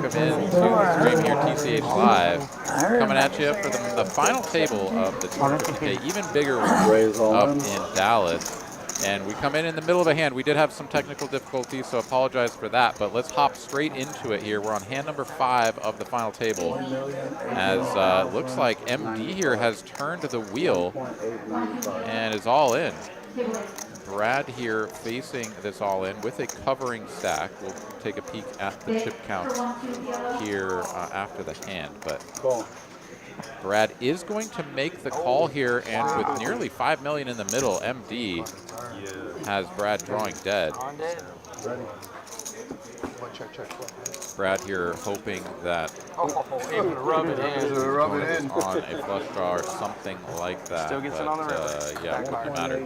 welcome in to the stream here, TCH Live, coming at you for the final table of the 250K, even bigger one up in Dallas. And we come in the middle of a hand. We did have some technical difficulties, so apologize for that. But let's hop straight into it here. We're on hand number 5 of the final table. As looks like MD here has turned the wheel and is all in. Brad here facing this all in with a covering stack. We'll take a peek at the chip count here after the hand. But Brad is going to make the call here, and with nearly 5 million in the middle, MD has Brad drawing dead. Brad here hoping that rub it in. On a flush draw or something like that. Still gets it on the river. Yeah, it wouldn't matter.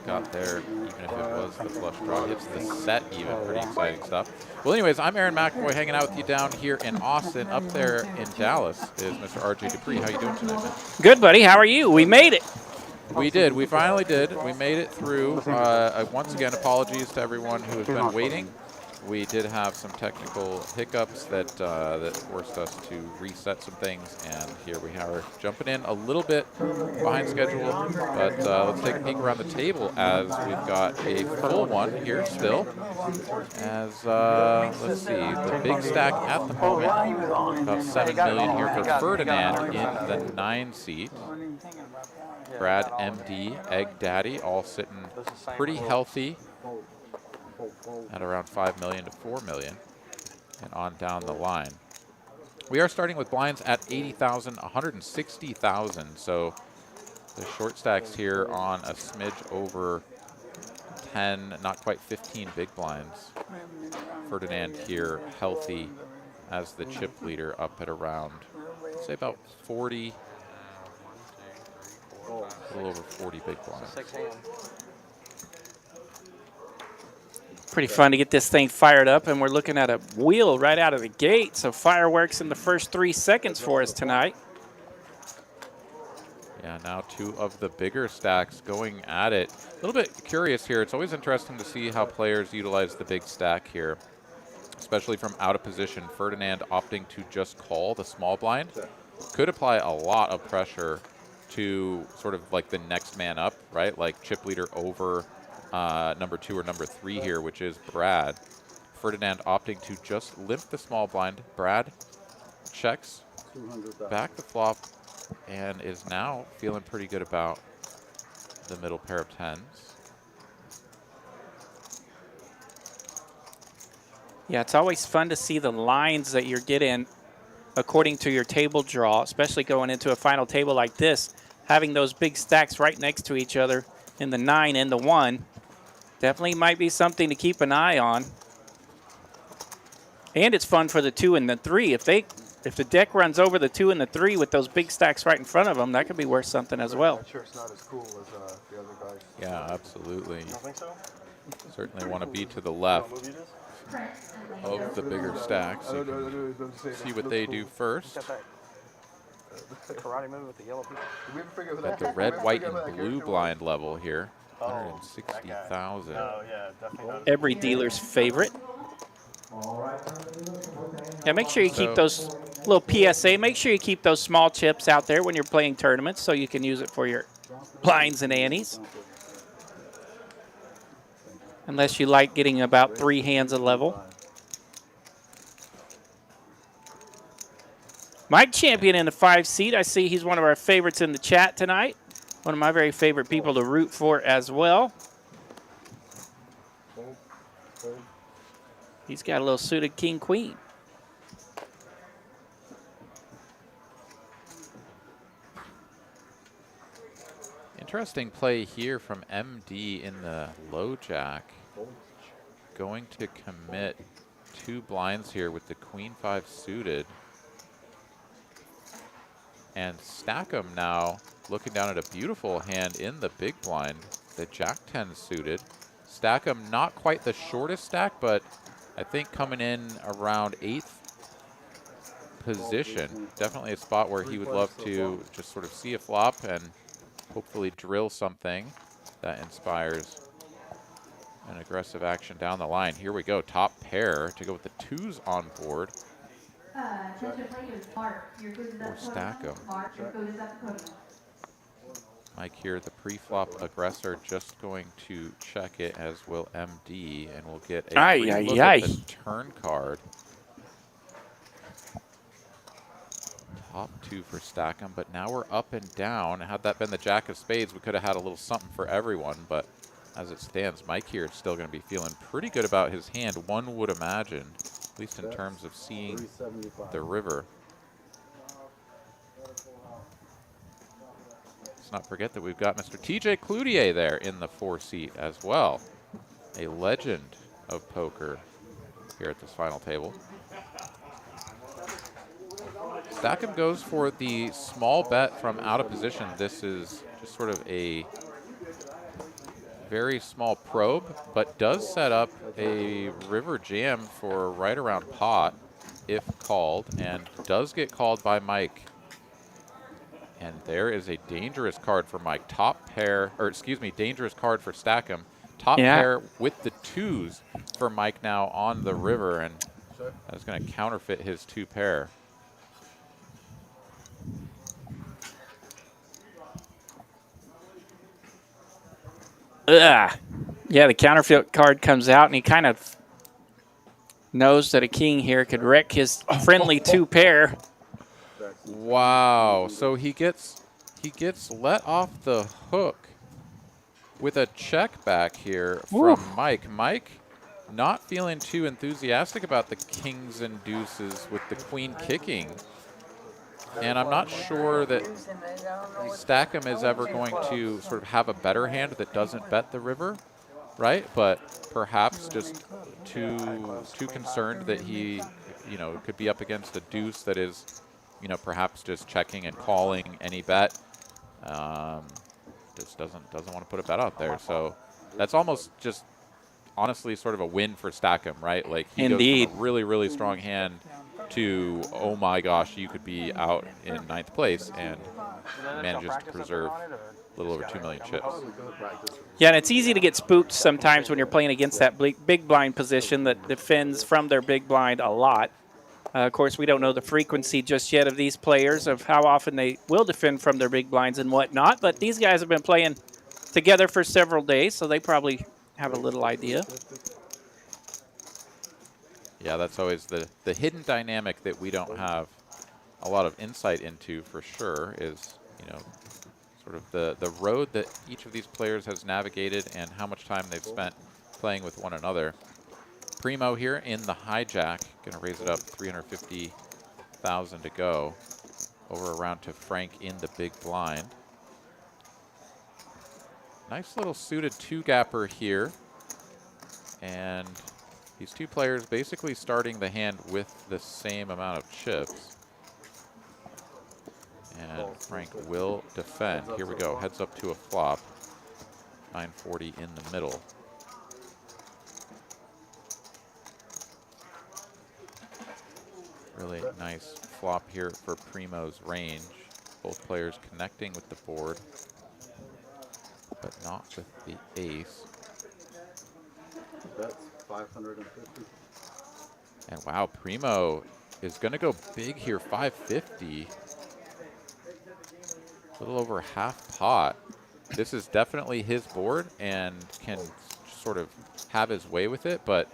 Got there, even if it was the flush draw. Hits the set even, pretty exciting stuff. Well, anyways, I'm Aaron McAvoy hanging out with you down here in Austin. Up there in Dallas is Mr. RJ Dupree. How you doing tonight, man? Good, buddy. How are you? We made it. We did. We finally did. We made it through. Once again, apologies to everyone who has been waiting. We did have some technical hiccups that forced us to reset some things, and here we are jumping in a little bit behind schedule, but let's take a peek around the table as we've got a full one here still. As let's see, the big stack at the moment, about 7 million here for Ferdinand in the 9 seat. Brad, MD, Egg Daddy, all sitting pretty healthy at around 5 million to 4 million and on down the line. We are starting with blinds at 80,000, 160,000. So the short stacks here on a smidge over 10, not quite 15 big blinds. Ferdinand here healthy as the chip leader up at around, say about 40, a little over 40 big blinds. Pretty fun to get this thing fired up, and we're looking at a wheel right out of the gate. So fireworks in the first 3 seconds for us tonight. Yeah, now 2 of the bigger stacks going at it. A little bit curious here. It's always interesting to see how players utilize the big stack here, especially from out of position. Ferdinand opting to just call the small blind could apply a lot of pressure to sort of like the next man up, right? Like chip leader over number 2 or number 3 here, which is Brad. Ferdinand opting to just limp the small blind. Brad checks back the flop and is now feeling pretty good about the middle pair of 10s. Yeah, it's always fun to see the lines that you're getting according to your table draw, especially going into a final table like this. Having those big stacks right next to each other in the 9 and the 1 definitely might be something to keep an eye on. And it's fun for the 2 and the 3. If the deck runs over the 2 and the 3 with those big stacks right in front of them, that could be worth something as well. I'm sure it's not as cool as the other guys. Yeah, absolutely. You don't think so? Certainly want to be to the left of the bigger stacks. You can see what they do first. Karate movie with the yellow people. At the red, white, and blue blind level here, 160,000. Oh, yeah, definitely not. Every dealer's favorite. Yeah, make sure you keep those little PSA. Make sure you keep those small chips out there when you're playing tournaments so you can use it for your blinds and antes. Unless you like getting about 3 hands a level. Mike Champion in the 5 seat. I see he's one of our favorites in the chat tonight. One of my very favorite people to root for as well. He's got a little suited king-queen. Interesting play here from MD in the low jack. Going to commit 2 blinds here with the queen 5 suited. And stack them now, looking down at a beautiful hand in the big blind, the jack 10 suited. Stack them not quite the shortest stack, but I think coming in around 8th position. Definitely a spot where he would love to just sort of see a flop and hopefully drill something that inspires and aggressive action down the line. Here we go, top pair to go with the 2s on board. Or stack 'em. Mike here, the pre-flop aggressor, just going to check it, as will MD, and we'll get a Ay, free ay, look ay. at the turn card. Top 2 for Stackham, but now we're up and down. Had that been the jack of spades, we could have had a little something for everyone, but as it stands, Mike here is still going to be feeling pretty good about his hand, one would imagine, at least in terms of seeing the river. Let's not forget that we've got Mr. TJ Cloutier there in the 4 seat as well. A legend of poker here at this final table. Stackham goes for the small bet from out of position. This is just sort of a very small probe, but does set up a river jam for right around pot if called, and does get called by Mike. And there is a dangerous card for Mike. Top pair, or excuse me, dangerous card for Stackham. Top pair with the 2s for Mike now on the river, and that's going to counterfeit his 2 pair. Ugh. Yeah, the counterfeit card comes out, and he kind of knows that a king here could wreck his friendly 2 pair. Wow, so he gets let off the hook with a check back here from Mike. Mike not feeling too enthusiastic about the kings and deuces with the queen kicking. And I'm not sure that Stackham is ever going to sort of have a better hand that doesn't bet the river, right? But perhaps just too concerned that he, you know, could be up against a deuce that is, you know, perhaps just checking and calling any bet. Just doesn't want to put a bet out there. So that's almost just honestly sort of a win for Stackham, right? Like he goes from a really, really strong hand to, oh my gosh, you could be out in 9th place, and manages to preserve a little over 2 million chips. Yeah, and it's easy to get spooked sometimes when you're playing against that big blind position that defends from their big blind a lot. Of course, we don't know the frequency just yet of these players, of how often they will defend from their big blinds and whatnot, but these guys have been playing together for several days, so they probably have a little idea. Yeah, that's always the hidden dynamic that we don't have a lot of insight into for sure, is, you know, sort of the road that each of these players has navigated and how much time they've spent playing with one another. Primo here in the hijack, gonna raise it up 350,000 to go. Over around to Frank in the big blind. Nice little suited 2-gapper here. And these 2 players basically starting the hand with the same amount of chips. And Frank will defend. Here we go, heads up to a flop. 940 in the middle. Really nice flop here for Primo's range. Both players connecting with the board, but not with the ace. That's 550. And wow, Primo is going to go big here, 550. A little over half pot. This is definitely his board and can sort of have his way with it, but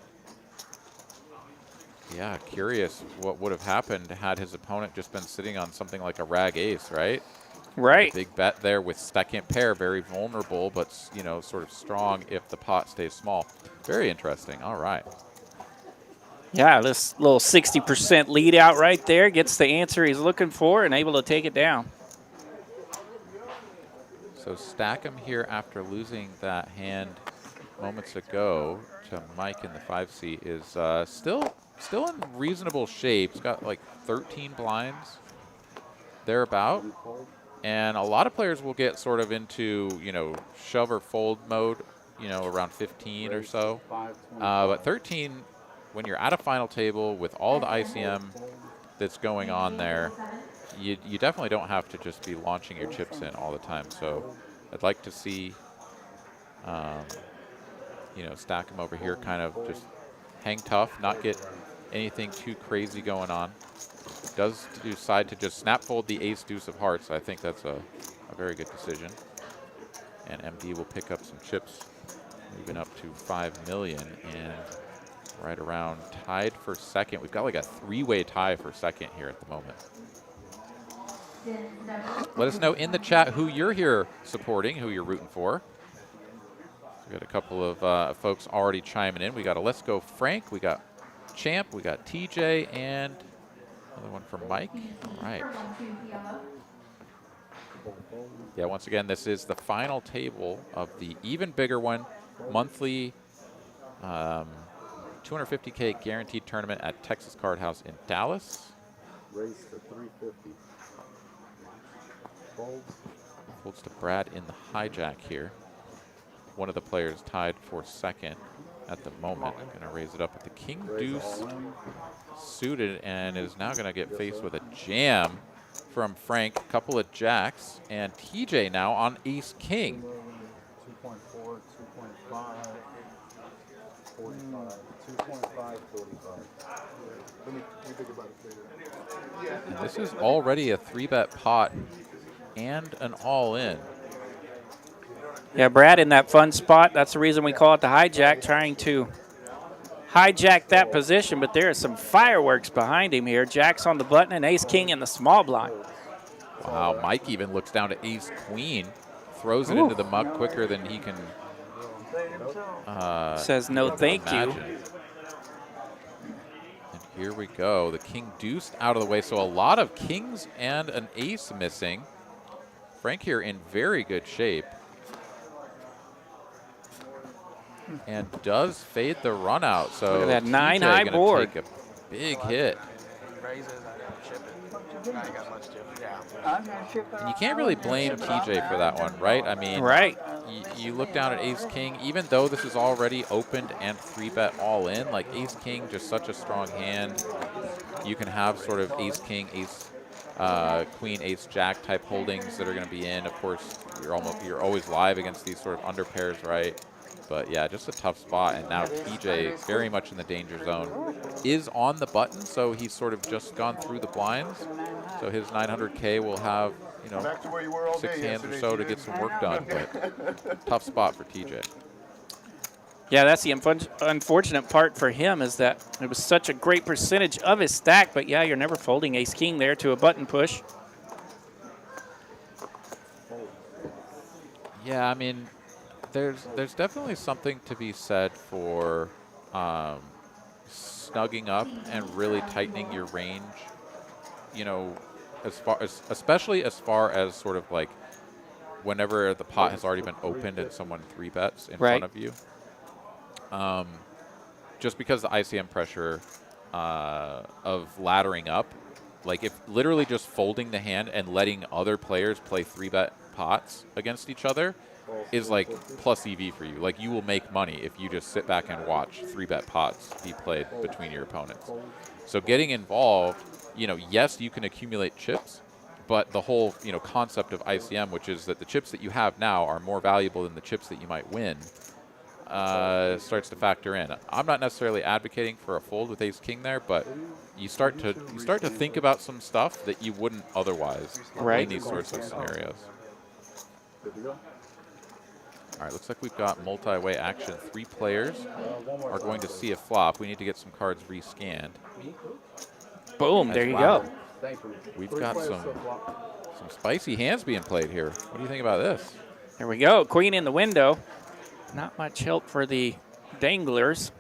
yeah, curious what would have happened had his opponent just been sitting on something like a rag ace, right? Right. Big bet there with second pair, very vulnerable, but, you know, sort of strong if the pot stays small. Very interesting. All right. Yeah, this little 60% lead out right there gets the answer he's looking for and able to take it down. So Stackham here, after losing that hand moments ago to Mike in the 5 seat, is still in reasonable shape. He's got like 13 blinds thereabout. And a lot of players will get sort of into, you know, shove or fold mode, you know, around 15 or so. But 13, when you're at a final table with all the ICM that's going on there, you definitely don't have to just be launching your chips in all the time. So I'd like to see you know, stack them over here, kind of just hang tough, not get anything too crazy going on. Does decide to just snap fold the ace deuce of hearts. I think that's a very good decision. And MD will pick up some chips, moving up to 5 million and right around tied for second. We've got like a three-way tie for second here at the moment. Let us know in the chat who you're here supporting, who you're rooting for. We got a couple of folks already chiming in. We got a Let's Go Frank, we got Champ, we got TJ, and another one from Mike. All right. Yeah, once again, this is the final table of the even bigger one, monthly 250K guaranteed tournament at Texas Card House in Dallas. Race to 350. Folds. Folds to Brad in the hijack here. One of the players tied for second at the moment. Going to raise it up with the king deuce suited and is now going to get faced with a jam from Frank. A couple of jacks and TJ now on ace king. 2.4, 2.5, 45, 2.5, 45. Let me think about it later. And this is already a 3-bet pot and an all-in. Yeah, Brad in that fun spot. That's the reason we call it the hijack, trying to hijack that position. But there are some fireworks behind him here. Jack's on the button and ace king in the small blind. Wow, Mike even looks down to ace queen, throws it into the muck quicker than he can says no thank imagine. you. And here we go. The king deuced out of the way. So a lot of kings and an ace missing. Frank here in very good shape. And does fade the run out. So Look at that 9 TJ high gonna board. take a big hit. And you can't really blame TJ for that one, right? I mean, Right. You look down at ace king, even though this is already opened and 3-bet all in, like ace king, just such a strong hand. You can have sort of ace king, ace queen, ace jack type holdings that are going to be in. Of course, you're always live against these sort of under pairs, right? But yeah, just a tough spot. And now TJ very much in the danger zone. Is on the button, so he's sort of just gone through the blinds. So his 900K will have, you know, Back to where you were all 6 day hands or yesterday, so to TJ. get some work done. But tough spot for TJ. Yeah, that's the unfortunate part for him, is that it was such a great percentage of his stack. But yeah, you're never folding ace king there to a button push. Yeah, I mean, there's definitely something to be said for snugging up and really tightening your range. You know, especially as far as sort of like whenever the pot has already been opened and someone 3-bets in front of you. Just because the ICM pressure of laddering up, like if literally just folding the hand and letting other players play 3-bet pots against each other is like plus EV for you. Like you will make money if you just sit back and watch 3-bet pots be played between your opponents. So getting involved, you know, yes, you can accumulate chips, but the whole, you know, concept of ICM, which is that the chips that you have now are more valuable than the chips that you might win, starts to factor in. I'm not necessarily advocating for a fold with ace king there, but you start to think about some stuff that you wouldn't otherwise in these sorts of scenarios. Good to go. All right, looks like we've got multi-way action. 3 players are going to see a flop. We need to get some cards rescanned. Boom, there you go. Thank you. We've got some spicy hands being played here. What do you think about this? There we go. Queen in the window. Not much help for the danglers.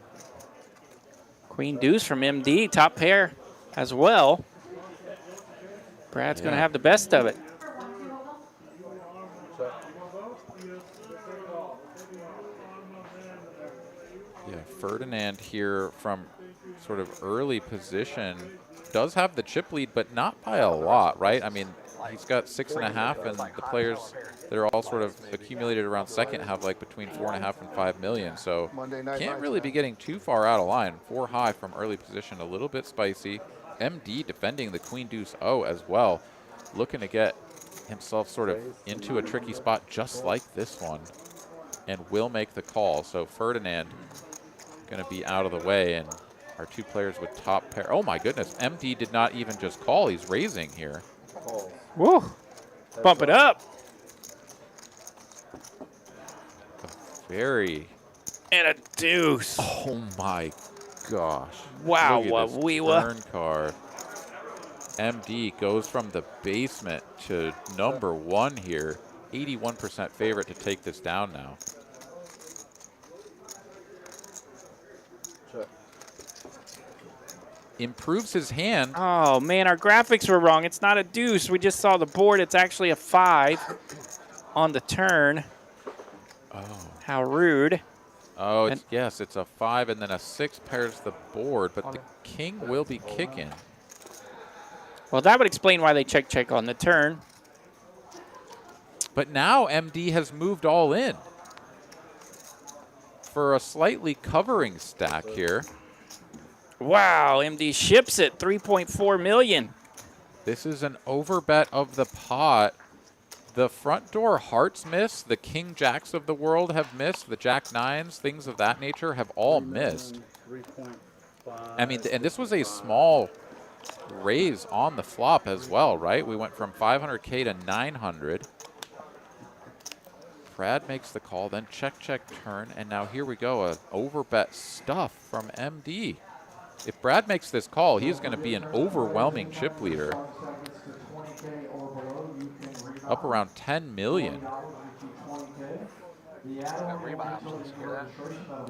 Queen deuce from MD, top pair as well. Brad's going to have the best of it. Yeah, Ferdinand here from sort of early position does have the chip lead, but not by a lot, right? I mean, he's got 6.5, and the players that are all sort of accumulated around second have like between 4.5 and 5 million. So can't really be getting too far out of line. 4 high from early position, a little bit spicy. MD defending the queen deuce O as well, looking to get himself sort of into a tricky spot just like this one. and will make the call. So Ferdinand going to be out of the way, and our two players with top pair. Oh my goodness, MD did not even just call. He's raising here. Calls. Woo! Bump it up. Very. And a deuce. Oh my gosh. Wow, Look at this Wawewa. turn card. MD goes from the basement to number one here. 81% favorite to take this down now. Check. Improves his hand. Oh, man, our graphics were wrong. It's not a deuce. We just saw the board. It's actually a 5 on the turn. Oh. How rude. Oh, it's, yes, it's a 5 and then a 6 pairs the board, but the king will be kicking. Well, that would explain why they check on the turn. But now MD has moved all in for a slightly covering stack here. Wow, MD ships it, 3.4 million. This is an overbet of the pot. The front door hearts miss. The king jacks of the world have missed. The jack nines, things of that nature have all missed. 3.5. I mean, and this was a small raise on the flop as well, right? We went from 500K to 900. Brad makes the call, then check, turn, and now here we go, a overbet stuff from MD. If Brad makes this call, he's going to be an overwhelming chip leader. Up around 10 million.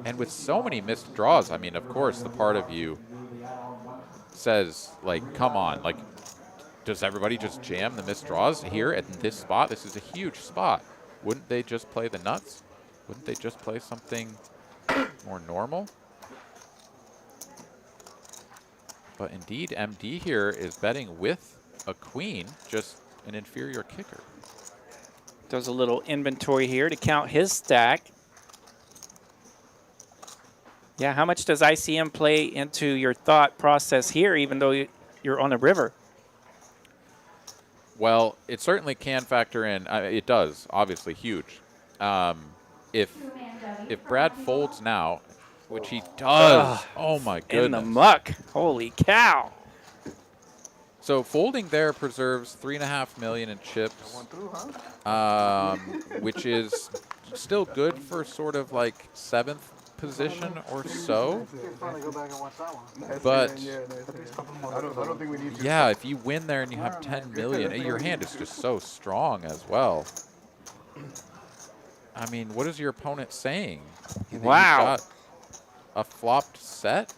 And with so many missed draws, I mean, of course, the part of you says, like, come on, like, does everybody just jam the missed draws here at this spot? This is a huge spot. Wouldn't they just play the nuts? Wouldn't they just play something more normal? But indeed, MD here is betting with a queen, just an inferior kicker. Does a little inventory here to count his stack. Yeah, how much does ICM play into your thought process here, even though you're on the river? Well, it certainly can factor in. It does, obviously, huge. If Brad folds now, which he does, oh my goodness. In the muck. Holy cow. So folding there preserves 3.5 million in chips, Went through, huh? which is still good for sort of like 7th position or so. Finally go back and watch that one. But I don't think we need to. yeah, if you win there and you have 10 million, your hand is just so strong as well. I mean, what is your opponent saying? That Wow. you've got a flopped set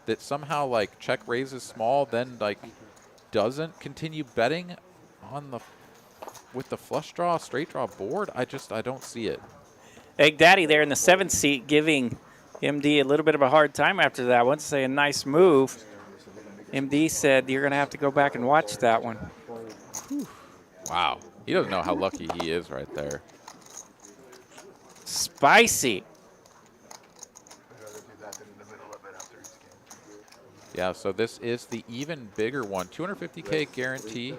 that somehow like check raises small, then like doesn't continue betting on the with the flush draw, straight draw board. I don't see it. Egg Daddy there in the 7th seat giving MD a little bit of a hard time after that one. Say a nice move. MD said you're going to have to go back and watch that one. Wow. He doesn't know how lucky he is right there. Spicy. Yeah, so this is the even bigger one. 250K guarantee.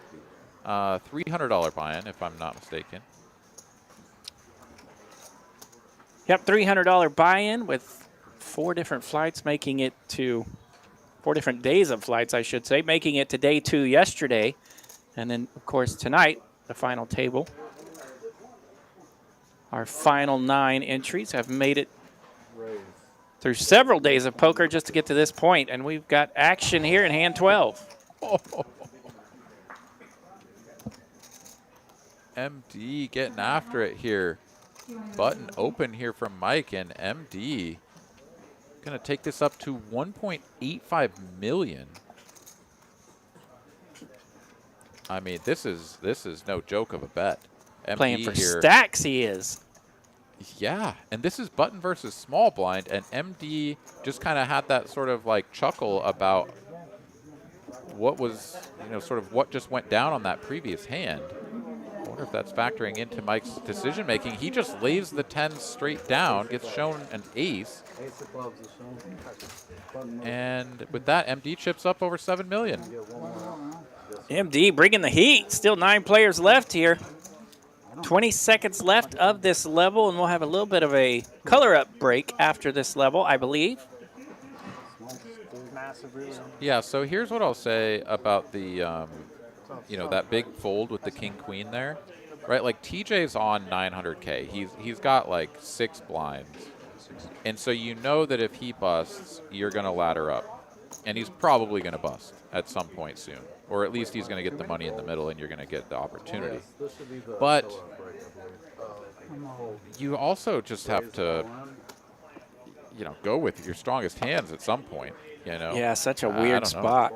$300 buy-in, if I'm not mistaken. Yep, $300 buy-in with 4 different flights, making it to 4 different days of flights, I should say, making it to day 2 yesterday. And then, of course, tonight, the final table. Our final 9 entries have made it through several days of poker just to get to this point, and we've got action here in hand 12. MD getting after it here. Button open here from Mike, and MD going to take this up to 1.85 million. I mean, this is no joke of a bet. MD Playing for here, stacks he is. yeah, and this is button versus small blind, and MD just kind of had that sort of like chuckle about what was, sort of what just went down on that previous hand. I wonder if that's factoring into Mike's decision making. He just lays the 10 straight down, gets shown an ace, Ace of clubs is shown. and with that, MD chips up over 7 million. MD bringing the heat. Still 9 players left here. 20 seconds left of this level, and we'll have a little bit of a color-up break after this level, I believe. Yeah, so here's what I'll say about the, you know, that big fold with the king-queen there, right? Like, TJ's on 900K. He's got, like, 6 blinds. And so you know that if he busts, you're going to ladder up. And he's probably going to bust at some point soon. Or at least he's going to get the money in the middle, and you're going to get the opportunity. But you also just have to, you know, go with your strongest hands at some point, you know? Yeah, such a I weird don't know. spot.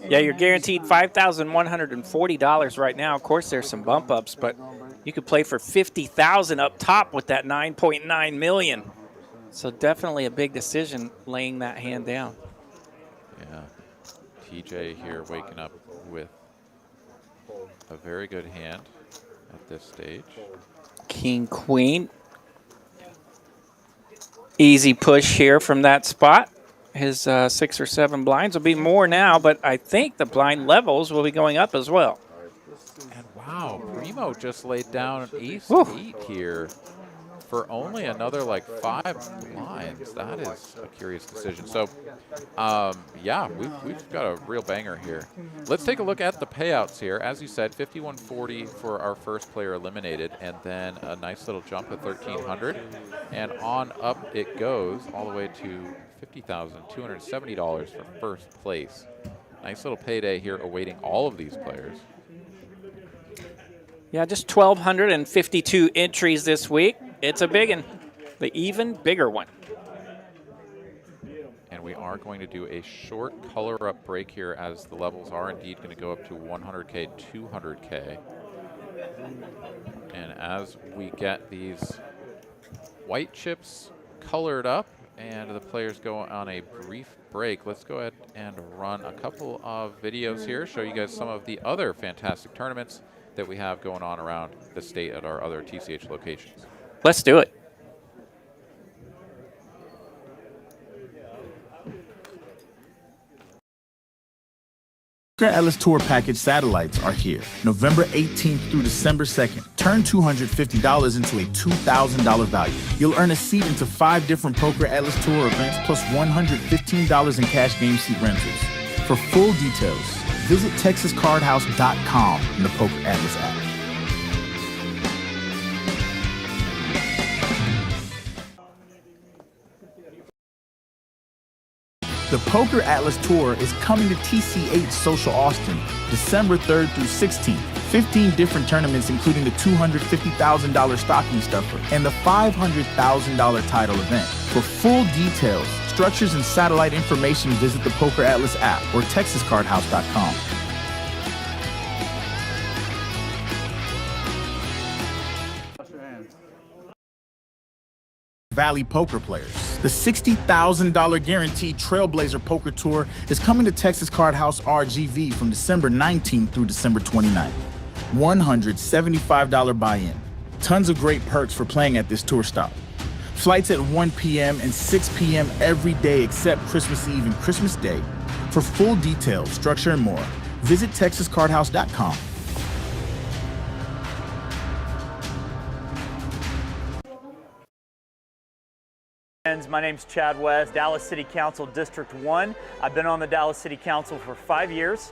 Yeah, you're guaranteed $5,140 right now. Of course, there's some bump ups, but you could play for $50,000 up top with that $9.9 million. So definitely a big decision laying that hand down. Yeah. TJ here waking up with a very good hand at this stage. King, queen. Easy push here from that spot. His 6 or 7 blinds will be more now, but I think the blind levels will be going up as well. And wow, Primo just laid down an ace Whew. 8 here for only another like 5 blinds. That is a curious decision. So, yeah, we've got a real banger here. Let's take a look at the payouts here. As you said, 5140 for our first player eliminated, and then a nice little jump at 1300, and on up it goes all the way to $50,270 for first place. Nice little payday here awaiting all of these players. Yeah, just 1,252 entries this week. It's a big one, the even bigger one. And we are going to do a short color-up break here as the levels are indeed going to go up to 100K, 200K. And as we get these white chips colored up and the players go on a brief break, let's go ahead and run a couple of videos here, show you guys some of the other fantastic tournaments that we have going on around the state at our other TCH locations. Let's do it. Poker Atlas Tour Package satellites are here, November 18th through December 2nd. Turn $250 into a $2,000 value. You'll earn a seat into 5 different Poker Atlas Tour events plus $115 in cash game seat rentals. For full details, visit TexasCardHouse.com in the Poker Atlas app. The Poker Atlas Tour is coming to TCH Social Austin, December 3rd through 16th. 15 different tournaments, including the $250,000 stocking stuffer and the $500,000 title event. For full details, structures, and satellite information, visit the Poker Atlas app or TexasCardHouse.com. Valley Poker players. The $60,000 guaranteed Trailblazer Poker Tour is coming to Texas Card House RGV from December 19th through December 29th. $175 buy-in. Tons of great perks for playing at this tour stop. Flights at 1 p.m. and 6 p.m. every day except Christmas Eve and Christmas Day. For full details, structure, and more, visit TexasCardHouse.com. My name's Chad West, Dallas City Council District 1. I've been on the Dallas City Council for 5 years.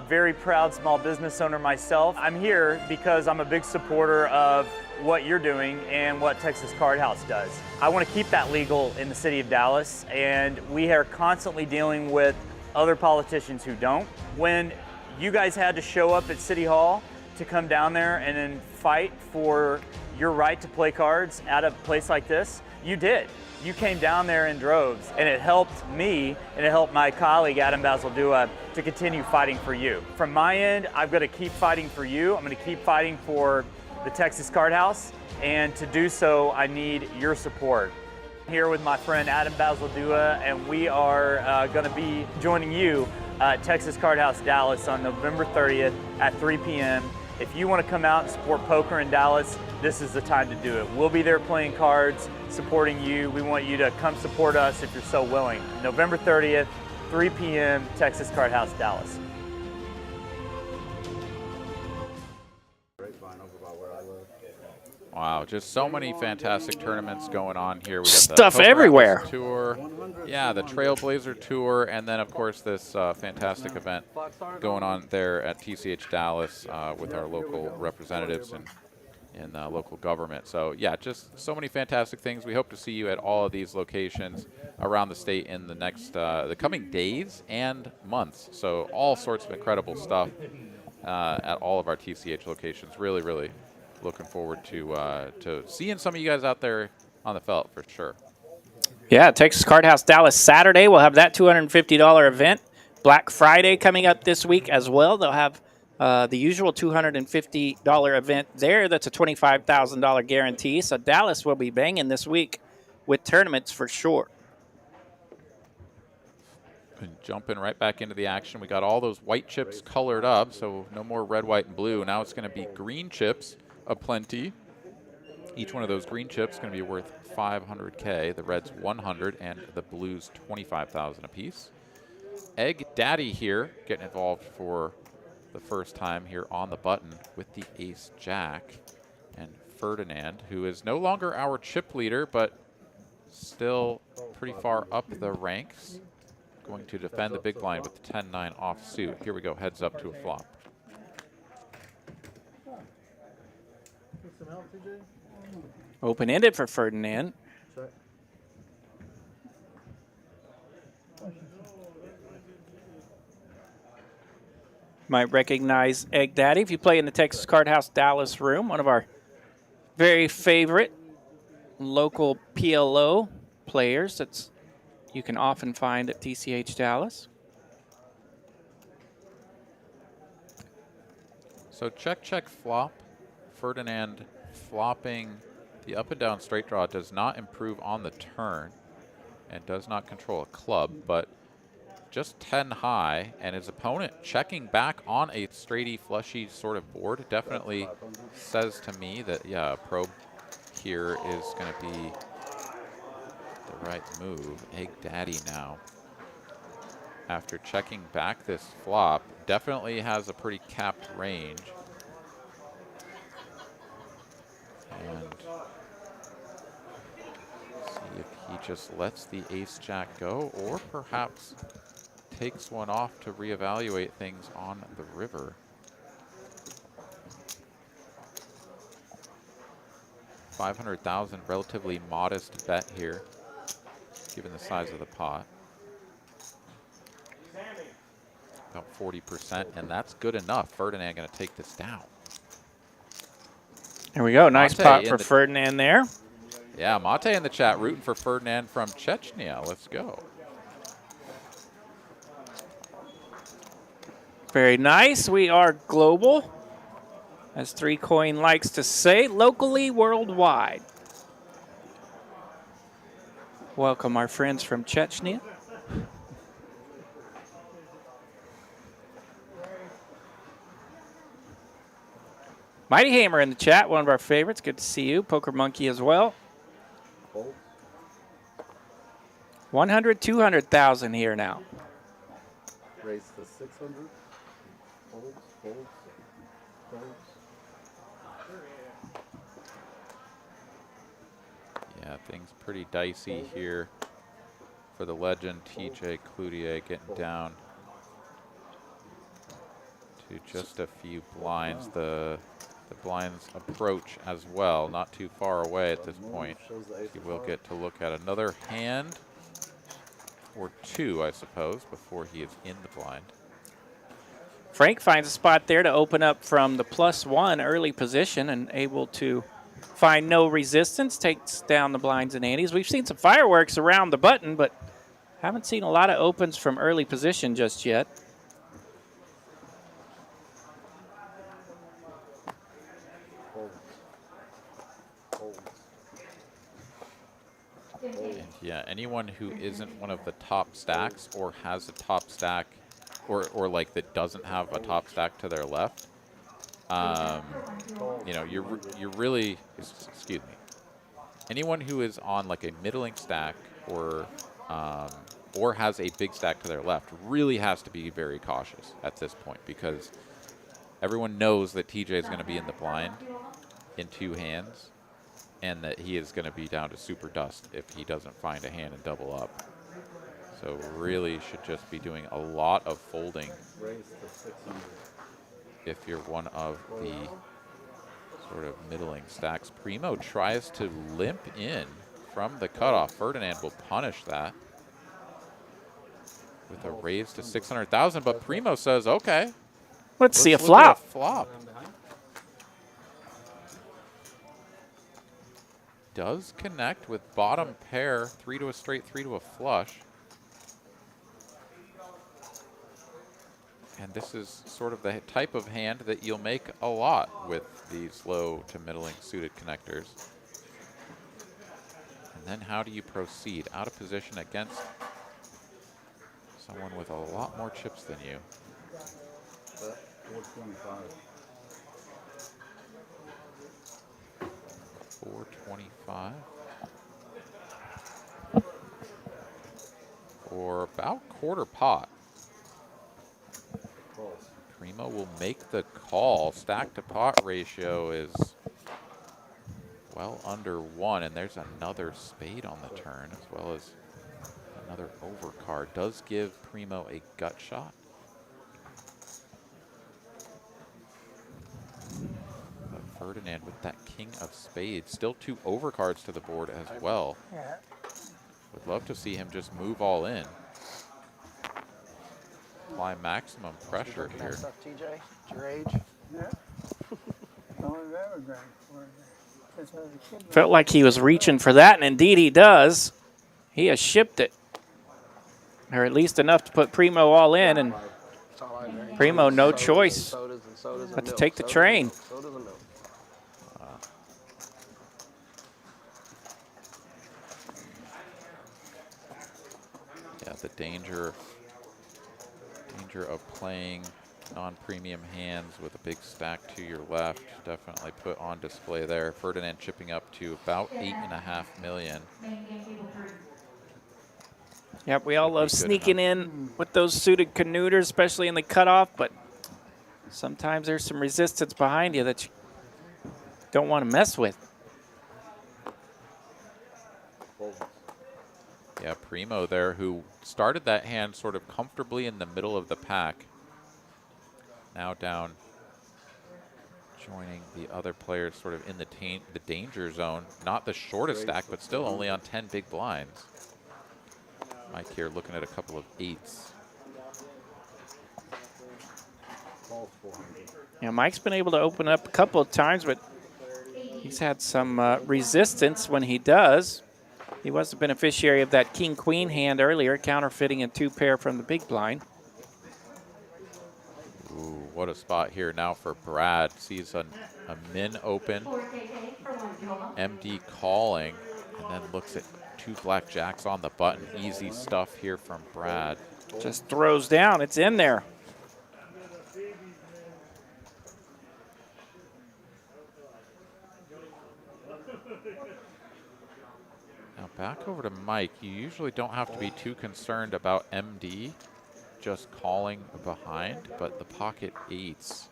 Very proud small business owner myself. I'm here because I'm a big supporter of what you're doing and what Texas Card House does. I want to keep that legal in the city of Dallas, and we are constantly dealing with other politicians who don't. When you guys had to show up at City Hall to come down there and then fight for your right to play cards at a place like this, you did. You came down there in droves, and it helped me and it helped my colleague Adam Basildua to continue fighting for you. From my end, I've got to keep fighting for you. I'm going to keep fighting for the Texas Card House, and to do so, I need your support. I'm here with my friend Adam Basildua, and we are going to be joining you at Texas Card House Dallas on November 30th at 3 p.m. If you want to come out and support poker in Dallas, this is the time to do it. We'll be there playing cards, supporting you. We want you to come support us if you're so willing. November 30th, 3 p.m., Texas Card House, Dallas. Wow, just so many fantastic tournaments going on here. We got Stuff the Poker everywhere. Atlas Tour, yeah, the Trailblazer Tour, and then of course this fantastic event going on there at TCH Dallas with our local representatives and in local government. So yeah, just so many fantastic things. We hope to see you at all of these locations around the state in the next, the coming days and months. So all sorts of incredible stuff at all of our TCH locations. Really, really looking forward to seeing some of you guys out there on the felt for sure. Yeah, Texas Card House Dallas Saturday. We'll have that $250 event. Black Friday coming up this week as well. They'll have the usual $250 event there. That's a $25,000 guarantee. So Dallas will be banging this week with tournaments for sure. And jumping right back into the action, we got all those white chips colored up, so no more red, white, and blue. Now it's going to be green chips aplenty. Each one of those green chips is going to be worth $500K. The red's $100 and the blues $25,000 apiece. Egg Daddy here getting involved for the first time here on the button with the Ace Jack, and Ferdinand, who is no longer our chip leader, but still pretty far up the ranks, going to defend the big blind with the 10-9 offsuit. Here we go, heads up to a flop. Open-ended for Ferdinand. Might recognize Egg Daddy if you play in the Texas Card House Dallas room, one of our very favorite local PLO players that's you can often find at TCH Dallas. So check, check, flop. Ferdinand flopping the up and down straight draw does not improve on the turn and does not control a club, but just 10 high, and his opponent checking back on a straighty, flushy sort of board definitely says to me that, yeah, a probe here is going to be the right move. Egg Daddy now, after checking back this flop, definitely has a pretty capped range. And see if he just lets the Ace Jack go, or perhaps takes one off to reevaluate things on the river. $500,000, relatively modest bet here, given the size of the pot. About 40%, and that's good enough. Ferdinand going to take this down. There we go. Nice Mate pot in for the- Ferdinand there. Yeah, Mate in the chat rooting for Ferdinand from Chechnya. Let's go. Very nice. We are global, as 3Coin likes to say, locally, worldwide. Welcome our friends from Chechnya. Mighty Hammer in the chat, one of our favorites. Good to see you. Poker Monkey as well. 100, 200,000 here now. Raise to 600. Folds, folds, folds. Yeah, things pretty dicey here for the legend TJ Cloutier, getting down to just a few blinds. The blinds approach as well, not too far away at this point. He will get to look at another hand or two, I suppose, before he is in the blind. Frank finds a spot there to open up from the +1 early position and able to find no resistance, takes down the blinds and antes. We've seen some fireworks around the button, but haven't seen a lot of opens from early position just yet. And yeah, anyone who isn't one of the top stacks or has a top stack or like that doesn't have a top stack to their left, you know, you're really, excuse me, anyone who is on like a middling stack or has a big stack to their left really has to be very cautious at this point, because everyone knows that TJ is going to be in the blind in two hands, and that he is going to be down to super dust if he doesn't find a hand and double up. So really should just be doing a lot of folding Raise to 600. if you're one of the sort of middling stacks. Primo tries to limp in from the cutoff. Ferdinand will punish that with a raise to 600,000, but Primo says, okay. Let's see a look at flop. Flop. Does connect with bottom pair, 3 to a straight, 3 to a flush. And this is sort of the type of hand that you'll make a lot with these low to middling suited connectors. And then how do you proceed? Out of position against someone with a lot more chips than you. 425. 425. Or about quarter pot. Calls. Primo will make the call. Stack to pot ratio is well under 1, and there's another spade on the turn, as well as another overcard. Does give Primo a gut shot. But Ferdinand with that king of spades. Still 2 overcards to the board as well. Would love to see him just move all in. Apply maximum pressure here. Stuff, TJ, it's your age. Yeah. Only ever drank for it. Since I was a kid. Felt like he was reaching for that, and indeed he does. He has shipped it. Or at least enough to put Primo all in, and That's all I drink. Primo, no Sodas choice and sodas and sodas and but to milk, take the sodas train. and milk, sodas and milk. Yeah, the danger of playing non-premium hands with a big stack to your left, definitely put on display there. Ferdinand chipping up to about 8.5 million. Yep, we all Would be love good sneaking in with those suited canuters, especially in the cutoff, but sometimes there's some resistance behind you that you don't want to mess with. Yeah, Primo there, who started that hand sort of comfortably in the middle of the pack. Now down, joining the other players sort of in the danger zone. Not the shortest stack, but still only on 10 big blinds. Mike here looking at a couple of 8s. Calls 400. Yeah, Mike's been able to open up a couple of times, but he's had some resistance when he does. He was the beneficiary of that king-queen hand earlier, counterfeiting a 2-pair from the big blind. Ooh, what a spot here now for Brad. Sees a min open, MD calling, and then looks at 2 blackjacks on the button. Easy stuff here from Brad. Just throws down. It's in there. Now back over to Mike. You usually don't have to be too concerned about MD just calling behind, but the pocket 8s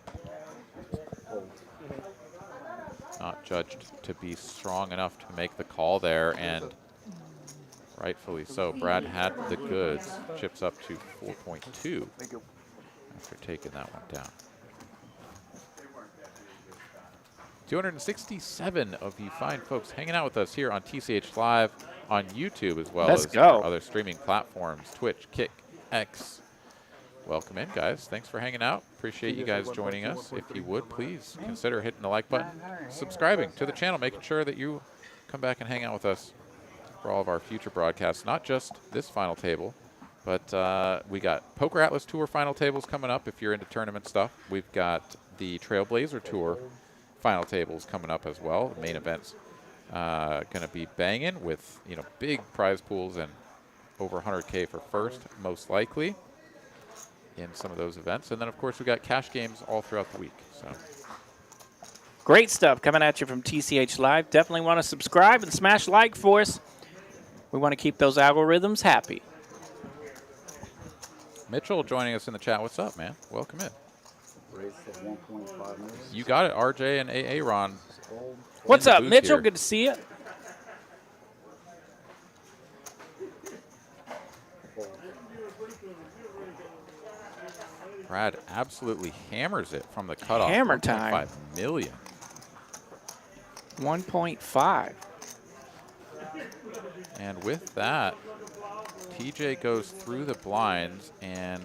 not judged to be strong enough to make the call there, and rightfully so. Brad had the goods. Chips up to 4.2 after taking that one down. 267 of you fine folks hanging out with us here on TCH Live, on YouTube, as well Let's as go. our other streaming platforms, Twitch, Kick, X. Welcome in, guys. Thanks for hanging out. Appreciate you guys joining us. If you would, please consider hitting the like button, subscribing to the channel, making sure that you come back and hang out with us for all of our future broadcasts, not just this final table, but we got Poker Atlas Tour final tables coming up if you're into tournament stuff. We've got the Trailblazer Tour final tables coming up as well. The main event's going to be banging with, you know, big prize pools and over 100K for first, most likely, in some of those events. And then, of course, we got cash games all throughout the week. So Great stuff coming at you from TCH Live. Definitely want to subscribe and smash like for us. We want to keep those algorithms happy. Mitchell joining us in the chat. What's up, man? Welcome in. Raise to 1.5 million. You got it, RJ and Aaron. Fold. What's In the up, booth Mitchell? here. Good to see you. Fold. Brad absolutely hammers it from the cutoff. Hammer 1.5 time. million. 1.5. And with that, TJ goes through the blinds and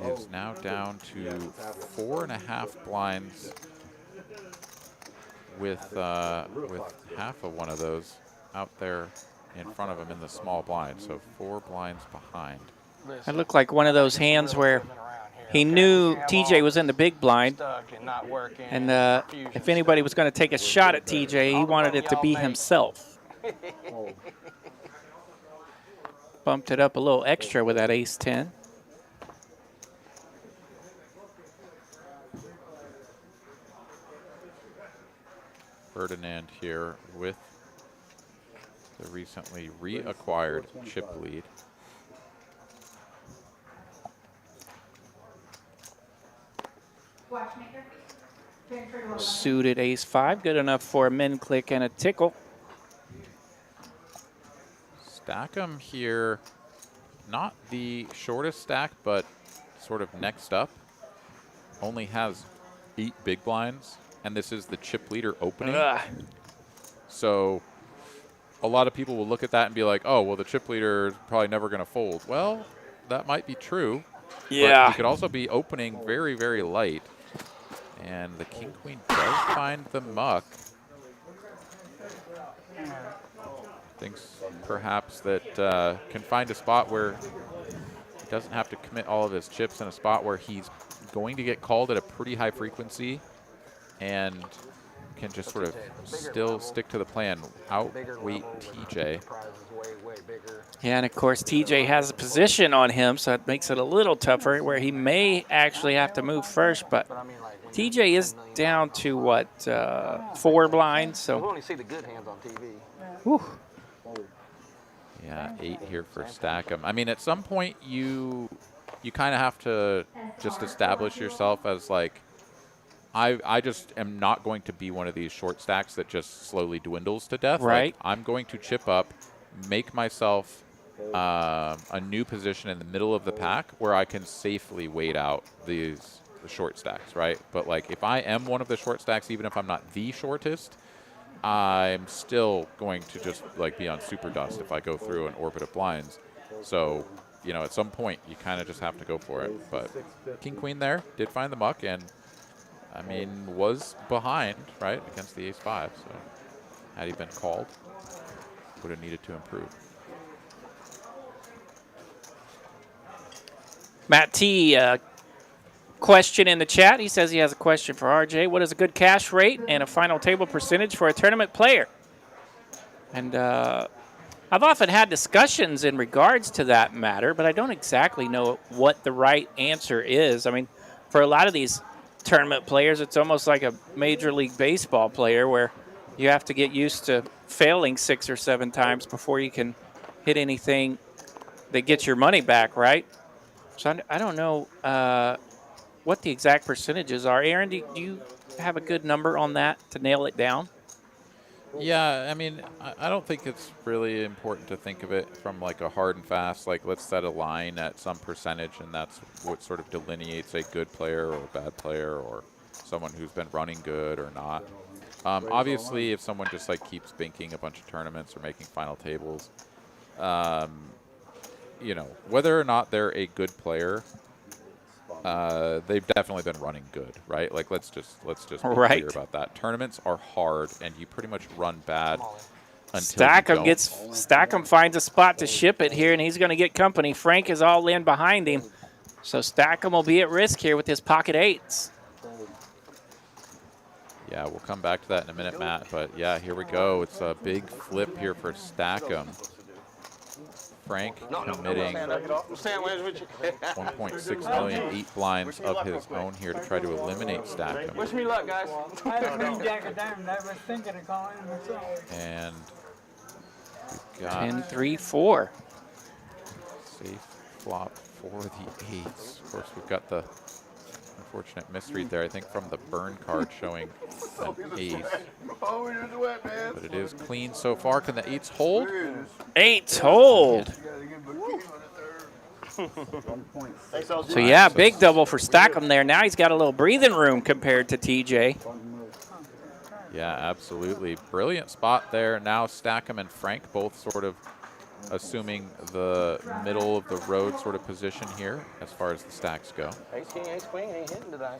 is now down to 4.5 blinds with half of one of those out there in front of him in the small blind. So 4 blinds behind. It looked like one of those hands where he knew TJ was in the big blind, and if anybody was going to take a shot at TJ, he wanted it to be himself. Fold. Bumped it up a little extra with that ace-10. Ferdinand here with the recently reacquired chip lead. Suited ace-5, good enough for a min click and a tickle. Stack 'em here, not the shortest stack, but sort of next up. Only has 8 big blinds, and this is the chip leader opening. Ugh. So a lot of people will look at that and be like, oh, well, the chip leader is probably never going to fold. Well, that might be true. But he could also be opening very, very light. And the king-queen does find the muck. Thinks perhaps that can find a spot where he doesn't have to commit all of his chips in a spot where he's going to get called at a pretty high frequency and can just sort of still stick to the plan, outweight TJ. Yeah, and of course TJ has a position on him, so it makes it a little tougher where he may actually have to move first, but TJ is down to what, 4 blinds, You so only see the good hands on TV. whew. Yeah, 8 here for Stackham. I mean, at some point you kind of have to just establish yourself as like, I just am not going to be one of these short stacks that just slowly dwindles to death. Right. Like, I'm going to chip up, make myself a new position in the middle of the pack where I can safely wait out the short stacks, right? But like, if I am one of the short stacks, even if I'm not the shortest, I'm still going to just like be on super dust if I go through an orbit of blinds. So, you know, at some point you kind of just have to go for it. But king queen there did find the muck, and I mean was behind, right, against the ace-5. So had he been called, would have needed to improve. Matt T, question in the chat. He says he has a question for RJ. What is a good cash rate and a final table percentage for a tournament player? And I've often had discussions in regards to that matter, but I don't exactly know what the right answer is. I mean, for a lot of these tournament players, it's almost like a Major League Baseball player where you have to get used to failing 6 or 7 times before you can hit anything that gets your money back, right? So I don't know what the exact percentages are. Aaron, do you have a good number on that to nail it down? Yeah, I mean, I don't think it's really important to think of it from like a hard and fast, like let's set a line at some percentage and that's what sort of delineates a good player or a bad player or someone who's been running good or not. Obviously, if someone just like keeps binking a bunch of tournaments or making final tables, you know, whether or not they're a good player, they've definitely been running good, right? Like let's just be clear about that. Tournaments are hard, and you pretty much run bad until Stackham finds a spot to ship it here, and he's going to get company. Frank is all in behind him, so Stackham will be at risk here with his pocket 8s. Yeah, we'll come back to that in a minute, Matt. But yeah, here we go. It's a big flip here for Stackham. Frank committing 1.6 million, 8 blinds of his own here to try to eliminate Stackham. Wish me luck, guys. I had a green jack of diamonds. I was thinking of calling him myself. And we've got 10-3-4. safe flop for the 8s. Of course, we've got the Unfortunate misread there, I think, from the burn card showing an ace. Oh, you're the wet, man. But it is clean so far. Can the eights hold? Eights hold. So yeah, big double for Stackham there. Now he's got a little breathing room compared to TJ. Yeah, absolutely. Brilliant spot there. Now Stackham and Frank both sort of assuming the middle of the road sort of position here as far as the stacks go. Ace king, ace queen ain't hitting today.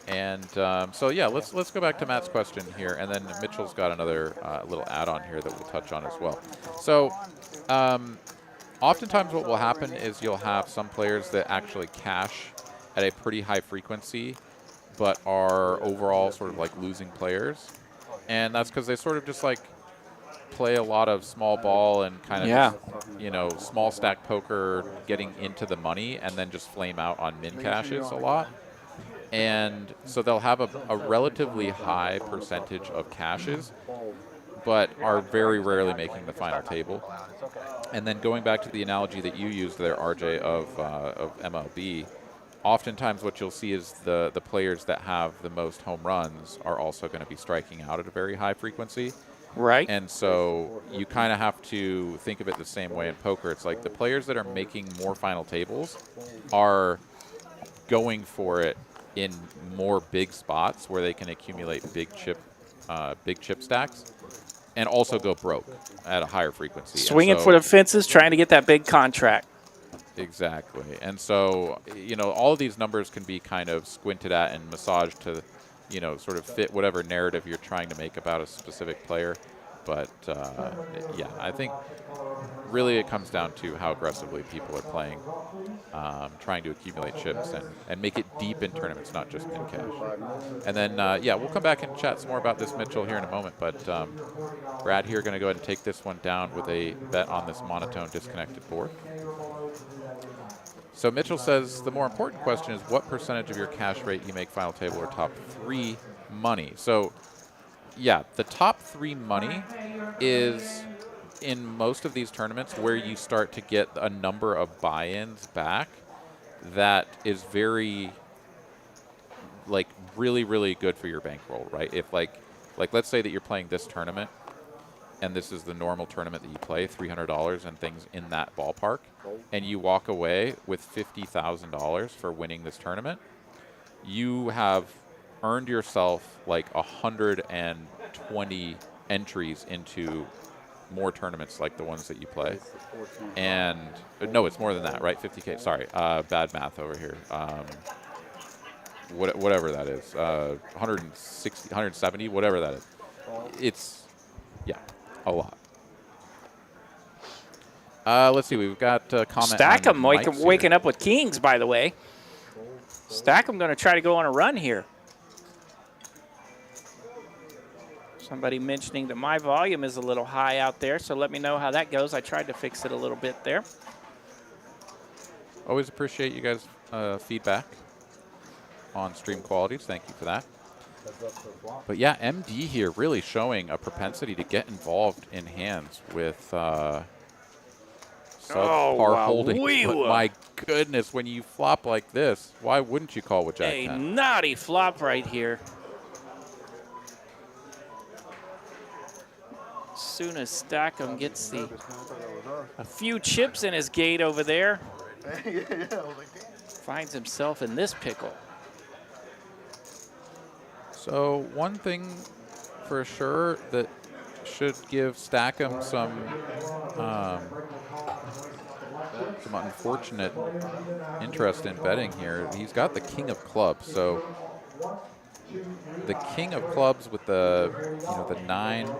And so yeah, let's go back to Matt's question here, and then Mitchell's got another little add-on here that we'll touch on as well. So oftentimes what will happen is you'll have some players that actually cash at a pretty high frequency, but are overall sort of like losing players, and that's because they sort of just like play a lot of small ball and kind of just, you know, small stack poker, getting into the money, and then just flame out on min cashes a lot. And so they'll have a relatively high percentage of cashes, but are very rarely making the final table. And then going back to the analogy that you used there, RJ, of MLB, oftentimes what you'll see is the players that have the most home runs are also going to be striking out at a very high frequency. Right. And so you kind of have to think of it the same way in poker. It's like the players that are making more final tables are going for it in more big spots where they can accumulate big chip stacks and also go broke at a higher frequency. Swinging for the fences, trying to get that big contract. Exactly. And so, you know, all of these numbers can be kind of squinted at and massaged to, you know, sort of fit whatever narrative you're trying to make about a specific player. But, yeah, I think really it comes down to how aggressively people are playing, trying to accumulate chips and make it deep in tournaments, not just in cash. And then, yeah, we'll come back and chat some more about this, Mitchell, here in a moment. But Brad here going to go ahead and take this one down with a bet on this monotone disconnected board. So Mitchell says the more important question is what percentage of your cash rate you make final table or top 3 money. So yeah, the top 3 money is in most of these tournaments where you start to get a number of buy-ins back that is very, like, really, really good for your bankroll, right? If like let's say that you're playing this tournament and this is the normal tournament that you play, $300 and things in that ballpark, and you walk away with $50,000 for winning this tournament, you have earned yourself like 120 entries into more tournaments like the ones that you play. And no, it's more than that, right? 50K, sorry, bad math over here. Whatever that is, 160, 170, whatever that is. It's, yeah, a lot. Let's see, we've got a comment. Stackham Mike's waking here. up with kings, by the way. Stackham going to try to go on a run here. Somebody mentioning that my volume is a little high out there, so let me know how that goes. I tried to fix it a little bit there. Always appreciate you guys' feedback on stream qualities. Thank you for that. But yeah, MD here really showing a propensity to get involved in hands with subpar holding. But my goodness, when you flop like this, why wouldn't you call with Jack 10? A naughty flop right here. As soon as Stackham gets a few chips in his gate over there, finds himself in this pickle. So one thing for sure that should give Stackham some unfortunate interest in betting here. He's got the king of clubs, so the king of clubs with the the 9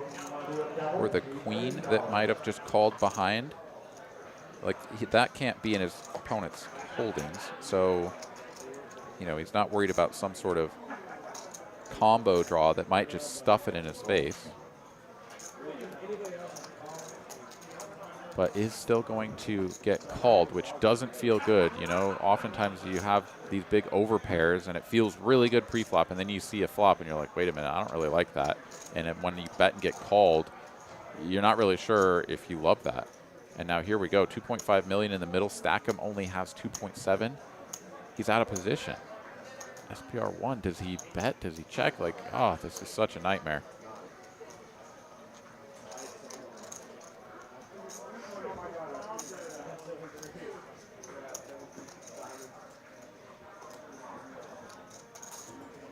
or the queen that might have just called behind, like that can't be in his opponent's holdings. So he's not worried about some sort of combo draw that might just stuff it in his face, but is still going to get called, which doesn't feel good. Oftentimes you have these big overpairs and it feels really good pre-flop, and then you see a flop and you're like, wait a minute, I don't really like that. And when you bet and get called, you're not really sure if you love that. And now here we go, 2.5 million in the middle. Stackham only has 2.7. He's out of position. SPR1, does he bet? Does he check? Like, oh, this is such a nightmare.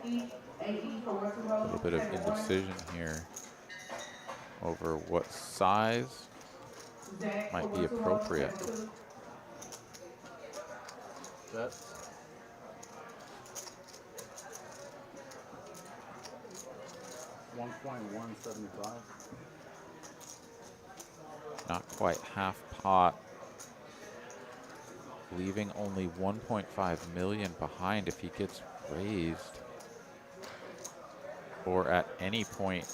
A little bit of indecision here over what size might be appropriate. That. $1.175. Not quite half pot, leaving only 1.5 million behind if he gets raised, or at any point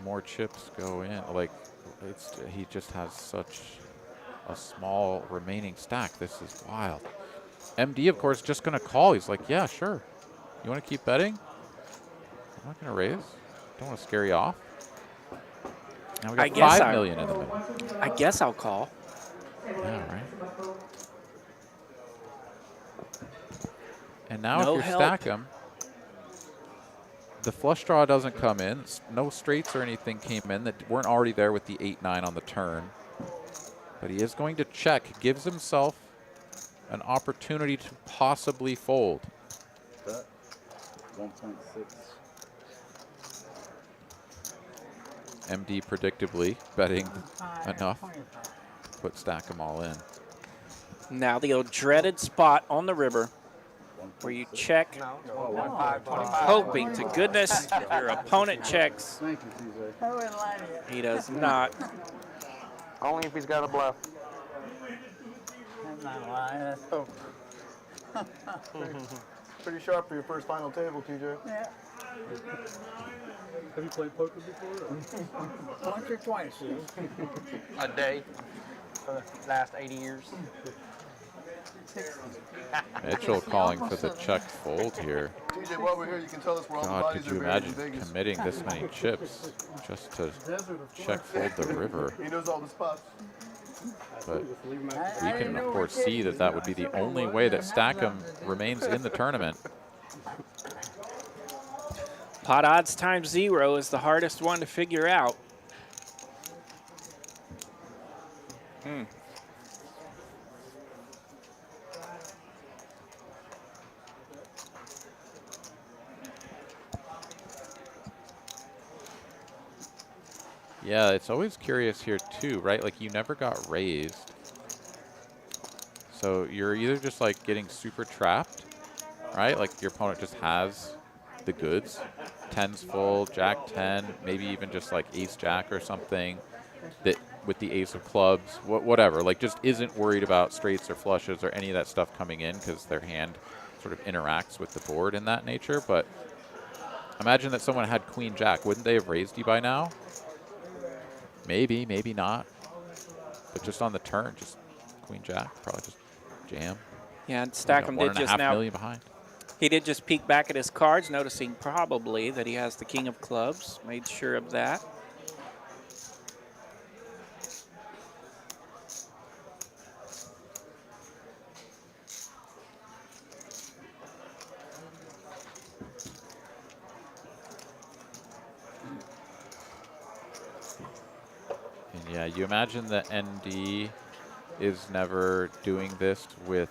more chips go in. Like, he just has such a small remaining stack. This is wild. MD, of course, just gonna call. He's like, yeah, sure. You want to keep betting? I'm not gonna raise. Don't want to scare you off. Now we got I guess 5 million in the middle. I guess I'll call. Yeah, right. And now No if you help. stack them, the flush draw doesn't come in. No straights or anything came in that weren't already there with the 8-9 on the turn. But he is going to check. Gives himself an opportunity to possibly fold. That. 1.6. MD predictably betting enough. Put stack them all in. Now the old dreaded spot on the river where you check, hoping to goodness your opponent checks. Thank you, TJ. I wouldn't lie to you. He does not. Only if he's got a bluff. I'm not lying. That's Pretty sharp for your first final table, TJ. yeah. Have you played poker before? Once or twice. A day for the last 80 years. Mitchell calling for the check fold here. TJ, while we're here, you can tell us where all the God, bodies could you are buried in imagine Vegas. committing this many chips just to check fold the river? He knows all the spots. But you can, of course, see that that would be the only way that Stackham remains in the tournament. Pot odds times 0 is the hardest one to figure out. Yeah, it's always curious here too, right? Like, you never got raised. So you're either just like getting super trapped, right? Like your opponent just has the goods. 10's full, Jack 10, maybe even just like Ace Jack or something that with the Ace of Clubs, whatever, like just isn't worried about straights or flushes or any of that stuff coming in because their hand sort of interacts with the board in that nature. But imagine that someone had Queen Jack. Wouldn't they have raised you by now? Maybe, maybe not. But just on the turn, just Queen Jack, probably just jam. Yeah, and Stackham did just 1.5 now. million behind. He did just peek back at his cards, noticing probably that he has the King of Clubs. Made sure of that. And yeah, you imagine that ND is never doing this with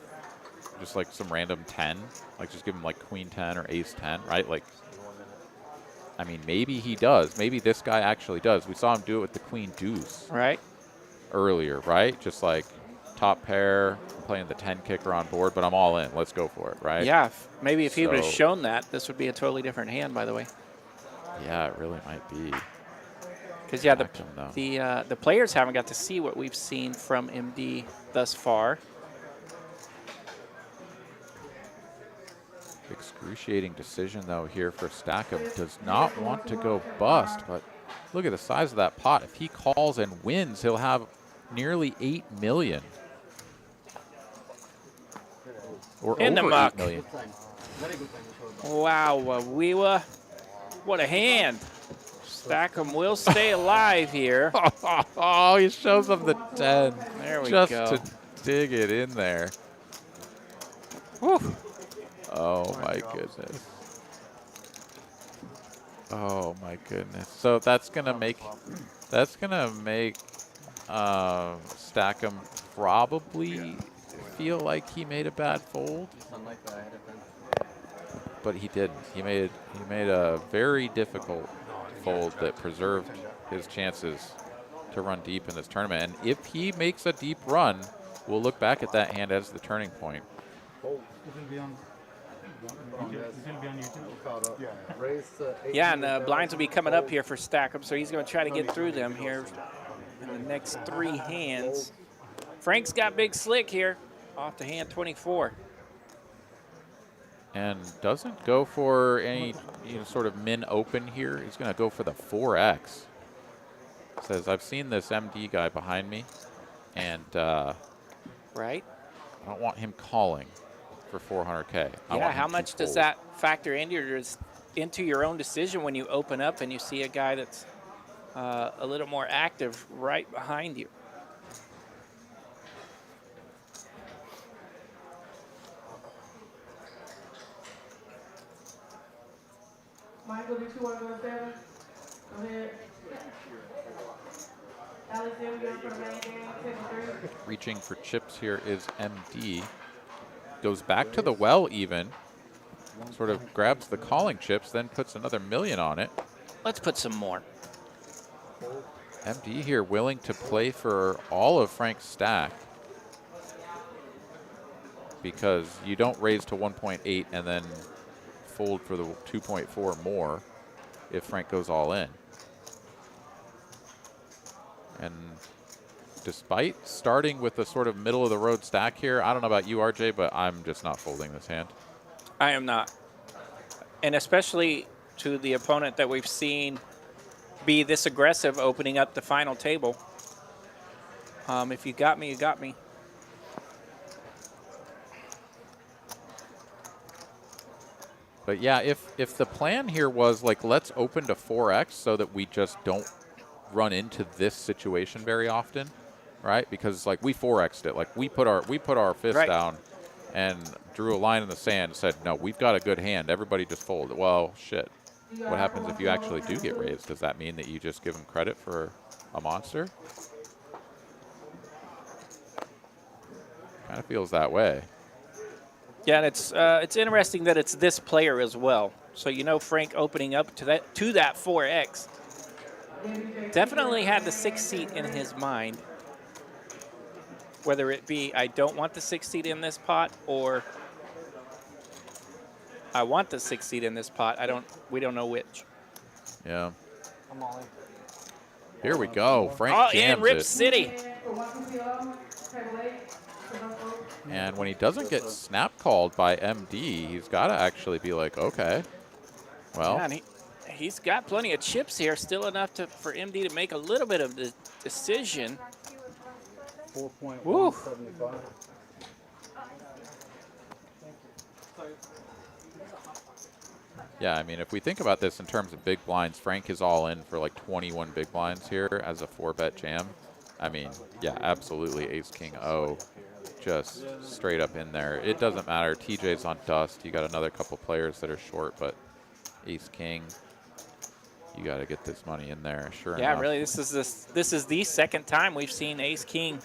just like some random 10, like just give him like Queen 10 or Ace 10, right? Like, I mean, maybe he does. Maybe this guy actually does. We saw him do it with the Queen Deuce Right. earlier, right? Just like top pair, I'm playing the 10 kicker on board, but I'm all in. Let's go for it, right? Yeah, maybe if he would have So- shown that, this would be a totally different hand, by the way. Yeah, it really might be. Because, yeah, Stackham, though. the players haven't got to see what we've seen from MD thus far. Excruciating decision, though, here for Stackham. Does not want to go bust, but look at the size of that pot. If he calls and wins, he'll have nearly 8 million. Or In the over muck. 8 million. Wow, Weewa. What a hand. Stackham will stay alive here. Oh, he shows him the 10. There we just go. to dig it in there. Whew. Oh my goodness. Oh my goodness. So that's gonna make Stackham probably feel like he made a bad fold. But he didn't. He made a very difficult fold that preserved his chances to run deep in this tournament. And if he makes a deep run, we'll look back at that hand as the turning point. Yeah, and blinds will be coming up here for Stackham, so he's going to try to get through them here in the next 3 hands. Frank's got big slick here off to hand 24. And doesn't go for any sort of min open here. He's going to go for the 4X. Says, I've seen this MD guy behind me, and Right? I don't want him calling for 400K. Yeah, how much does that factor into your own decision when you open up and you see a guy that's a little more active right behind you? Michael, did you want to go seven? Go ahead. Alexander for the main game, 10-3. Reaching for chips here is MD. Goes back to the well even. Sort of grabs the calling chips, then puts another million on it. Let's put some more. MD here willing to play for all of Frank's stack. Because you don't raise to 1.8 and then fold for the 2.4 more if Frank goes all in. And despite starting with a sort of middle of the road stack here, I don't know about you, RJ, but I'm just not folding this hand. I am not. And especially to the opponent that we've seen be this aggressive opening up the final table. If you got me, you got me. But yeah, if the plan here was like, let's open to 4X so that we just don't run into this situation very often, right? Because like we 4X'd it, like we put our fist down and drew a line in the sand and said, no, we've got a good hand. Everybody just fold. Well, shit. What happens if you actually do get raised? Does that mean that you just give them credit for a monster? Kind of feels that way. Yeah, and it's interesting that it's this player as well. So you know Frank opening up to that 4X definitely had the 6 seat in his mind. Whether it be I don't want the 6 seat in this pot or I want the 6 seat in this pot. We don't know which. Yeah. Here we go. Frank jams and Rip it. City. And when he doesn't get snap called by MD, he's got to actually be like, okay, well. Yeah, and he's got plenty of chips here, still enough for MD to make a little bit of the decision. 4.175. Yeah, I mean, if we think about this in terms of big blinds, Frank is all in for like 21 big blinds here as a 4-bet jam. I mean, yeah, absolutely ace, king, O. Just straight up in there. It doesn't matter. TJ's on dust. You got another couple players that are short, but ace, king, you got to get this money in there. Sure enough. Yeah, really, this is the second time we've seen ace, king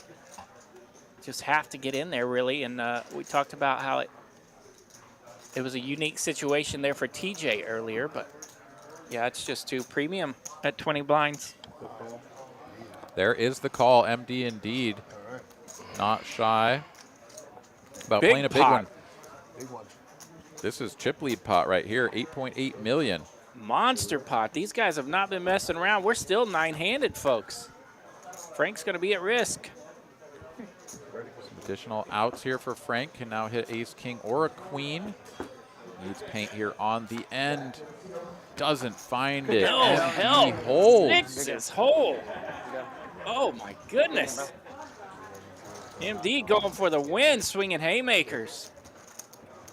just have to get in there, really. And we talked about how it was a unique situation there for TJ earlier, but yeah, it's just too premium at 20 blinds. There is the call. MD indeed. Not shy about Big playing a big pot. one. Big one. This is chip lead pot right here, 8.8 million. Monster pot. These guys have not been messing around. We're still 9-handed, folks. Frank's going to be at risk. Some additional outs here for Frank. Can now hit ace, king, or a queen. Needs paint here on the end. Doesn't find it. No, MD hell. holds. Sixes hole. Oh, my goodness. MD going for the win, swinging haymakers.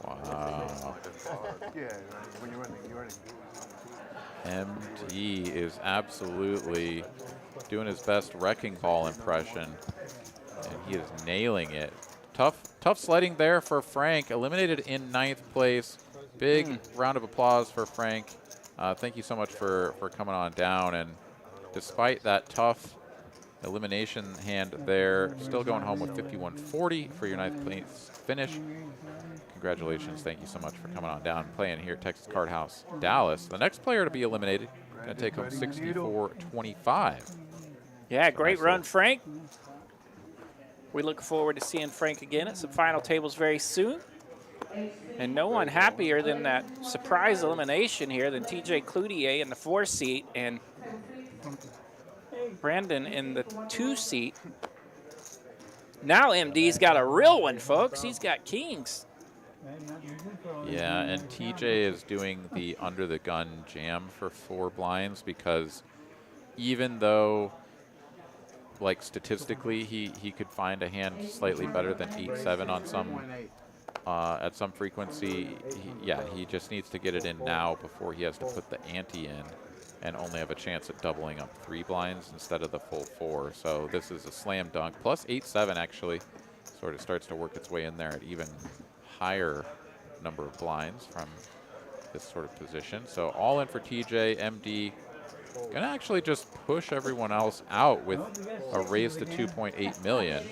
Wow. Yeah, when you're running. MD is absolutely doing his best wrecking ball impression, and he is nailing it. tough sledding there for Frank. Eliminated in 9th place. Big round of applause for Frank. Thank you so much for coming on down. And despite that tough elimination hand there, still going home with 51.40 for your 9th place finish. Congratulations. Thank you so much for coming on down and playing here at Texas Card House, Dallas. The next player to be eliminated, going to take home 64.25. Yeah, great nice run, little- Frank. We look forward to seeing Frank again at some final tables very soon. And no one happier than that surprise elimination here than TJ Cloutier in the 4 seat and Brandon in the 2 seat. Now MD's got a real one, folks. He's got kings. Yeah, and TJ is doing the under the gun jam for 4 blinds because even though, like, statistically he could find a hand slightly better than 8-7 on some at some frequency, he just needs to get it in now before he has to put the ante in and only have a chance at doubling up 3 blinds instead of the full 4. So this is a slam dunk. Plus 8-7 actually sort of starts to work its way in there at even higher number of blinds from this sort of position. So all in for TJ. MD gonna actually just push everyone else out with a raise to 2.8 million.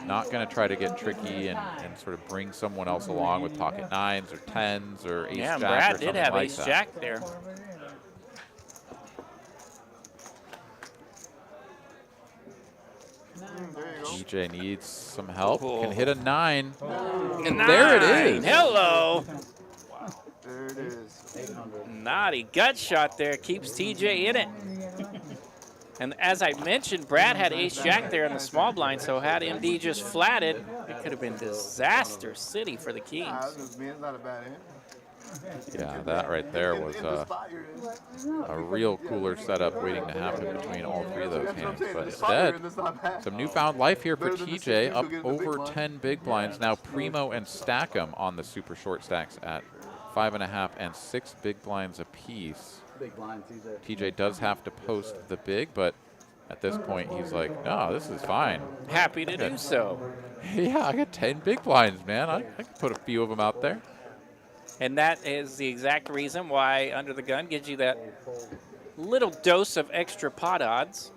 Not gonna try to get tricky and sort of bring someone else along with pocket 9s or 10s or ace Yeah, jack Brad or did something have like ace that. jack there. TJ needs some help. Oh. Can hit a 9. And there it is. Hello. There it is. Naughty gut shot there. Keeps TJ in it. And as I mentioned, Brad had ace jack there in the small blind, so had MD just flatted, it could have been disaster city for the Kings. It's not a bad hand. Yeah, that right there was a real cooler setup waiting to happen between all 3 of those hands. But instead, some newfound life here for TJ, up over 10 big blinds. Now Primo and Stackham on the super short stacks at 5.5 and 6 big blinds apiece. Big blind, TJ does have to post the big, but at this point he's like, no, this is fine. Happy to do so. Yeah, I got 10 big blinds, man. I can put a few of them out there. And that is the exact reason why Under the Gun gives you that little dose of extra pot odds.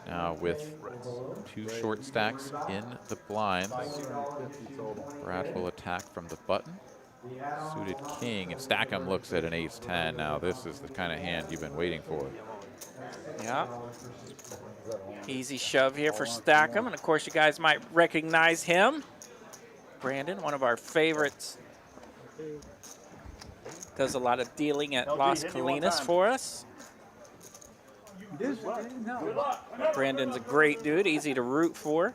Now with 2 short stacks in the blinds, Brad will attack from the button. Suited king, and Stackham looks at an ace-10. Now this is the kind of hand you've been waiting for. Yeah. Easy shove here for Stackham, and of course you guys might recognize him. Brandon, one of our favorites. Does a lot of dealing at Las Colinas for us. Brandon's a great dude, easy to root for.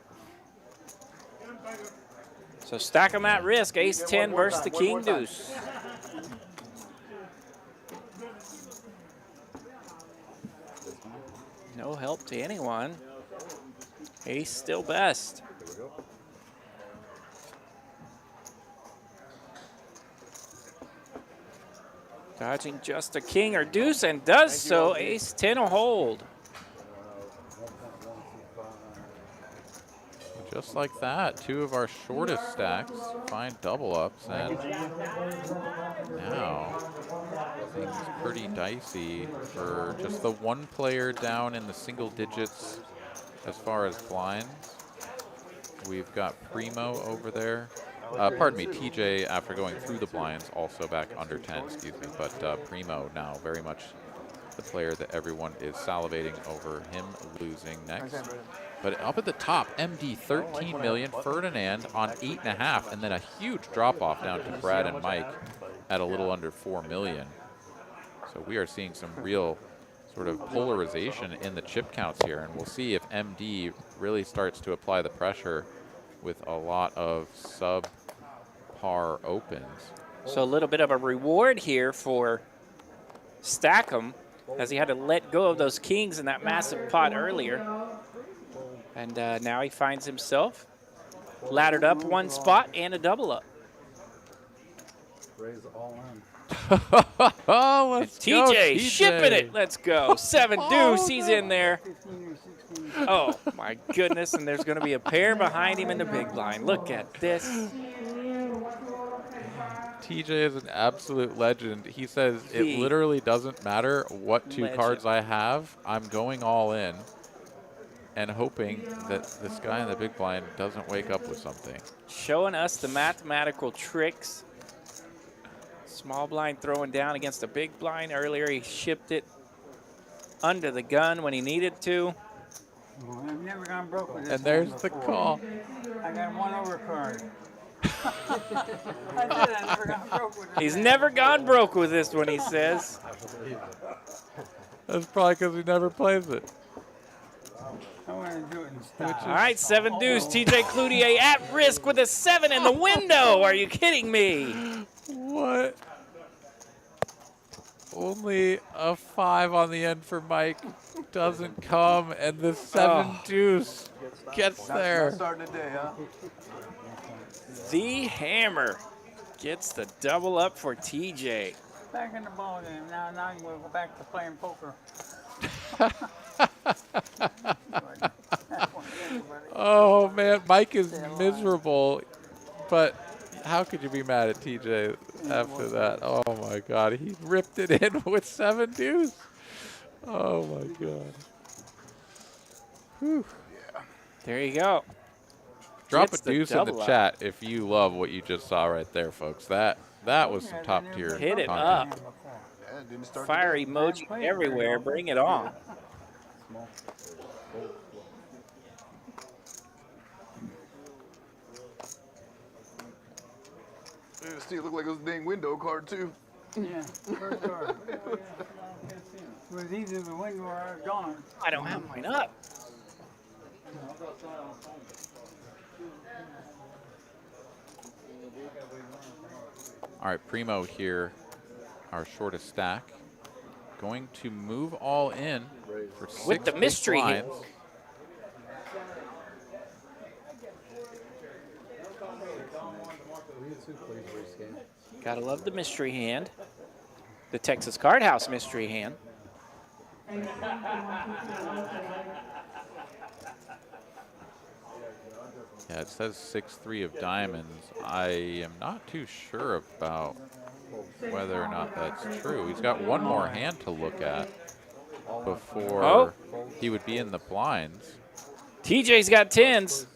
So Stackham at risk, ace-10 versus the king deuce. No help to anyone. Ace still best. Dodging just a king or deuce, and does so. Ace-10 will hold. Just like that, 2 of our shortest stacks find double ups, and now things pretty dicey for just the 1 player down in the single digits as far as blinds. We've got Primo over there. Pardon me, TJ, after going through the blinds, also back under 10, excuse me. But Primo now very much the player that everyone is salivating over him losing next. But up at the top, MD 13 million, Ferdinand on 8.5, and then a huge drop off down to Brad and Mike at a little under 4 million. So we are seeing some real sort of polarization in the chip counts here, and we'll see if MD really starts to apply the pressure with a lot of sub-par opens. So a little bit of a reward here for Stackham, as he had to let go of those kings in that massive pot earlier. And now he finds himself laddered up 1 spot and a double up. Raise all in. Oh, let's go, TJ shipping it. Let's go. 7 deuce. He's in there. 15 or 16. Oh, my goodness. And there's going to be a pair behind him in the big blind. Look at this. TJ is an absolute legend. He says it The literally doesn't matter what two legend. cards I have. I'm going all in and hoping that this guy in the big blind doesn't wake up with something. Showing us the mathematical tricks. Small blind throwing down against a big blind. Earlier he shipped it under the gun when he needed to. Well, I've never gone broke with this And there's one the before. call. I got one over card. I never gone broke with this. He's never gone broke with this one, he says. That's probably because he never plays it. I want to do it in style. All right, 7 deuce. TJ Cloutier at risk with a 7 in the window. Are you kidding me? What? Only a 5 on the end for Mike doesn't come, and the 7 deuce gets there. Starting today, huh? The hammer gets the double up for TJ. Back in the ball game. Now I'm going to go back to playing poker. Oh man, Mike is miserable, but how could you be mad at TJ after that? Oh my God, he ripped it in with 7 deuce. Oh my God. Whew. There you go. Drop a Gets the deuce in the double up. chat if you love what you just saw right there, folks. That was some top tier. Hit it content. up. Yeah, didn't start Fire today. emoji everywhere. Bring it on. It still looked like it was a dang window card too. Yeah, first card. It was either the window or gone. I don't have mine up. All right, Primo here, our shortest stack, going to move all in for 6 With the big mystery hit. blinds. Gotta love the mystery hand. The Texas Card House mystery hand. Yeah, it says 6-3 of diamonds. I am not too sure about whether or not that's true. He's got one more hand to look at before Oh. he would be in the blinds. TJ's got 10s.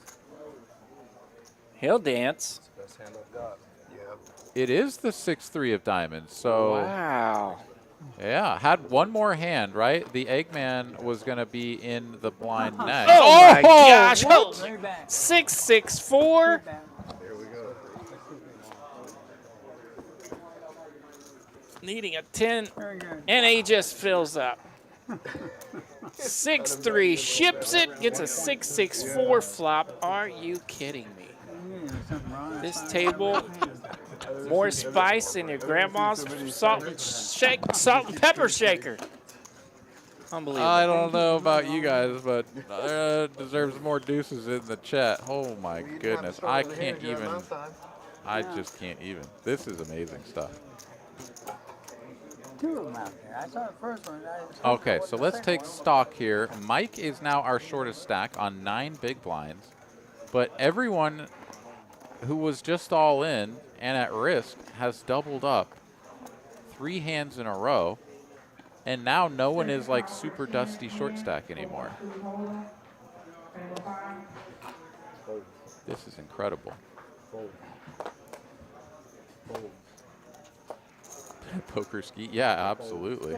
He'll dance. Best hand I've got. Yeah. It is the 6-3 of diamonds, so Wow. yeah, had one more hand, right? The Eggman was going to be in the blind next. Oh, my gosh. Whoa, very bad. 6-6-4. Very bad. There we go. Needing a 10. Very good. And he just fills up. 6-3, ships it, gets a 6-6-4 flop. Are you kidding me? There's something wrong. This table, more spice in your grandma's salt and pepper shaker. Unbelievable. I don't know about you guys, but deserves more deuces in the chat. Oh my goodness, I can't even. I just can't even. This is amazing stuff. Two of them out there. I saw the first one. Okay, so let's take stock here. Mike is now our shortest stack on 9 big blinds, but everyone who was just all in and at risk has doubled up 3 hands in a row, and now no one is like super dusty short stack anymore. This is incredible. Poker ski, yeah, absolutely.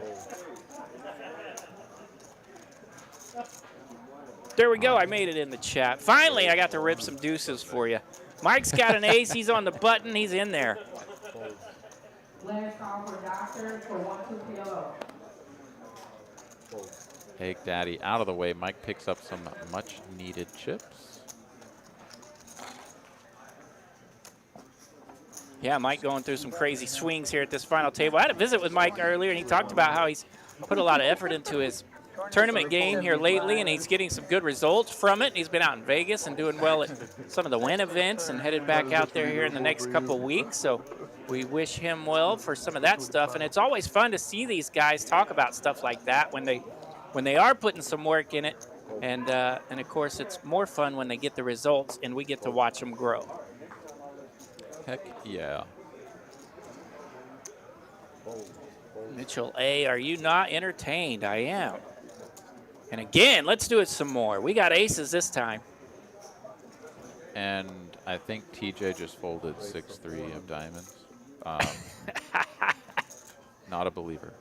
There we go. I made it in the chat. Finally, I got to rip some deuces for you. Mike's got an ace. He's on the button. He's in there. Last call for doctor for 1-2 PLO. Egg Daddy out of the way. Mike picks up some much needed chips. Yeah, Mike going through some crazy swings here at this final table. I had a visit with Mike earlier, and he talked about how he's put a lot of effort into his tournament game here lately, and he's getting some good results from it. And he's been out in Vegas and doing well at some of the Wynn events and headed back out there here in the next couple of weeks. So we wish him well for some of that stuff. And it's always fun to see these guys talk about stuff like that when they are putting some work in it. And of course, it's more fun when they get the results and we get to watch them grow. Heck yeah. Mitchell A., are you not entertained? I am. And again, let's do it some more. We got aces this time. And I think TJ just folded 6-3 of diamonds. Not a believer.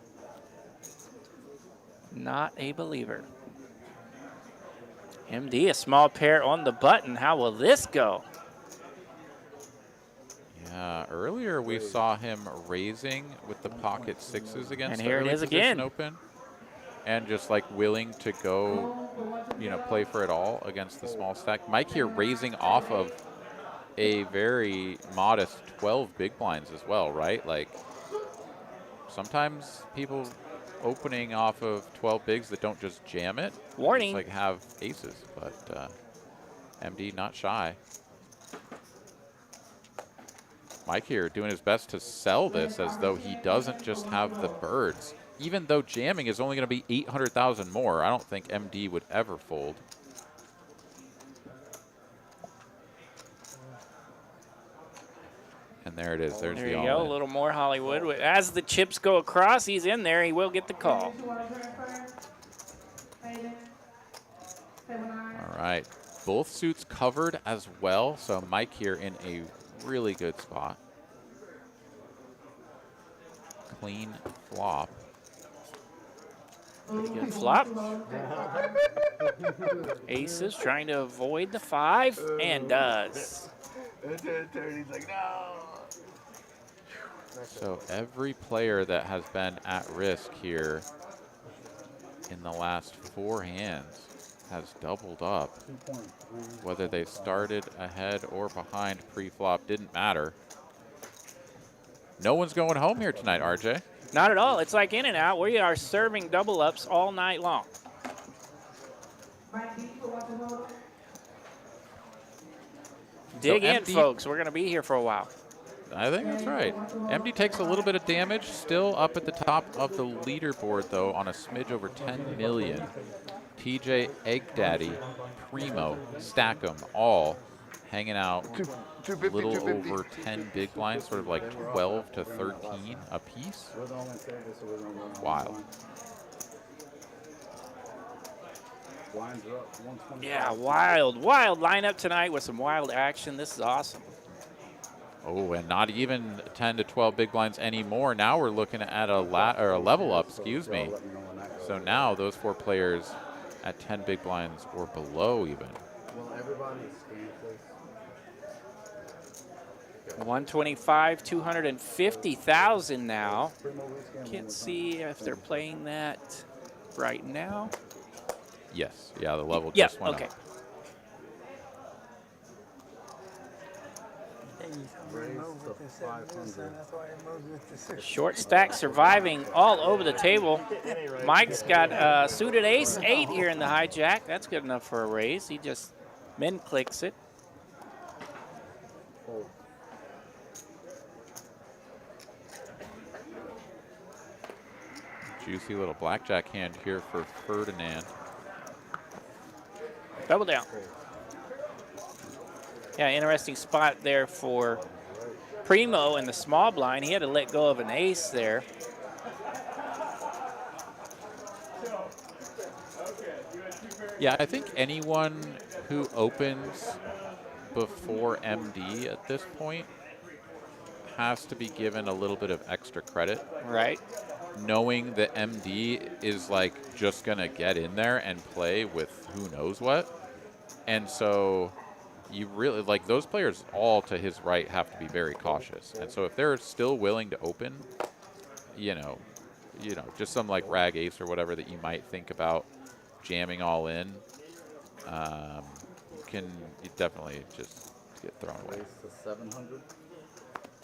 Not a believer. MD, a small pair on the button. How will this go? Yeah, earlier we saw him raising with the pocket sixes against And here the it early is position again. open. And just like willing to go, play for it all against the small stack. Mike here raising off of a very modest 12 big blinds as well, right? Like sometimes people opening off of 12 bigs that don't just jam it. Warning. Just like have aces, but MD not shy. Mike here doing his best to sell this as though he doesn't just have the birds. Even though jamming is only going to be 800,000 more, I don't think MD would ever fold. And there it is. There's There the you all go. A in. little more Hollywood. As the chips go across, he's in there. He will get the call. All right. Both suits covered as well. So Mike here in a really good spot. Clean flop. Pretty good flop. Aces trying to avoid the 5 and does. So every player that has been at risk here in the last 4 hands has doubled up. Whether they started ahead or behind pre-flop didn't matter. No one's going home here tonight, RJ. Not at all. It's like in and out. We are serving double ups all night long. Dig in, MD folks. We're going to be here for a while. I think that's right. MD takes a little bit of damage, still up at the top of the leaderboard, though, on a smidge over 10 million. TJ, Egg Daddy, Primo, Stack'em, all hanging out a little over 10 big blinds, sort of like 12 to 13 a piece. Wild. Yeah, wild lineup tonight with some wild action. This is awesome. Oh, and not even 10 to 12 big blinds anymore. Now we're looking at a level up, excuse me. So now those 4 players at 10 big blinds or below even. 125, 250,000 now. Can't see if they're playing that right now. Yes, yeah, the level Yeah, just went okay. up. Short stack surviving all over the table. Mike's got suited ace 8 here in the hijack. That's good enough for a raise. He just min clicks it. Juicy little blackjack hand here for Ferdinand. Double down. Yeah, interesting spot there for Primo in the small blind. He had to let go of an ace there. Yeah, I think anyone who opens before MD at this point has to be given a little bit of extra credit. Right. Knowing that MD is like just gonna get in there and play with who knows what. And so you really, like, those players all to his right have to be very cautious. And so if they're still willing to open, you know, just some like rag ace or whatever that you might think about jamming all in, can definitely just get thrown away.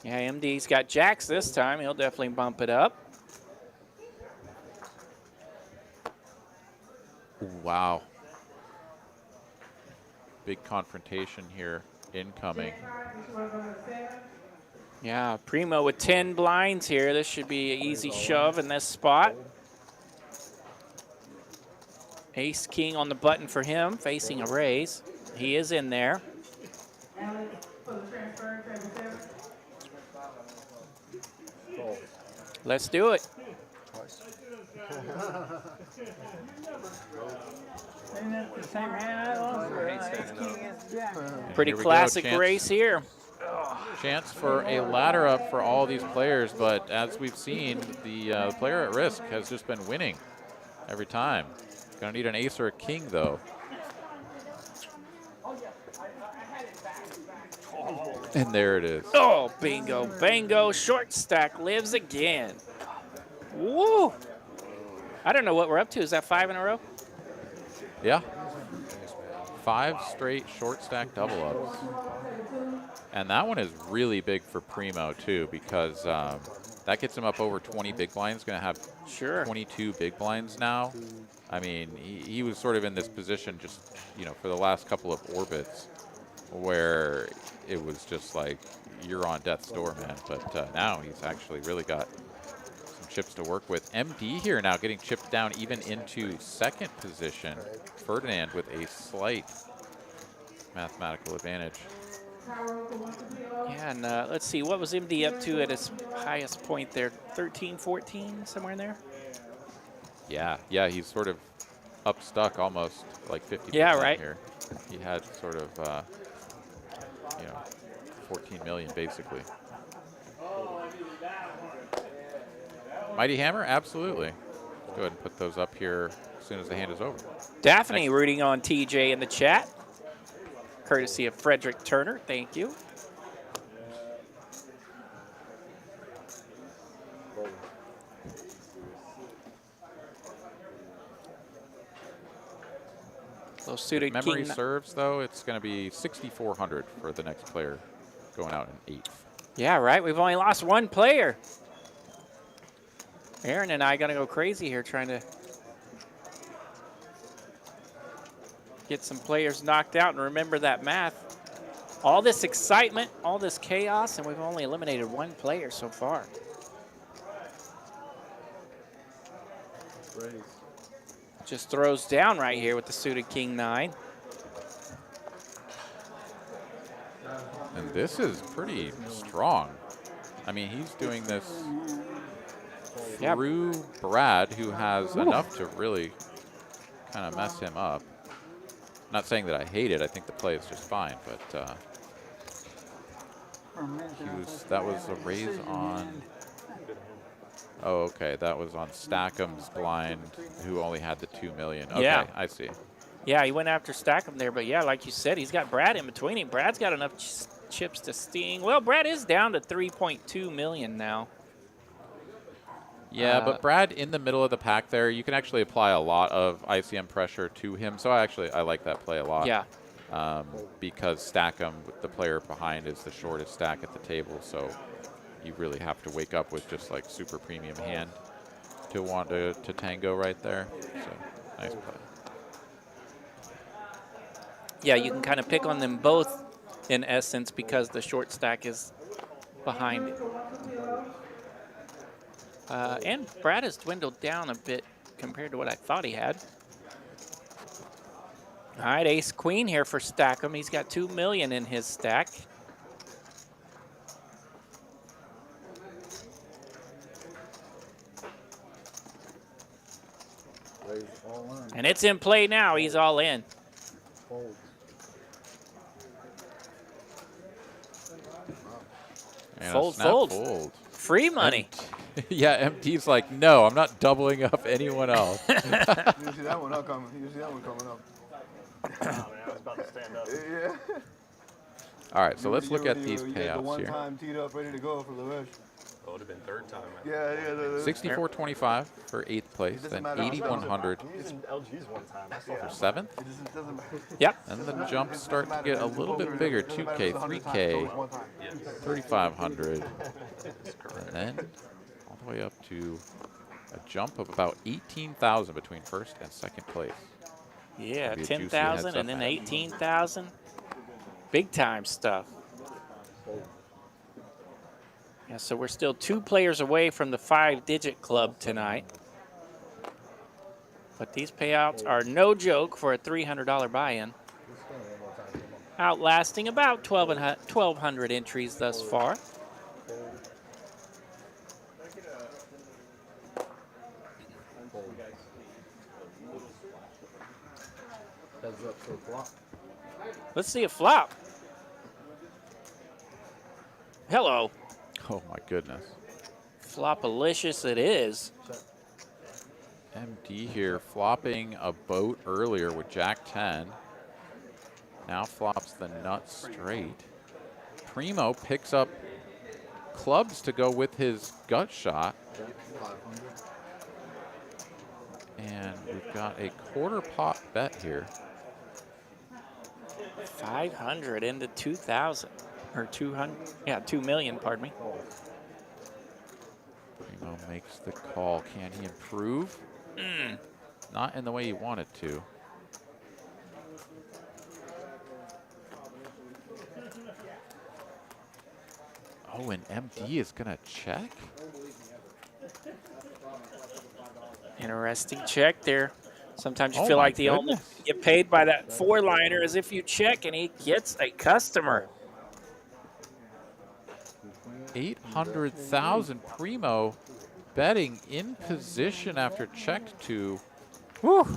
Yeah, MD's got jacks this time. He'll definitely bump it up. Wow. Big confrontation here incoming. Yeah, Primo with 10 blinds here. This should be an easy shove in this spot. Ace king on the button for him, facing a raise. He is in there. Alex for the transfer, table 7. Let's do it. Isn't that the same hand I lost? Ace king against jack. Pretty Here we go, classic chance. race here. Chance for a ladder up for all these players, but as we've seen, the player at risk has just been winning every time. Gonna need an ace or a king, though. And there it is. Oh, bingo, bango. Short stack lives again. Woo! I don't know what we're up to. Is that 5 in a row? Yeah. 5 straight short stack double ups. And that one is really big for Primo, too, because that gets him up over 20 big blinds. Going to have 22 big blinds now. I mean, he was sort of in this position just, you know, for the last couple of orbits where it was just like, you're on death's door, man. But now he's actually really got some chips to work with. MD here now getting chipped down even into second position. Ferdinand with a slight mathematical advantage. Yeah, and let's see, what was MD up to at his highest point there? 13, 14, somewhere in there? Yeah, he's sort of up stuck almost like 50% here. He had sort of, 14 million basically. Mighty Hammer, absolutely. Go ahead and put those up here as soon as the hand is over. Daphne rooting on TJ in the chat, courtesy of Frederick Turner. Thank you. Those suited Memory king serves, though, it's going to be 6,400 for the next player going out in 8th. Yeah, right. We've only lost one player. Aaron and I got to go crazy here trying to get some players knocked out and remember that math. All this excitement, all this chaos, and we've only eliminated one player so far. Just throws down right here with the suited king 9. And this is pretty strong. I mean, he's doing this through Brad, who has enough to really kind of mess him up. Not saying that I hate it. I think the play is just fine, but that was a raise on. Oh, okay. That was on Stackham's blind, who only had the 2 million. Okay, Yeah. I see. Yeah, he went after Stackham there, but yeah, like you said, he's got Brad in between him. Brad's got enough chips to sting. Well, Brad is down to 3.2 million now. Yeah, but Brad in the middle of the pack there, you can actually apply a lot of ICM pressure to him. So I like that play a lot. Yeah. Because Stackham, the player behind, is the shortest stack at the table. So you really have to wake up with just like super premium hand to want to tango right there. So nice play. Yeah, you can kind of pick on them both in essence because the short stack is behind it. And Brad has dwindled down a bit compared to what I thought he had. All right, ace queen here for Stackham. He's got 2 million in his stack. And it's in play now. He's all in. And Fold, snap fold. Free money. Yeah, MT's like, no, I'm not doubling up anyone else. You see that one coming. You see that one coming up. Oh, man, I was about to stand up. Yeah. All right, so let's look at these You had the payouts one here. time teed up, ready to go for the rush. Oh, it would have been third time. Yeah. 64.25 for 8th place, then 8,100 I'm using LG's one time. I saw for that. 7th. It just doesn't. Yep. And the jumps start to get a little bit bigger. 2K, 3K, 3,500. And then all the way up to a jump of about 18,000 between first and second place. Yeah, Maybe a juicy 10,000 heads and up then match. 18,000. Big time stuff. Yeah, so we're still 2 players away from the 5-digit club tonight. But these payouts are no joke for a $300 buy-in. Outlasting about 1,200 entries thus far. Heads up for a flop. Let's see a flop. Hello. Oh my goodness. Flopalicious it is. MD here flopping a boat earlier with Jack 10. Now flops the nut straight. Primo picks up clubs to go with his gut shot. And we've got a quarter pot bet here. 500 into 2,000. Or 200. Yeah, 2 million, pardon me. Primo makes the call. Can he improve? Not in the way he wanted to. Oh, and MD is going to check? Interesting check there. Sometimes you Oh feel my like the only goodness. you get paid by that 4-liner is if you check, and he gets a customer. 800,000 Primo betting in position after check 2. Whew.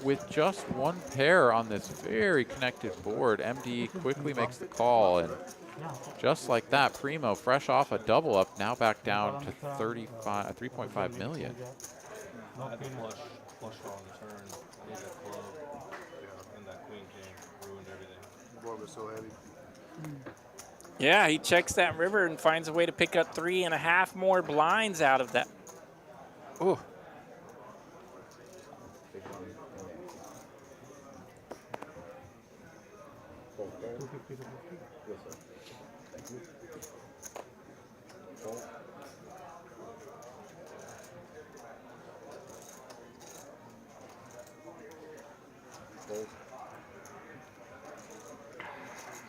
With just one pair on this very connected board. MD quickly makes the call, and just like that, Primo, fresh off a double up, now back down to 3.5 million. I think flush draw on the turn. Need that club. And that queen king ruined everything. Board was so heavy. Yeah, he checks that river and finds a way to pick up 3.5 more blinds out of that. Ooh.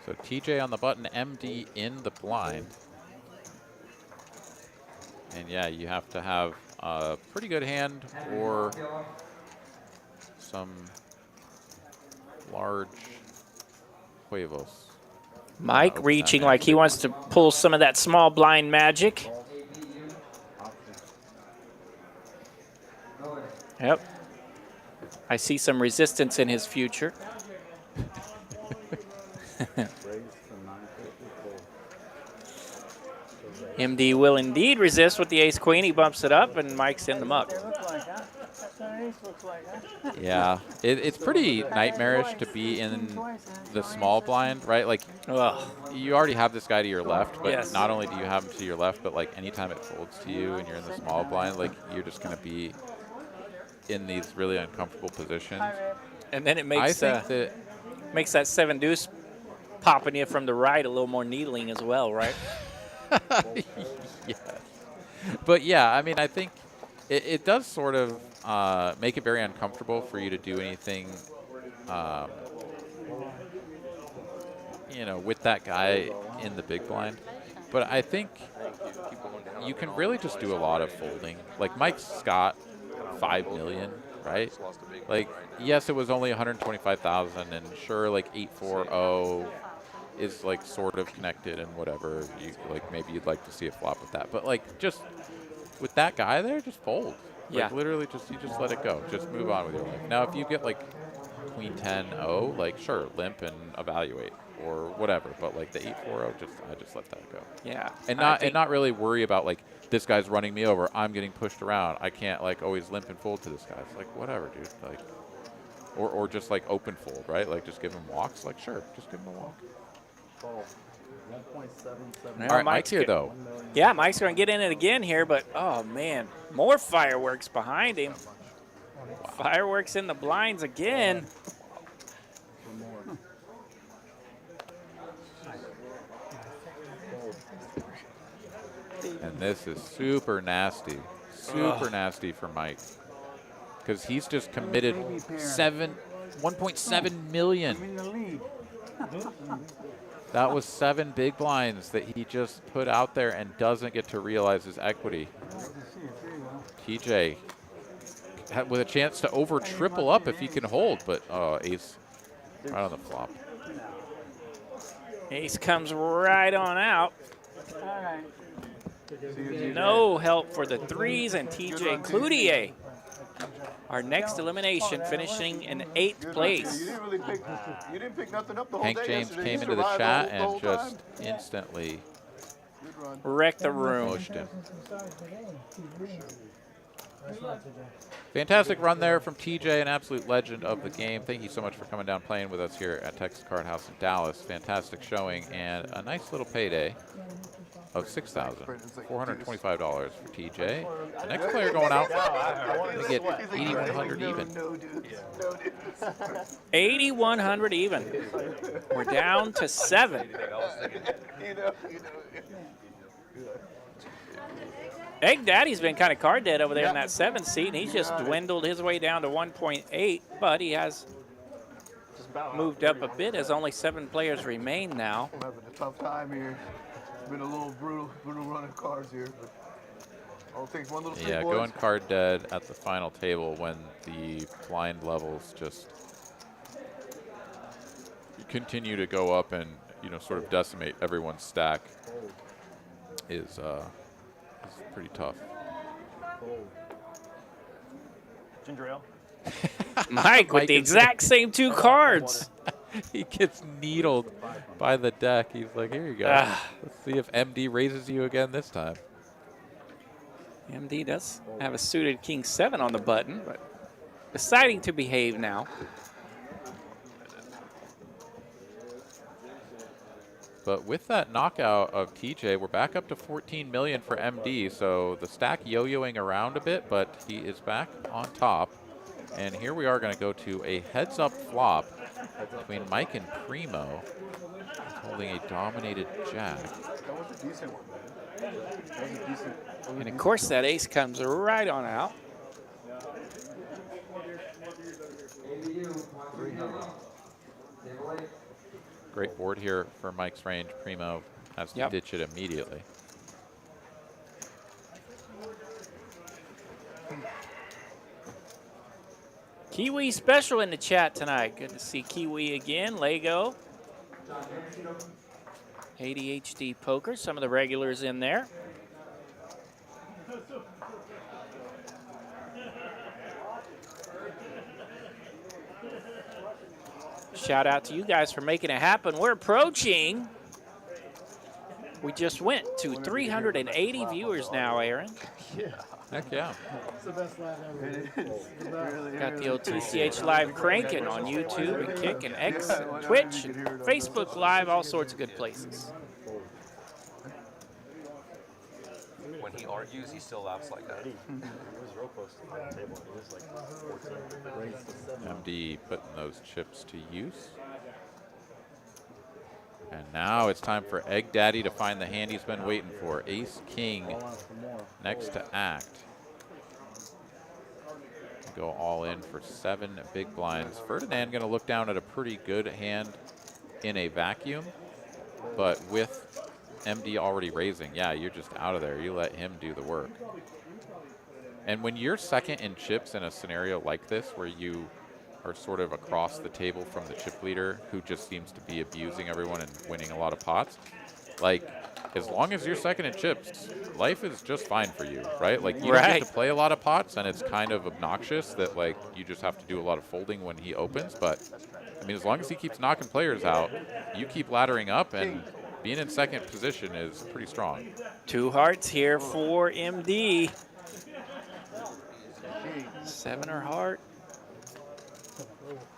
So TJ on the button, MD in the blind. And yeah, you have to have a pretty good hand or some large huevos. Mike open reaching that like he wants to pull some of that small blind magic. Yep. I see some resistance in his future. MD will indeed resist with the ace-queen. He bumps it up, and Mike's in the muck. It looks like, huh? That's what an ace looks like, huh? Yeah, it's pretty nightmarish to be in the small blind, right? Like, Ugh. you already have this guy to your left, but Yes. not only do you have him to your left, but like anytime it folds to you and you're in the small blind, like you're just going to be in these really uncomfortable positions. And then it I makes think that makes that 7-deuce popping you from the right a little more needling as well, right? yes. But yeah, I mean, I think it does sort of make it very uncomfortable for you to do anything, you know, with that guy in the big blind. But I think you can really just do a lot of folding. Like Mike Scott, 5 million, right? Like, yes, it was only 125,000, and sure, like 840 is like sort of connected and whatever. You like maybe you'd like to see a flop with that, but like just with that guy there, just fold. Like Yeah. literally, you just let it go. Just move on with your life. Now, if you get like Queen 10-0, like sure, limp and evaluate or whatever. But like the 840, I just let that go. Yeah. And I think- not really worry about like this guy's running me over. I'm getting pushed around. I can't like always limp and fold to this guy. It's like whatever, dude. Like, or just like open fold, right? Like just give him walks. Like sure, just give him a walk. Now All right, Mike's Mike's here get- though. Yeah, Mike's going to get in it again here, but oh man, more fireworks behind him. Fireworks in the blinds again. And this is super nasty. Super nasty for Mike. Because he's just committed 1.7 million. I'm in the lead. That was 7 big blinds that he just put out there and doesn't get to realize his equity. TJ with a chance to over triple up if he can hold, but ace right on the flop. Ace comes right on out. All right. No help for the threes, and TJ Cloutier, our next elimination, finishing in 8th place. You didn't pick nothing up the whole Hank day James yesterday. came You into the survived Oh, chat the and whole just time. instantly Good run. Wrecked the room. pushed him. Fantastic run there from TJ, an absolute legend of the game. Thank you so much for coming down playing with us here at Texas Card House in Dallas. Fantastic showing and a nice little payday of $6,425 for TJ. The next player going out, they get 8,100 even. 8,100 even. We're down to 7. Egg Daddy's been kind of card dead over there in that 7th seat, and he's just dwindled his way down to 1.8, but he has moved up a bit as only 7 players remain now. I'm having a tough time here. It's been a little brutal run of cards here, but all it takes one little Yeah, boys. going card dead at the final table when the blind levels just continue to go up and, you know, sort of decimate everyone's stack is pretty tough. Ginger ale. Mike with the exact same 2 cards. He gets needled by the deck. He's like, here you go. Let's see if MD raises you again this time. MD does have a suited King 7 on the button, but deciding to behave now. But with that knockout of TJ, we're back up to 14 million for MD. So the stack yo-yoing around a bit, but he is back on top. And here we are going to go to a heads-up flop between Mike and Primo, holding a dominated jack. That was a decent one, man. That was a decent. And of course that ace comes right on out. Great board here for Mike's range. Primo has to ditch it immediately. Kiwi special in the chat tonight. Good to see Kiwi again. Lego. ADHD Poker. Some of the regulars in there. Shout out to you guys for making it happen. We're approaching. We just went to 380 viewers now, Aaron. Heck yeah. It's the best live ever. Got the old TCH Live cranking on YouTube and Kick and X, and Twitch, and Facebook Live, all sorts of good places. When he argues, he still laughs like that. MD putting those chips to use. And now it's time for Egg Daddy to find the hand he's been waiting for. Ace King next to act. Go all in for 7 big blinds. Ferdinand going to look down at a pretty good hand in a vacuum, but with MD already raising, yeah, you're just out of there. You let him do the work. And when you're second in chips in a scenario like this, where you are sort of across the table from the chip leader who just seems to be abusing everyone and winning a lot of pots, like, as long as you're second in chips, life is just fine for you, right? Like, you don't get to play a lot of pots, and it's kind of obnoxious that, like, you just have to do a lot of folding when he opens. But, I mean, as long as he keeps knocking players out, you keep laddering up, and being in second position is pretty strong. 2 hearts here for MD. 7 or heart.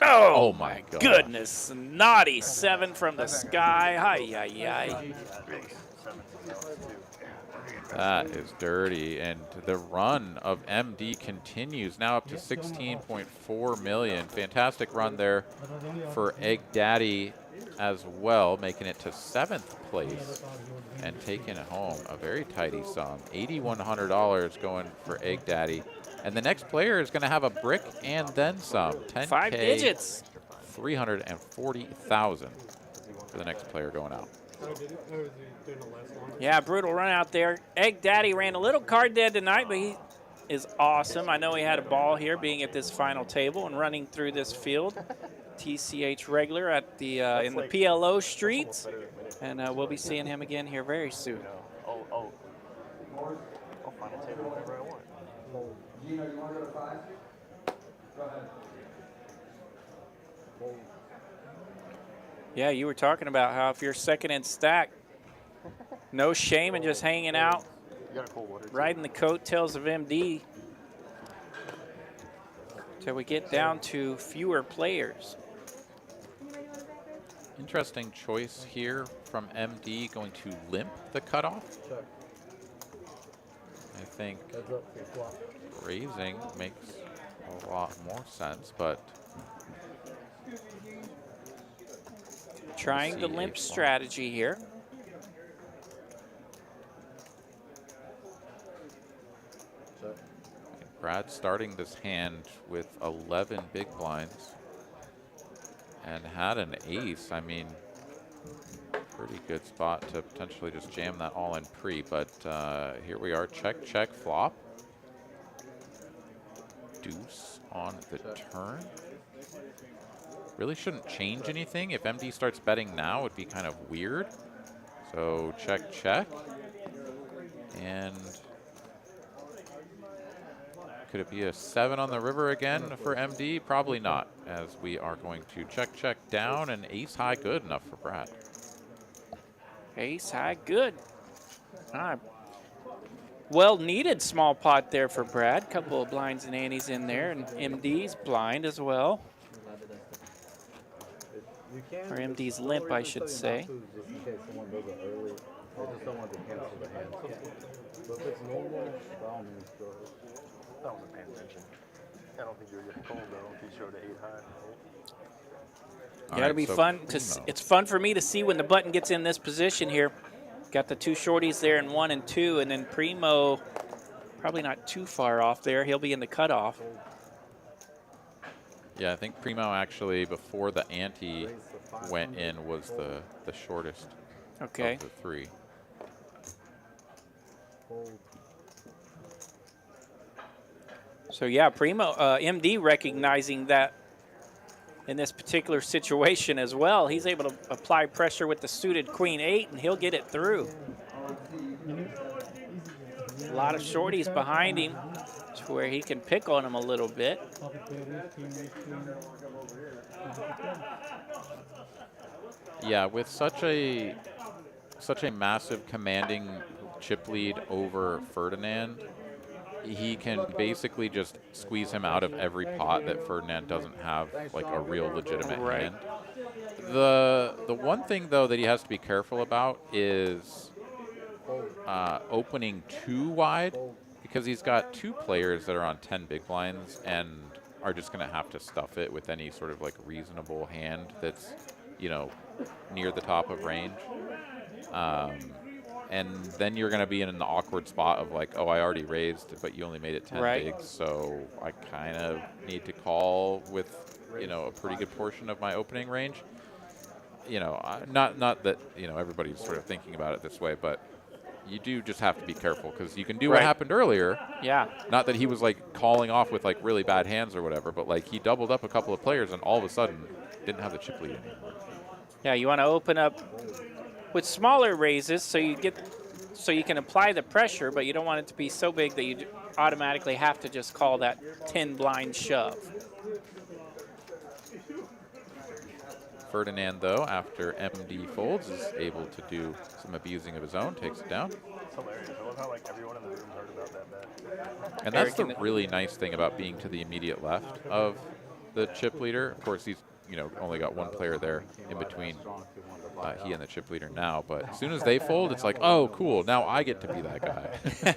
Oh my God. goodness. Naughty 7 from the sky. Hi, hi. That is dirty, and the run of MD continues, now up to 16.4 million. Fantastic run there for Egg Daddy as well, making it to 7th place and taking it home a very tidy sum. $8,100 going for Egg Daddy. And the next player is going to have a brick and then some. 10K, 5 digits. 340,000. for the next player going out. Yeah, brutal run out there. Egg Daddy ran a little card dead tonight, but he is awesome. I know he had a ball here being at this final table and running through this field. TCH regular at the in the PLO streets. And we'll be seeing him again here very soon. I'll find a table whenever I want. Gino, you want to go to 5? Go ahead. Yeah, you were talking about how if you're second in stack, no shame in just hanging out, riding the coattails of MD till we get down to fewer players. Interesting choice here from MD, going to limp the cutoff. I think raising makes a lot more sense, but Trying the limp strategy here. Brad starting this hand with 11 big blinds and had an ace. I mean, pretty good spot to potentially just jam that all in pre, but here we are, check, check, flop. Deuce on the turn. Really shouldn't change anything. If MD starts betting now, it'd be kind of weird. So check, check. And could it be a 7 on the river again for MD? Probably not, as we are going to check, check down, and ace high good enough for Brad. Ace high good. Well needed small pot there for Brad. Couple of blinds and antes in there, and MD's blind as well. Or MD's limp, I should say. I wasn't paying attention. I don't think you're getting cold though if you showed an 8 high. Yeah, it'll be fun. It's fun for me to see when the button gets in this position here. Got the two shorties there in 1 and 2, and then Primo probably not too far off there. He'll be in the cutoff. Yeah, I think Primo actually, before the ante went in, was the shortest of the 3. So yeah, Primo, MD recognizing that in this particular situation as well, he's able to apply pressure with the suited Queen 8, and he'll get it through. A lot of shorties behind him to where he can pick on them a little bit. Yeah, with such a massive commanding chip lead over Ferdinand, he can basically just squeeze him out of every pot that Ferdinand doesn't have like a real legitimate hand. The one thing though that he has to be careful about is opening too wide, because he's got 2 players that are on 10 big blinds and are just going to have to stuff it with any sort of like reasonable hand that's, you know, near the top of range. And then you're going to be in an awkward spot of like, oh, I already raised, but you only made it 10 bigs, so I kind of need to call with, you know, a pretty good portion of my opening range. You know, not that, you know, everybody's sort of thinking about it this way, but you do just have to be careful, because you can do what happened earlier. Yeah. Not that he was like calling off with like really bad hands or whatever, but like he doubled up a couple of players and all of a sudden didn't have the chip lead anymore. Yeah, you want to open up with smaller raises so you can apply the pressure, but you don't want it to be so big that you automatically have to just call that 10 blind shove. Ferdinand, though, after MD folds, is able to do some abusing of his own, takes it down. It's hilarious. I love how like everyone in the room heard about that bet. And that's the really nice thing about being to the immediate left of the chip leader. Of course, he's, you know, only got 1 player there in between he and the chip leader now. But as soon as they fold, it's like, oh, cool, now I get to be that guy.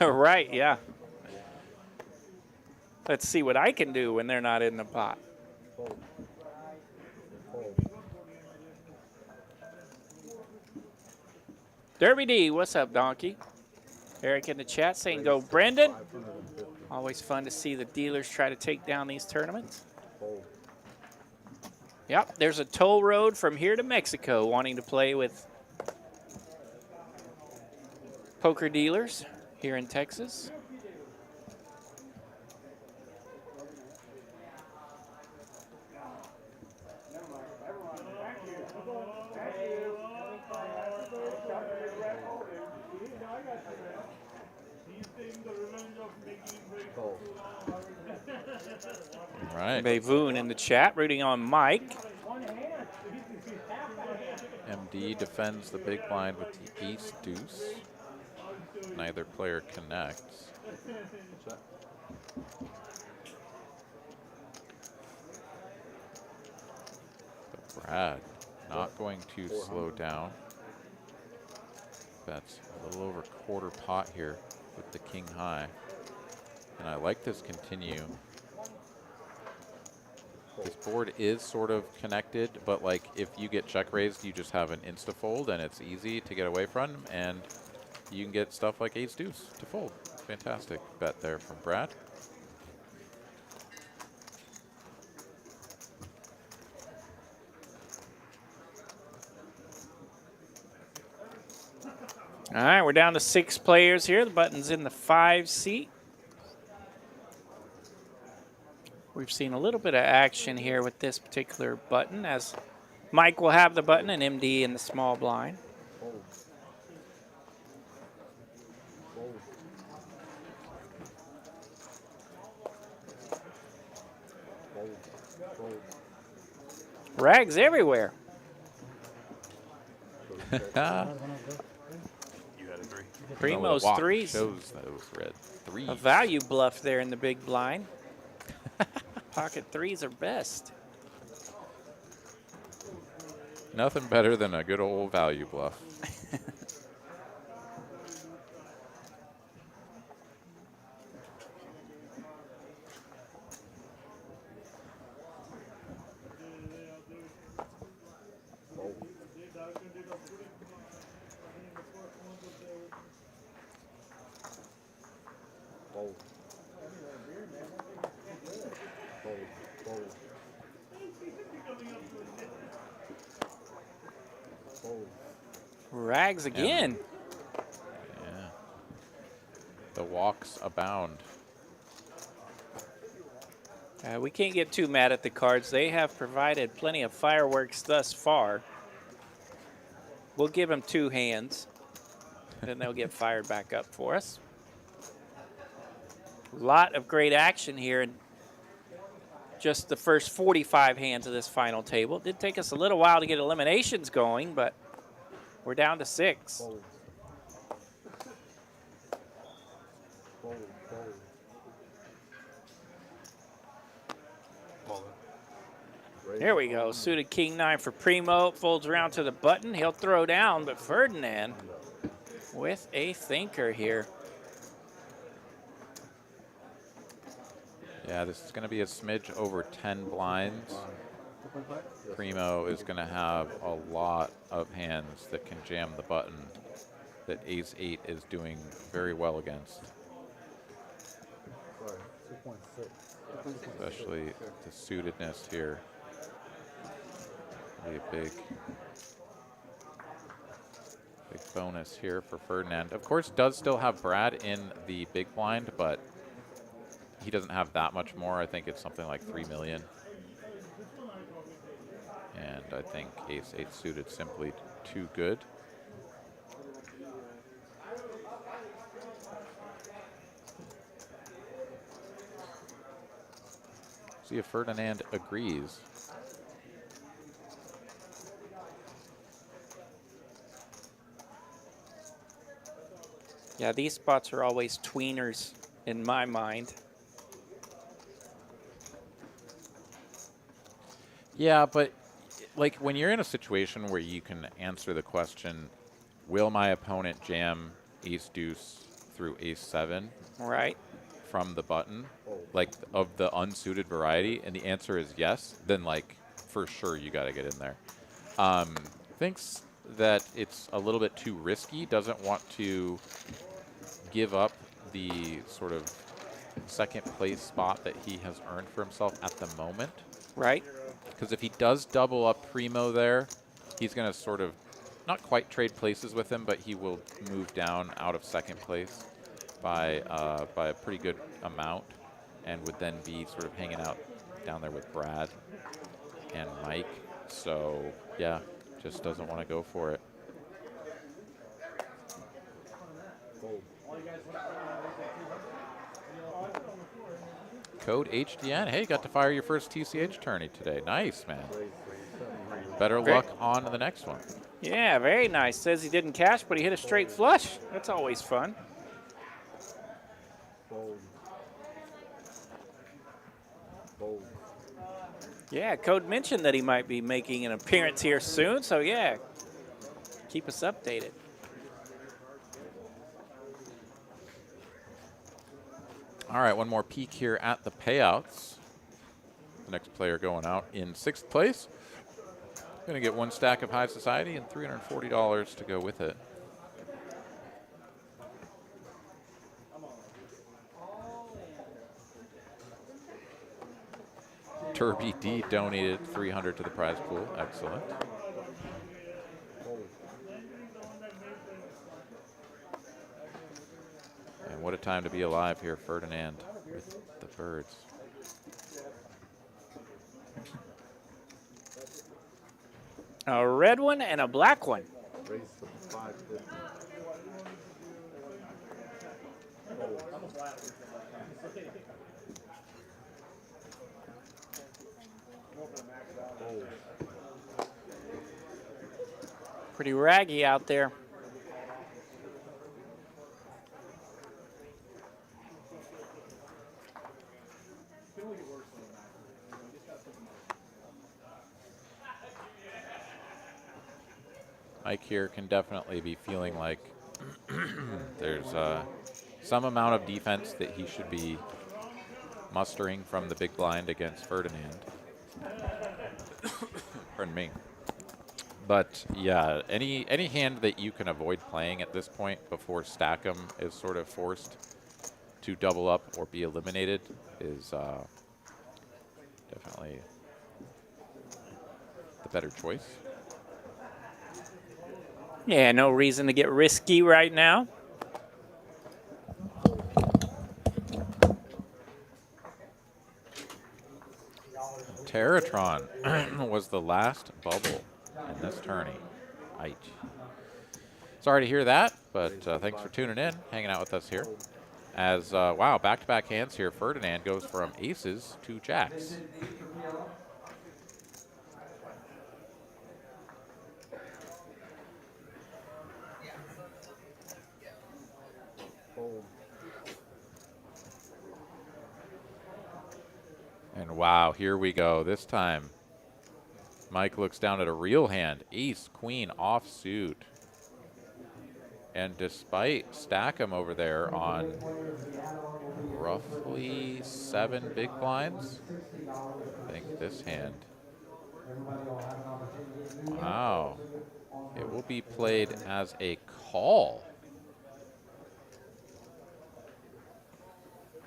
Right, yeah. Let's see what I can do when they're not in the pot. Derby D, what's up, Donkey? Eric in the chat saying go Brendan. Always fun to see the dealers try to take down these tournaments. Yep, there's a toll road from here to Mexico wanting to play with poker dealers here in Texas. All right. Bevoon in the chat, rooting on Mike. MD defends the big blind with the ace deuce. Neither player connects. But Brad not going to slow down. That's a little over quarter pot here with the king high. And I like this continue. This board is sort of connected, but like if you get check raised, you just have an insta fold and it's easy to get away from, and you can get stuff like ace deuce to fold. Fantastic bet there from Brad. All right, we're down to 6 players here. The button's in the 5 seat. We've seen a little bit of action here with this particular button, as Mike will have the button and MD in the small blind. Rags everywhere. Primo's Walk threes. shows those red threes. A value bluff there in the big blind. Pocket threes are best. Nothing better than a good old value bluff. Rags again. Yeah. The walks abound. We can't get too mad at the cards. They have provided plenty of fireworks thus far. We'll give them 2 hands. Then they'll get fired back up for us. A lot of great action here in just the first 45 hands of this final table. It did take us a little while to get eliminations going, but we're down to 6. There we go. Suited king 9 for Primo. Folds around to the button. He'll throw down, but Ferdinand with a thinker here. Yeah, this is going to be a smidge over 10 blinds. Primo is going to have a lot of hands that can jam the button that ace 8 is doing very well against. Especially the suitedness here. Be a big bonus here for Ferdinand. Of course, does still have Brad in the big blind, but he doesn't have that much more. I think it's something like 3 million. And I think ace 8 suited simply too good. See if Ferdinand agrees. Yeah, these spots are always tweeners in my mind. Yeah, but like when you're in a situation where you can answer the question, will my opponent jam ace deuce through ace 7? Right. From the button, like of the unsuited variety, and the answer is yes, then like for sure you got to get in there. Thinks that it's a little bit too risky, doesn't want to give up the sort of second place spot that he has earned for himself at the moment. Right. Because if he does double up Primo there, he's going to sort of not quite trade places with him, but he will move down out of second place by a pretty good amount, and would then be sort of hanging out down there with Brad and Mike. So yeah, just doesn't want to go for it. Code HDN. Hey, got to fire your first TCH tourney today. Nice, man. Better luck on the next one. Yeah, very nice. Says he didn't cash, but he hit a straight flush. That's always fun. Yeah, Code mentioned that he might be making an appearance here soon, so yeah, keep us updated. All right, one more peek here at the payouts. The next player going out in 6th place. Going to get 1 stack of High Society and $340 to go with it. Turby D donated $300 to the prize pool. Excellent. And what a time to be alive here, Ferdinand, with the birds. A red one and a black one. Pretty raggy out there. Mike here can definitely be feeling like there's some amount of defense that he should be mustering from the big blind against Ferdinand. Pardon me. But yeah, any hand that you can avoid playing at this point before Stackham is sort of forced to double up or be eliminated is definitely the better choice. Yeah, no reason to get risky right now. Terratron was the last bubble in this tourney. Aight. Sorry to hear that, but thanks for tuning in, hanging out with us here. As, wow, back-to-back hands here. Ferdinand goes from aces to jacks. And wow, here we go. This time, Mike looks down at a real hand. Ace, queen, offsuit. And despite Stackham over there on roughly 7 big blinds, I think this hand, wow, it will be played as a call.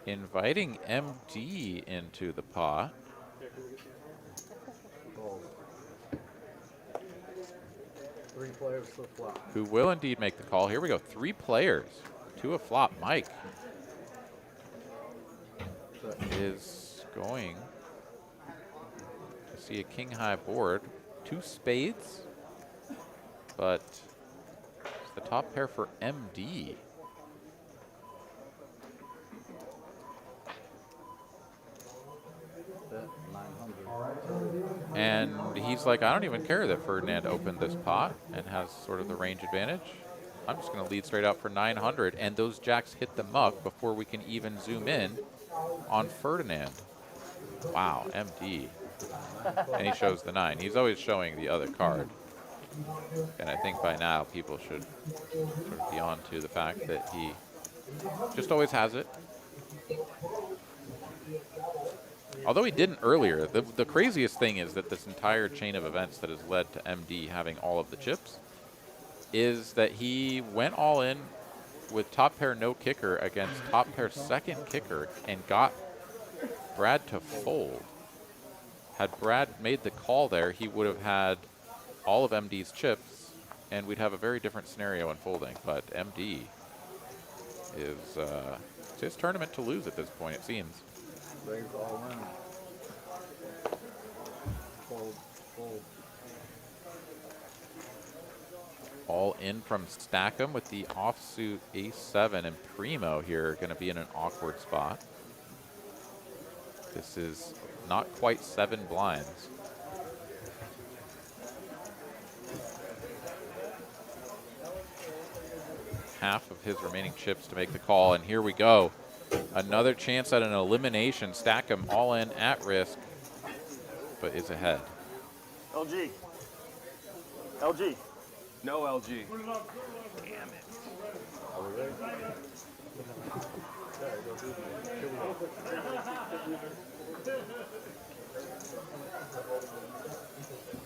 Inviting MD into the pot. Three players to flop. Who will indeed make the call. Here we go. 3 players to a flop. Mike is going to see a king high board. 2 spades, but it's the top pair for MD. And he's like, I don't even care that Ferdinand opened this pot and has sort of the range advantage. I'm just going to lead straight out for 900, and those jacks hit the muck before we can even zoom in on Ferdinand. Wow, MD. And he shows the 9. He's always showing the other card. And I think by now people should sort of be on to the fact that he just always has it. Although he didn't earlier, the craziest thing is that this entire chain of events that has led to MD having all of the chips is that he went all in with top pair no kicker against top pair second kicker and got Brad to fold. had Brad made the call there, he would have had all of MD's chips, and we'd have a very different scenario unfolding. But MD is it's his tournament to lose at this point, it seems. Raise all in. Fold, fold. All in from Stackham with the offsuit ace-7, and Primo here going to be in an awkward spot. This is not quite 7 blinds. Half of his remaining chips to make the call, and here we go. Another chance at an elimination. Stackham all in at risk, but is ahead. LG. LG. No LG.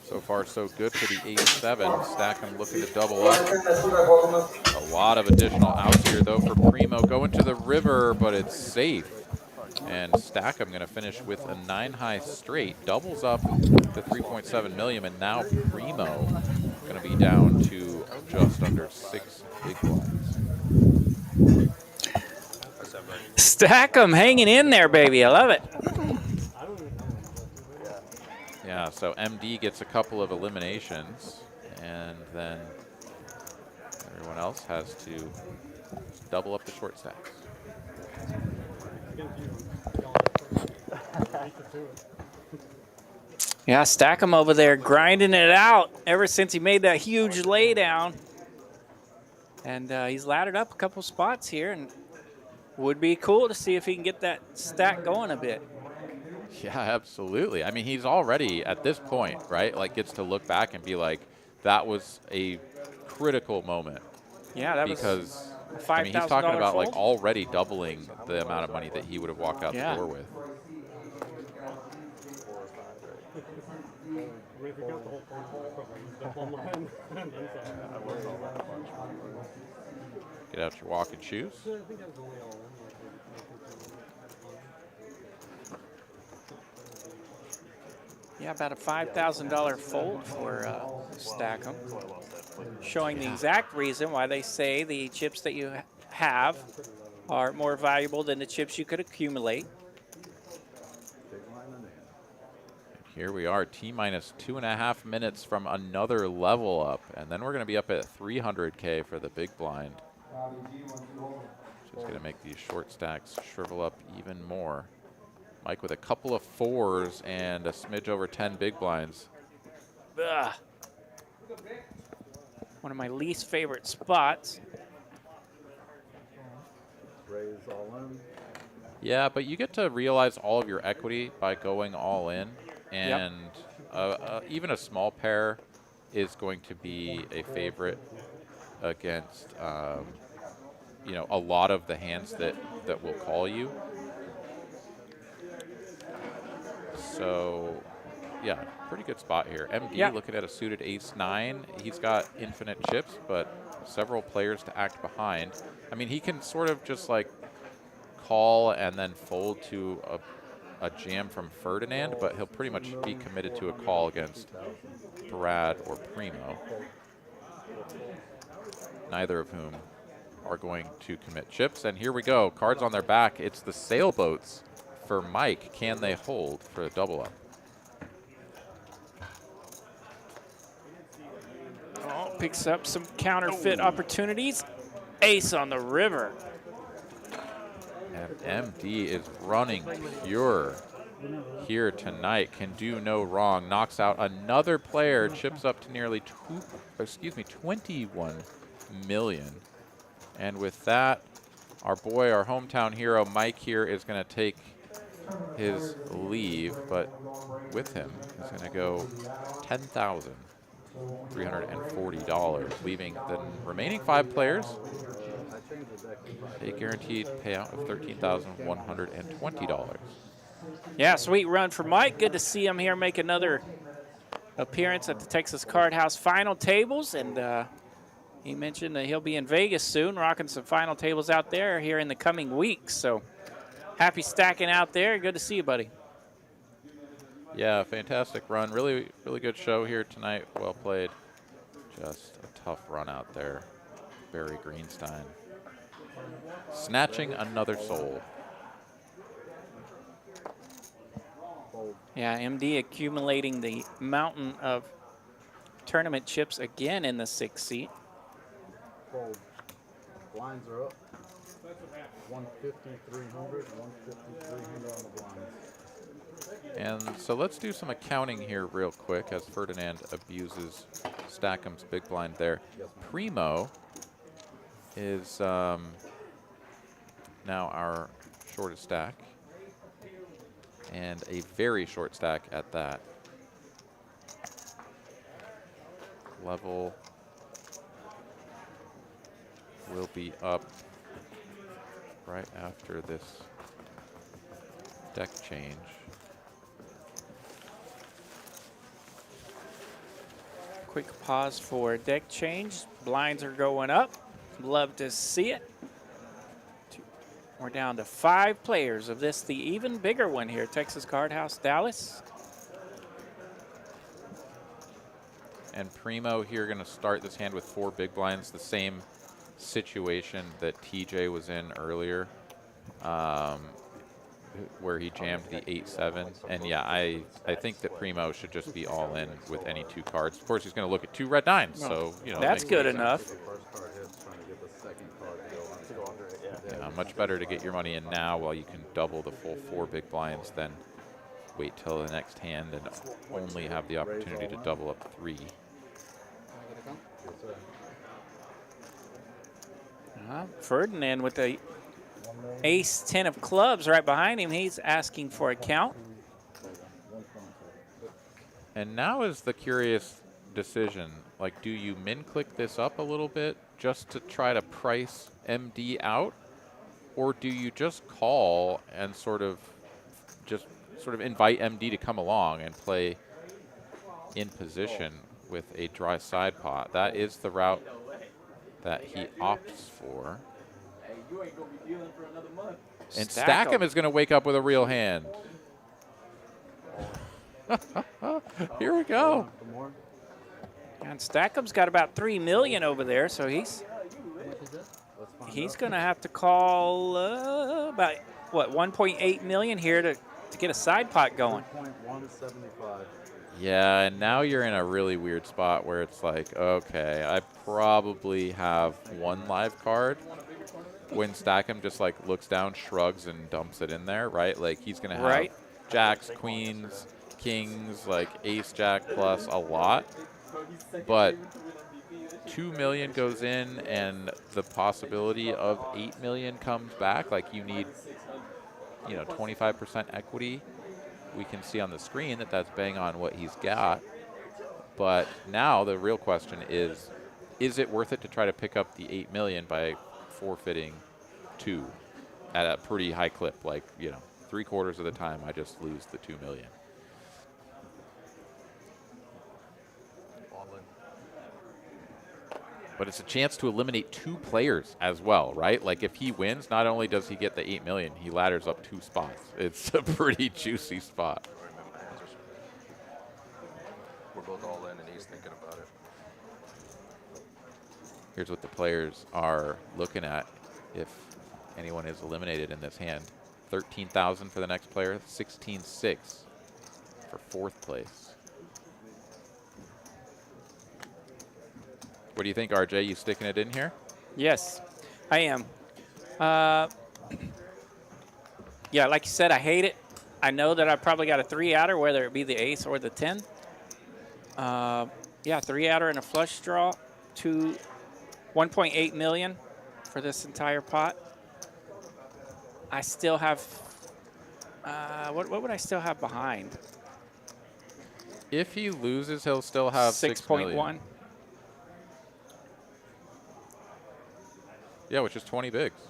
So far, so good for the ace-7. Stackham looking to double up. A lot of additional outs here, though, for Primo. Going to the river, but it's safe. And Stackham going to finish with a 9-high straight. Doubles up to 3.7 million, and now Primo going to be down to just under 6 big blinds. Stackham hanging in there, baby. I love it. Yeah, so MD gets a couple of eliminations, and then everyone else has to double up the short stacks. Yeah, Stackham over there grinding it out ever since he made that huge laydown. And he's laddered up a couple spots here, and would be cool to see if he can get that stack going a bit. Yeah, absolutely. I mean, he's already at this point, right? Like, gets to look back and be like, that was a critical moment. Yeah, that because, was $5,000 I mean, he's talking about fold. like already doubling the amount of money that he would have walked out the door with. Get out your walking shoes. Yeah, about a $5,000 fold for Stackham, showing the exact reason why they say the chips that you have are more valuable than the chips you could accumulate. Here we are, T-minus 2.5 minutes from another level up, and then we're going to be up at 300K for the big blind. Just going to make these short stacks shrivel up even more. Mike with a couple of 4s and a smidge over 10 big blinds. Ugh. One of my least favorite spots. Raise all in. Yeah, but you get to realize all of your equity by going all in. And even a small pair is going to be a favorite against, you know, a lot of the hands that will call you. So, yeah, pretty good spot here. MD looking at a suited ace-9. He's got infinite chips, but several players to act behind. I mean, he can sort of just like call and then fold to a jam from Ferdinand, but he'll pretty much be committed to a call against Brad or Primo, neither of whom are going to commit chips. And here we go, cards on their back. It's the sailboats for Mike. Can they hold for a double up? Oh, picks up some counterfeit opportunities. Ace on the river. And MD is running pure here tonight. Can do no wrong. Knocks out another player. Chips up to nearly 21 million. And with that, our boy, our hometown hero, Mike here is going to take his leave, but with him is going to go $10,340, leaving the remaining 5 players a guaranteed payout of $13,120. Yeah, sweet run for Mike. Good to see him here make another appearance at the Texas Card House final tables, and he mentioned that he'll be in Vegas soon, rocking some final tables out there here in the coming weeks. So happy stacking out there. Good to see you, buddy. Yeah, fantastic run. Really, really good show here tonight. Well played. Just a tough run out there. Barry Greenstein. Snatching another soul. Yeah, MD accumulating the mountain of tournament chips again in the 6th seat. Fold. Blinds are up. 150, 300, 150, 300 on the blinds. And so let's do some accounting here real quick as Ferdinand abuses Stackham's big blind there. Primo is now our shortest stack, and a very short stack at that. Level will be up right after this deck change. Quick pause for deck change. Blinds are going up. Love to see it. We're down to 5 players of this, the even bigger one here, Texas Card House Dallas. And Primo here going to start this hand with 4 big blinds, the same situation that TJ was in earlier, where he jammed the 8-7. And yeah, I think that Primo should just be all in with any 2 cards. Of course, he's going to look at 2 red 9s, so you know that's good enough. Yeah, much better to get your money in now while you can double the full 4 big blinds than wait till the next hand and only have the opportunity to double up 3. Ferdinand with the ace-10 of clubs right behind him. He's asking for a count. And now is the curious decision. Like, do you min-click this up a little bit just to try to price MD out? Or do you just call and sort of invite MD to come along and play in position with a dry side pot? That is the route that he opts for. And Stackham is going to wake up with a real hand. Here we go. And Stackham's got about 3 million over there, so he's going to have to call about, what, 1.8 million here to get a side pot going. 1.175. Yeah, and now you're in a really weird spot where it's like, okay, I probably have 1 live card. When Stackham just like looks down, shrugs, and dumps it in there, right? Like he's gonna have jacks, queens, kings, like ace, jack plus a lot. But 2 million goes in, and the possibility of 8 million comes back. Like you need, 25% equity. We can see on the screen that that's bang on what he's got. But now the real question is it worth it to try to pick up the 8 million by forfeiting 2 at a pretty high clip? Like, 3/4 of the time I just lose the 2 million. But it's a chance to eliminate 2 players as well, right? Like if he wins, not only does he get the 8 million, he ladders up 2 spots. It's a pretty juicy spot. We're both all in, and he's thinking about it. Here's what the players are looking at if anyone is eliminated in this hand. 13,000 for the next player, 16.6 for 4th place. What do you think, RJ? You sticking it in here? Yes, I am. Yeah, like you said, I hate it. I know that I probably got a 3-outer, whether it be the ace or the 10. Yeah, 3-outer and a flush draw to 1.8 million for this entire pot. I still have, what would I still have behind? If he loses, he'll still have 6.1. Yeah, which is 20 bigs.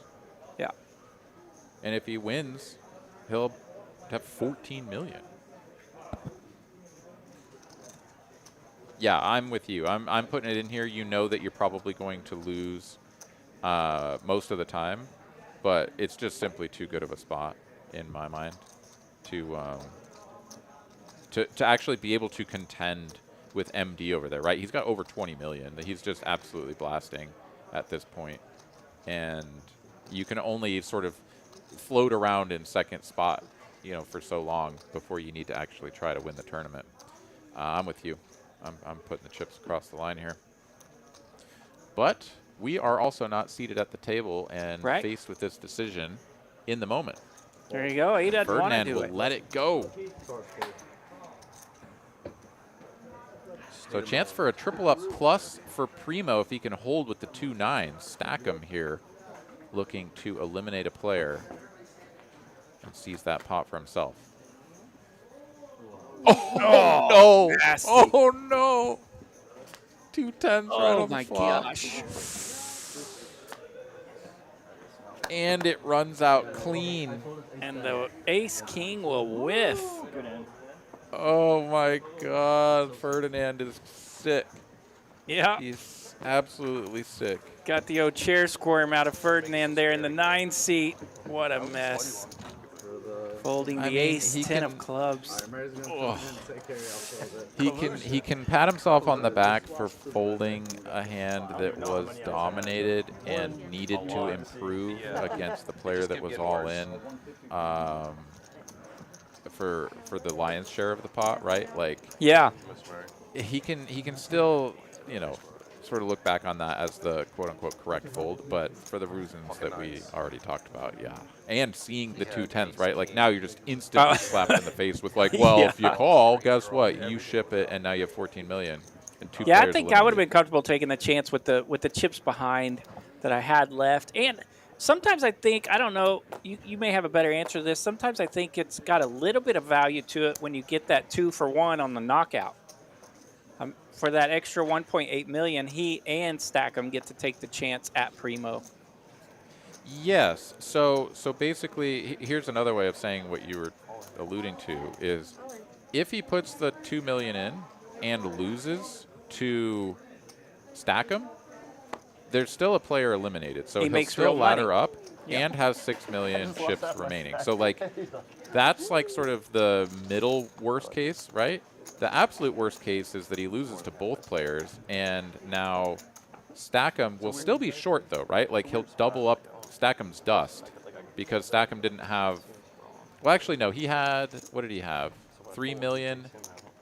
Yeah. And if he wins, he'll have 14 million. Yeah, I'm with you. I'm putting it in here. You know that you're probably going to lose most of the time, but it's just simply too good of a spot in my mind to to actually be able to contend with MD over there, right? He's got over 20 million. He's just absolutely blasting at this point. And you can only sort of float around in second spot, you know, for so long before you need to actually try to win the tournament. I'm with you. I'm putting the chips across the line here. But we are also not seated at the table and faced with this decision in the moment. There you go. He doesn't want to do Ferdinand will let it go. So chance for a triple up plus for Primo if he can hold with the 2 9s. Stack him here, looking to eliminate a player and seize that pot for himself. Oh, no. Nasty. Oh, no. 2 10s right on the flop. Gosh. And it runs out clean. And the ace king will whiff. Oh my God, Ferdinand is sick. Yeah. He's absolutely sick. Got the old chair squirm out of Ferdinand there in the 9 seat. What a mess. Folding the ace 10 of clubs. He can pat himself on the back for folding a hand that was dominated and needed to improve against the player that was all in for the lion's share of the pot, right? Like, yeah, he can still, you know, sort of look back on that as the quote-unquote correct fold, but for the reasons that we already talked about, yeah. And seeing the 2 10s, right? Like, now you're just instantly slapped in the face with like, well, if you call, guess what? You ship it, and now you have 14 million. And 2 yeah, I players think I would have eliminated. been comfortable taking the chance with the chips behind that I had left. And sometimes I think, I don't know, you may have a better answer to this. Sometimes I think it's got a little bit of value to it when you get that 2 for 1 on the knockout. For that extra 1.8 million, he and Stackham get to take the chance at Primo. Yes. So basically, here's another way of saying what you were alluding to is if he puts the 2 million in and loses to Stackham, there's still a player eliminated. So he he'll makes still real ladder money. up and has 6 million chips remaining. So like that's like sort of the middle worst case, right? The absolute worst case is that he loses to both players, and now Stackham will still be short, though, right? Like, he'll double up Stackham's dust because Stackham didn't have – well, actually, no. He had – what did he have? 3 million.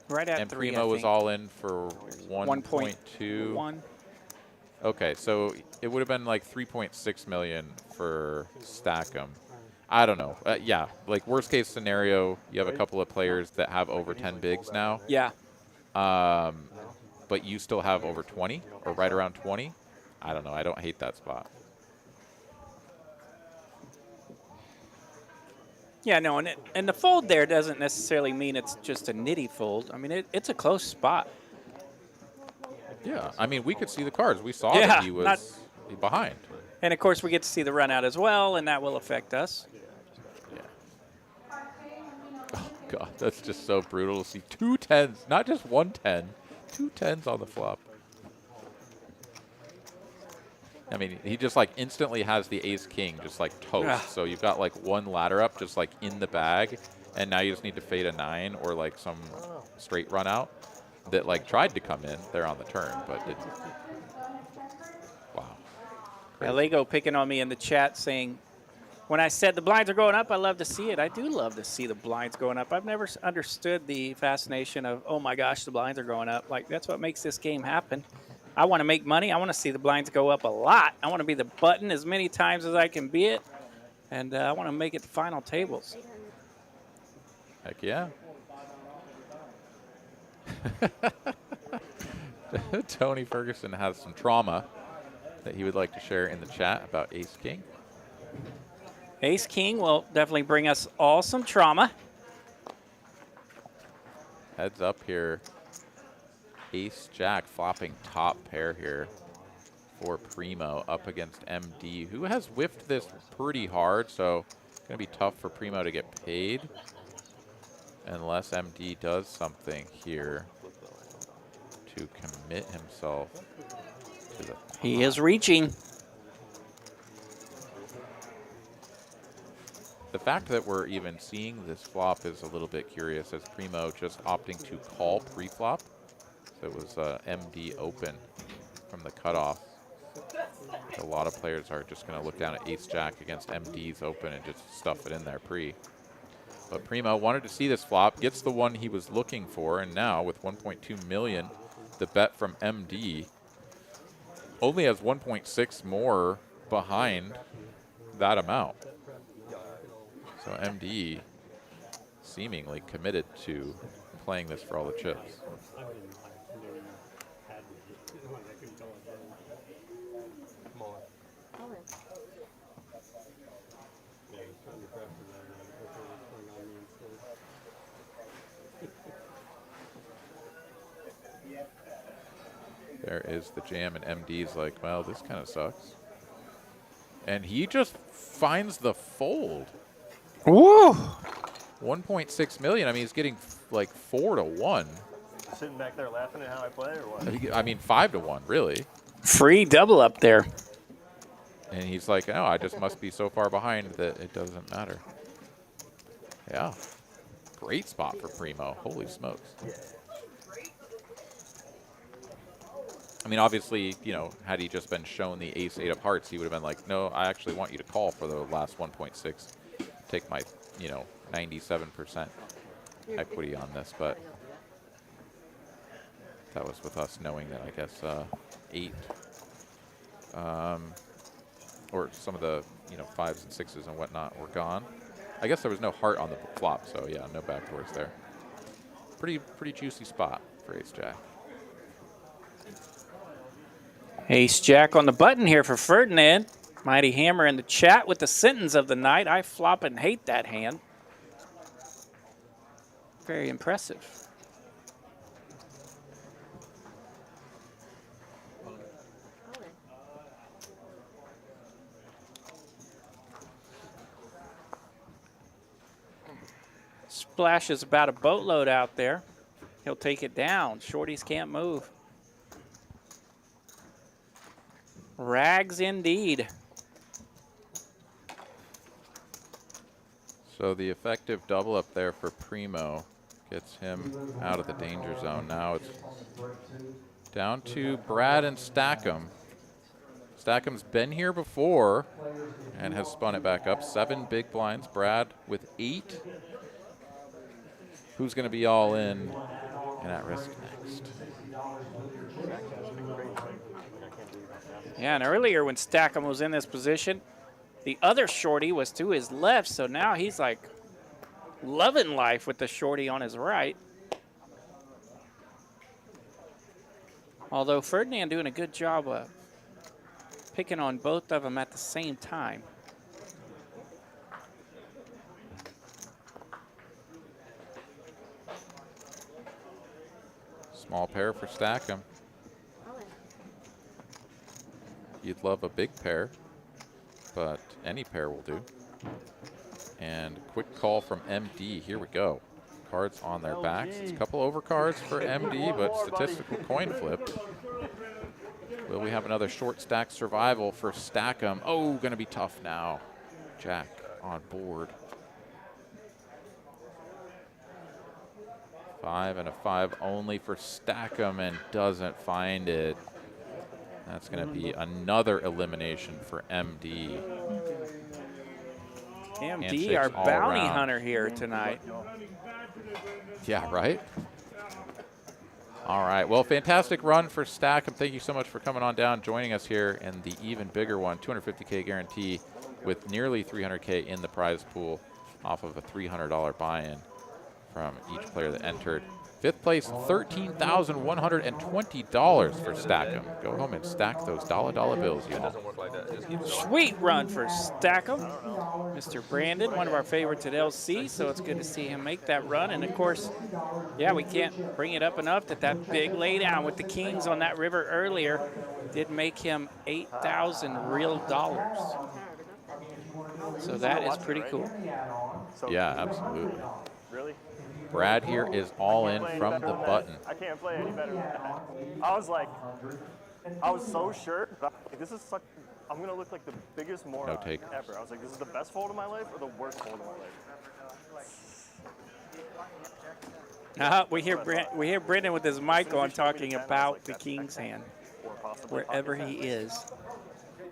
Right at and 3, Primo I was think. all in for 1.2. 1. Okay, so it would have been like 3.6 million for Stackham. I don't know. Yeah, like worst case scenario, you have a couple of players that have over 10 bigs now. Yeah. But you still have over 20 or right around 20. I don't know. I don't hate that spot. Yeah, no, and the fold there doesn't necessarily mean it's just a nitty fold. I mean, it's a close spot. Yeah, I mean, we could see the cards. We saw Yeah, that he was behind. And, of course, we get to see the run out as well, and that will affect us. Oh, God, that's just so brutal to see 2 10s, not just 1 10, 2 10s on the flop. I mean, he just like instantly has the ace king just like toast. Ugh. So you've got like one ladder up just like in the bag, and now you just need to fade a 9 or like some straight run out that like tried to come in there on the turn, but didn't. Wow. Yeah, Lego picking on me in the chat saying, when I said the blinds are going up, I love to see it. I do love to see the blinds going up. I've never understood the fascination of, oh my gosh, the blinds are going up. Like, that's what makes this game happen. I want to make money. I want to see the blinds go up a lot. I want to be the button as many times as I can be it. And I want to make it the final tables. Heck yeah. Tony Ferguson has some trauma that he would like to share in the chat about Ace King. Ace King will definitely bring us all some trauma. Heads up here. Ace Jack flopping top pair here for Primo up against MD, who has whiffed this pretty hard, so it's going to be tough for Primo to get paid unless MD does something here to commit himself to the top. He is reaching. The fact that we're even seeing this flop is a little bit curious, as Primo just opting to call pre-flop. So it was MD open from the cutoff. A lot of players are just going to look down at ace-jack against MD's open and just stuff it in there pre. But Primo wanted to see this flop, gets the one he was looking for, and now with 1.2 million, the bet from MD only has 1.6 more behind that amount. So MD seemingly committed to playing this for all the chips. There is the jam, and MD's like, well, this kind of sucks. And he just finds the fold. Woo! 1.6 million. I mean, he's getting like 4 to 1. Sitting back there laughing at how I play, or what? I mean, 5 to 1, really. Free double up there. And he's like, no, I just must be so far behind that it doesn't matter. Yeah. Great spot for Primo. Holy smokes. I mean, obviously, you know, had he just been shown the ace-8 of hearts, he would have been like, no, I actually want you to call for the last 1.6. Take my, you know, 97% equity on this, but that was with us knowing that, I guess, 8, or some of the, you know, 5s and 6s and whatnot were gone. I guess there was no heart on the flop, so yeah, no backdoors there. Pretty juicy spot for ace-jack. Ace-jack on the button here for Ferdinand. Mighty Hammer in the chat with the sentence of the night. I flop and hate that hand. Very impressive. Splash is about a boatload out there. He'll take it down. Shorties can't move. Rags indeed. So the effective double up there for Primo gets him out of the danger zone. Now it's down to Brad and Stackham. Stackham's been here before and has spun it back up. 7 big blinds. Brad with 8. Who's going to be all in and at risk next? Yeah, and earlier when Stackham was in this position, the other shorty was to his left, so now he's like loving life with the shorty on his right. Although Ferdinand doing a good job of picking on both of them at the same time. Small pair for Stackham. You'd love a big pair, but any pair will do. And quick call from MD. Here we go. Cards on their backs. It's a couple overcards for MD, but statistical coin flip. Will we have another short stack survival for Stackham? Oh, going to be tough now. Jack on board. 5 and a 5 only for Stackham, and doesn't find it. That's going to be another elimination for MD. MD, our bounty hunter here tonight. Yeah, right? All right. Well, fantastic run for Stackham. Thank you so much for coming on down, joining us here in the even bigger one, 250K guarantee with nearly 300K in the prize pool off of a $300 buy-in from each player that entered. 5th place, $13,120 for Stackham. Go home and stack those dollar bills, you know. Sweet run for Stackham. Mr. Brandon, one of our favorites at LC, so it's good to see him make that run. And of course, yeah, we can't bring it up enough that that big laydown with the Kings on that river earlier did make him 8,000 real dollars. So that is pretty cool. Yeah, absolutely. Really? Brad here is all in from the button. I can't play any better than that. I was like, I was so sure. This is I'm gonna look like the biggest moron takers. ever. I was like, this is the best fold of my life or the worst fold of my life. We hear Brendan with his mic on talking about the king's hand, Or possibly wherever pocket he ten. is.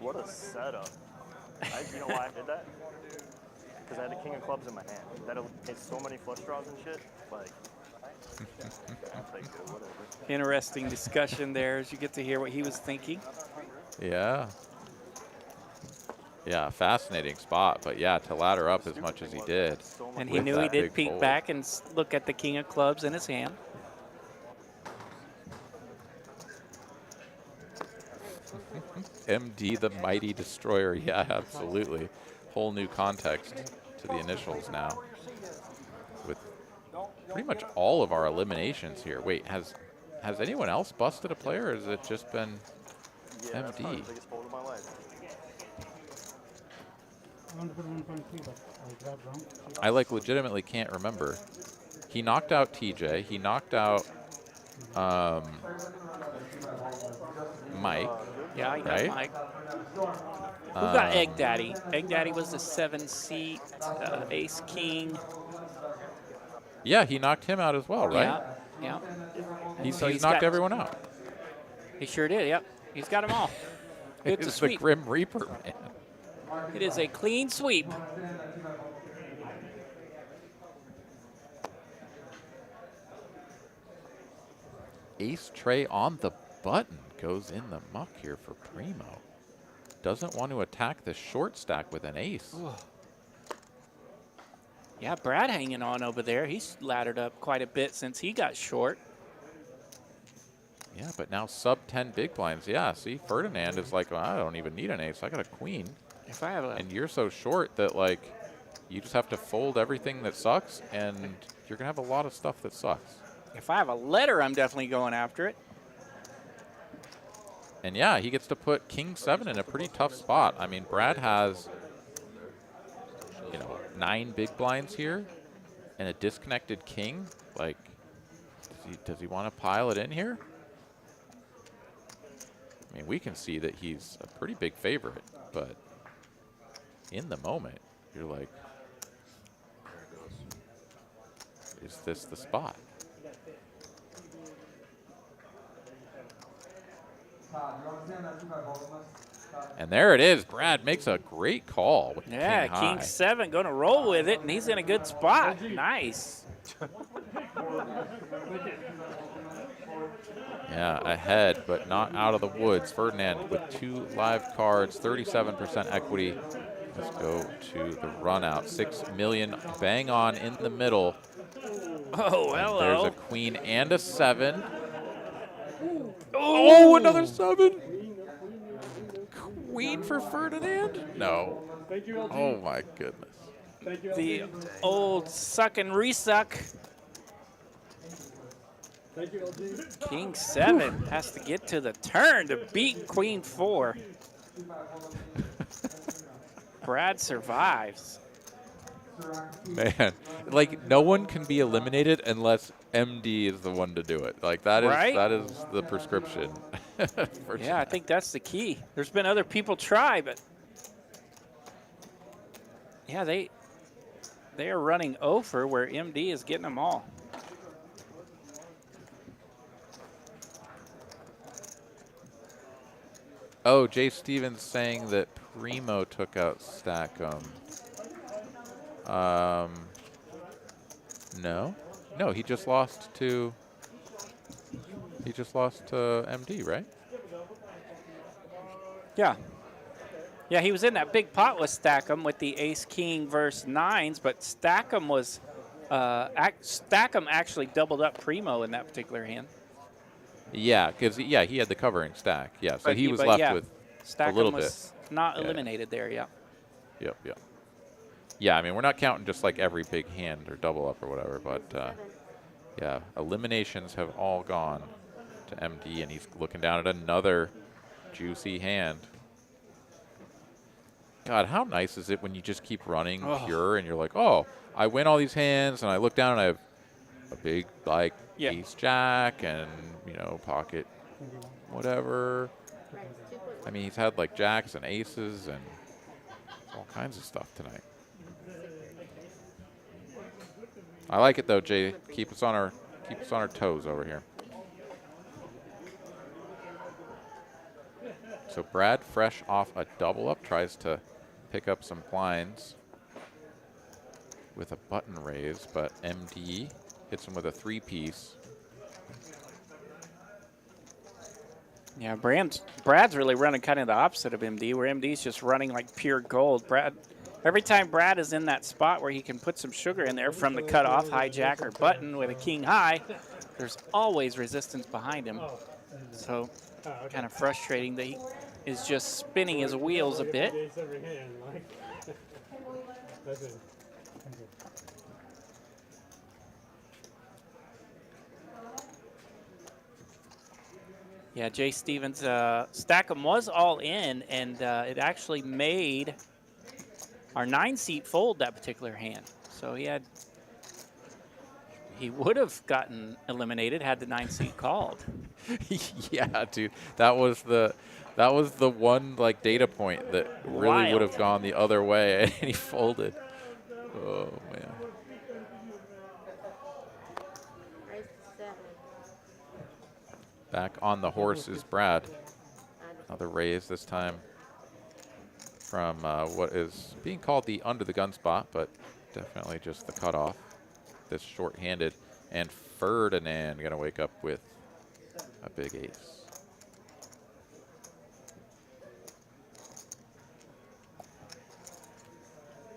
What a setup. You know why I did that? Because I had the king of clubs in my hand. That hit so many flush draws and shit. Like, I'll take it, whatever. Interesting discussion there as you get to hear what he was thinking. Yeah. Yeah, fascinating spot. But yeah, to ladder up as much as he did. And he with knew he that did big peek fold. back and look at the king of clubs in his hand. MD the Mighty Destroyer. Yeah, absolutely. Whole new context to the initials now. With pretty much all of our eliminations here. Wait, has anyone else busted a player, or has it just been Yeah, that's probably MD? the biggest fold of my life. I like legitimately can't remember. He knocked out TJ. He knocked out Mike. Yeah, he got right? Mike. Who got Egg Daddy? Egg Daddy was the 7-seat ace king. Yeah, he knocked him out as well, right? Yeah, yeah. He's So knocked got- everyone out. He sure did, yep. He's got them all. It's a It's the sweep. Grim Reaper, man. It is a clean sweep. Ace tray on the button goes in the muck here for Primo. Doesn't want to attack the short stack with an ace. Yeah, Brad hanging on over there. He's laddered up quite a bit since he got short. Yeah, but now sub 10 big blinds. Yeah, see, Ferdinand is like, well, I don't even need an ace. I got a queen. If I have a And you're so short that, like, you just have to fold everything that sucks, and you're going to have a lot of stuff that sucks. if I have a letter, I'm definitely going after it. And yeah, he gets to put King 7 in a pretty tough spot. I mean, Brad has, 9 big blinds here and a disconnected king. Like, does he want to pile it in here? I mean, we can see that he's a pretty big favorite, but in the moment, you're like, is this the spot? And there it is. Brad makes a great call with Yeah, King King high. 7 going to roll with it, and he's in a good spot. Nice. Yeah, ahead, but not out of the woods. Ferdinand with 2 live cards, 37% equity. Let's go to the run out. 6 million, bang on in the middle. Oh, And hello. there's a queen and a 7. Oh, another 7. Queen for Ferdinand? No. Oh my goodness. The old suck and resuck. King 7 has to get to the turn to beat Queen 4. Brad survives. Man, like no one can be eliminated unless MD is the one to do it. Like that is Right? that is the prescription. for Yeah, I think that's the key. There's been other people try, but yeah, they are running over where MD is getting them all. Oh, Jay Stevens saying that Primo took out Stackham. No, he just lost to MD, right? Yeah. Yeah, he was in that big pot with Stackham with the ace king versus 9s, but Stackham was Stackham actually doubled up Primo in that particular hand. Yeah, because he had the covering stack. Yeah, so he was but left yeah, with Stackham a little was bit. not Yeah. eliminated there. Yeah. Yep. Yeah, I mean, we're not counting just like every big hand or double up or whatever, but yeah, eliminations have all gone to MD, and he's looking down at another juicy hand. God, how nice is it when you just keep running pure and you're like, oh, I win all these hands, and I look down and I have a big, like, ace jack and, pocket whatever. I mean, he's had like jacks and aces and all kinds of stuff tonight. I like it though, Jay. Keep us on our toes over here. So Brad, fresh off a double up, tries to pick up some blinds with a button raise, but MD hits him with a 3-piece. Yeah, Brad's really running kind of the opposite of MD, where MD's just running like pure gold. Every time Brad is in that spot where he can put some sugar in there from the cutoff, hijack, or button with a king high, there's always resistance behind him. So kind of frustrating that he is just spinning his wheels a bit. Yeah, Jay Stevens, Stackham was all in, and it actually made our 9-seat fold that particular hand. So he would have gotten eliminated had the 9-seat called. Yeah, dude, that was the one like data point that really would have gone the other way, and he folded. Oh man. Back on the horse is Brad. Another raise this time from what is being called the under the gun spot, but definitely just the cutoff. This short-handed, and Ferdinand gonna wake up with a big ace.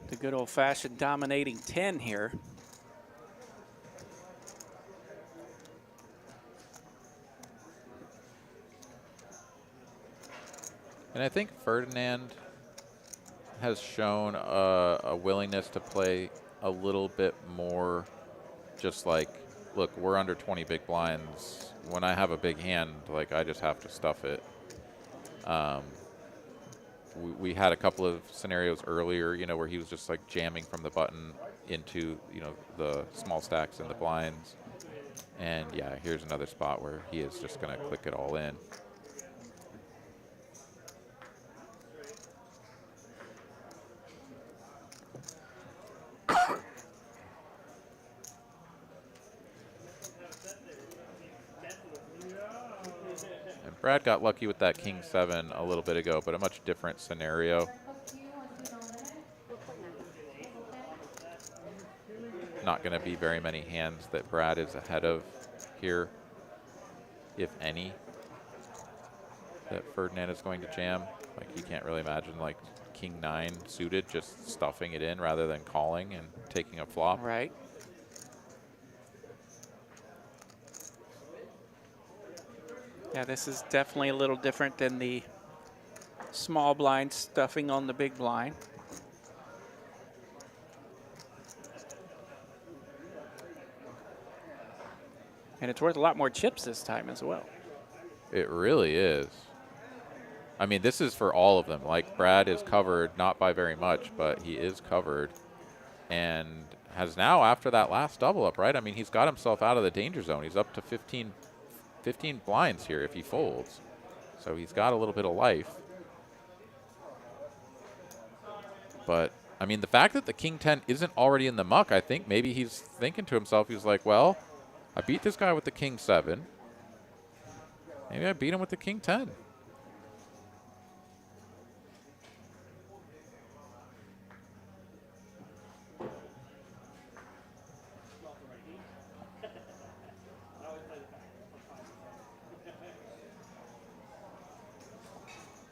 The good old-fashioned dominating 10 here. And I think Ferdinand has shown a willingness to play a little bit more just like, look, we're under 20 big blinds. When I have a big hand, like, I just have to stuff it. We had a couple of scenarios earlier, you know, where he was just like jamming from the button into, you know, the small stacks and the blinds. And yeah, here's another spot where he is just going to click it all in. Brad got lucky with that King 7 a little bit ago, but a much different scenario. Not going to be very many hands that Brad is ahead of here, if any, that Ferdinand is going to jam. Like, you can't really imagine like King 9 suited just stuffing it in rather than calling and taking a flop. Right. Yeah, this is definitely a little different than the small blind stuffing on the big blind. And it's worth a lot more chips this time as well. It really is. I mean, this is for all of them. Like, Brad is covered, not by very much, but he is covered. And has now, after that last double up, right? I mean, he's got himself out of the danger zone. He's up to 15 blinds here if he folds. So he's got a little bit of life. But, I mean, the fact that the King 10 isn't already in the muck, I think maybe he's thinking to himself, he's like, well, I beat this guy with the King 7. Maybe I beat him with the King 10.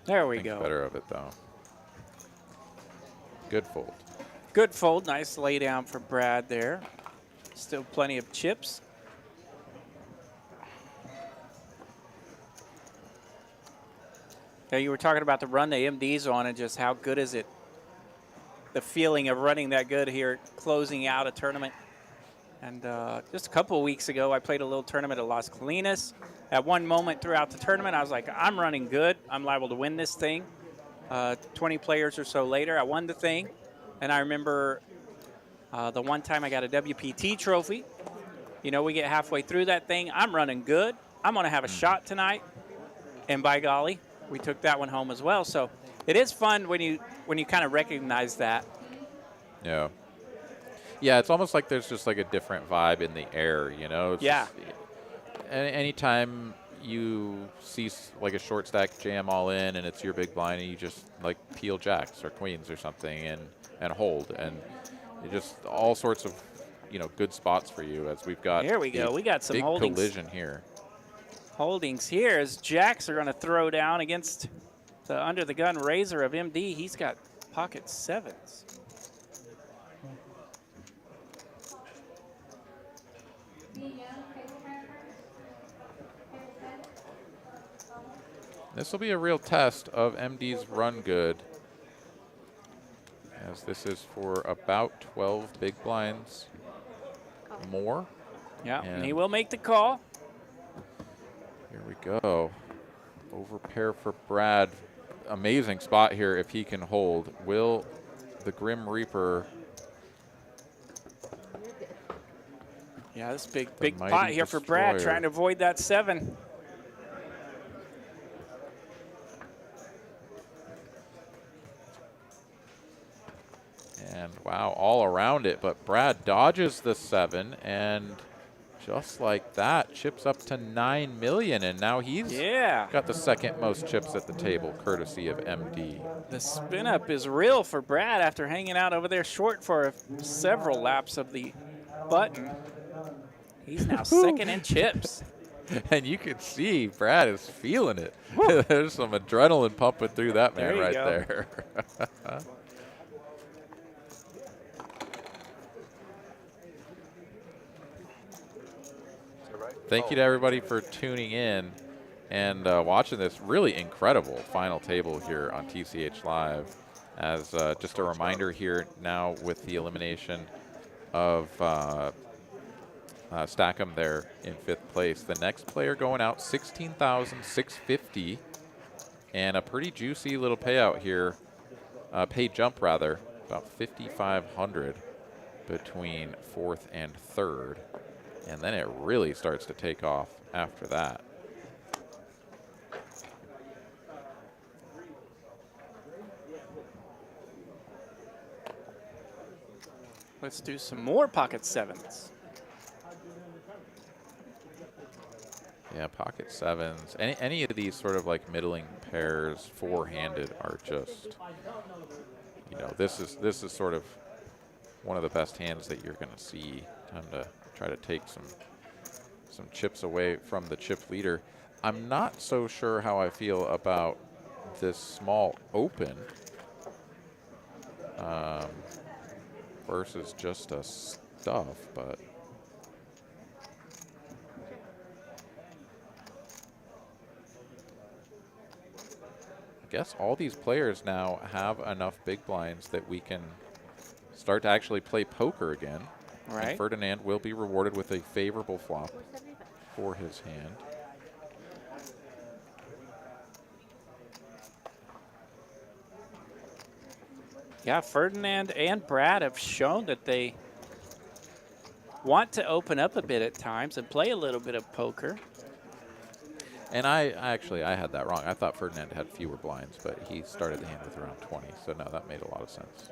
There we Thinks go. better of it, though. Good fold. Good fold. Nice lay down for Brad there. Still plenty of chips. Yeah, you were talking about the run the MD's on and just how good is it, the feeling of running that good here, closing out a tournament. And just a couple of weeks ago, I played a little tournament at Las Colinas. At one moment throughout the tournament, I was like, I'm running good. I'm liable to win this thing. 20 players or so later, I won the thing. And I remember the one time I got a WPT trophy. You know, we get halfway through that thing. I'm running good. I'm going to have a shot tonight. And by golly, we took that one home as well. So it is fun when you kind of recognize that. Yeah. Yeah, it's almost like there's just like a different vibe in the air, you know? It's Yeah. just, anytime you see like a short stack jam all in and it's your big blind and you just like peel jacks or queens or something and hold, and it just all sorts of, you know, good spots for you, as we've got. Here we go. We got some big holdings. collision here. Holdings here as jacks are going to throw down against the under the gun razor of MD. He's got pocket sevens. This will be a real test of MD's run good, as this is for about 12 big blinds more. Yeah, and he will make the call. Here we go. Over pair for Brad. Amazing spot here if he can hold. Will the Grim Reaper... Yeah, this big pot here for Brad, trying to avoid that 7. And wow, all around it, but Brad dodges the 7, and just like that, chips up to 9 million, and now he's got the second most chips at the table, courtesy of MD. The spin up is real for Brad after hanging out over there short for several laps of the button. He's now second in chips. And you can see Brad is feeling it. There's some adrenaline pumping through that man right there. Thank you to everybody for tuning in and watching this really incredible final table here on TCH Live. As just a reminder here now, with the elimination of Stackham there in 5th place. The next player going out, 16,650, and a pretty juicy little payout here, pay jump rather, about 5,500 between 4th and 3rd. And then it really starts to take off after that. Let's do some more pocket sevens. Yeah, pocket sevens. Any of these sort of like middling pairs, four-handed, are just, you know, this is sort of one of the best hands that you're going to see. Time to try to take some chips away from the chip leader. I'm not so sure how I feel about this small open versus just a stuff, but I guess all these players now have enough big blinds that we can start to actually play poker again. Right. And Ferdinand will be rewarded with a favorable flop for his hand. Yeah, Ferdinand and Brad have shown that they want to open up a bit at times and play a little bit of poker. And I had that wrong. I thought Ferdinand had fewer blinds, but he started the hand with around 20. So no, that made a lot of sense.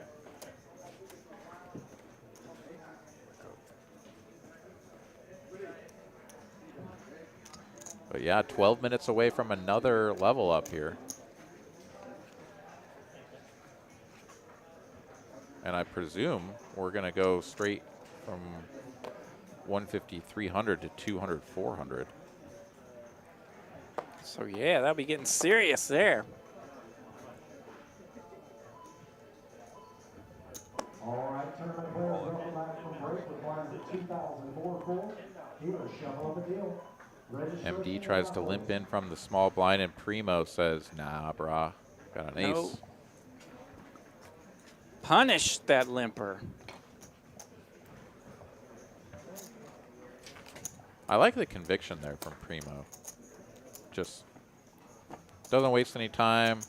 But yeah, 12 minutes away from another level up here. And I presume we're going to go straight from 150, 300 to 200, 400. So yeah, that'll be getting serious there. All right, tournament players, welcome back from break with lines at 2004 full. Here, shovel up a deal. MD tries to limp in from the small blind, and Primo says, nah, brah, got an ace. Punish that limper. I like the conviction there from Primo. Just doesn't waste any time,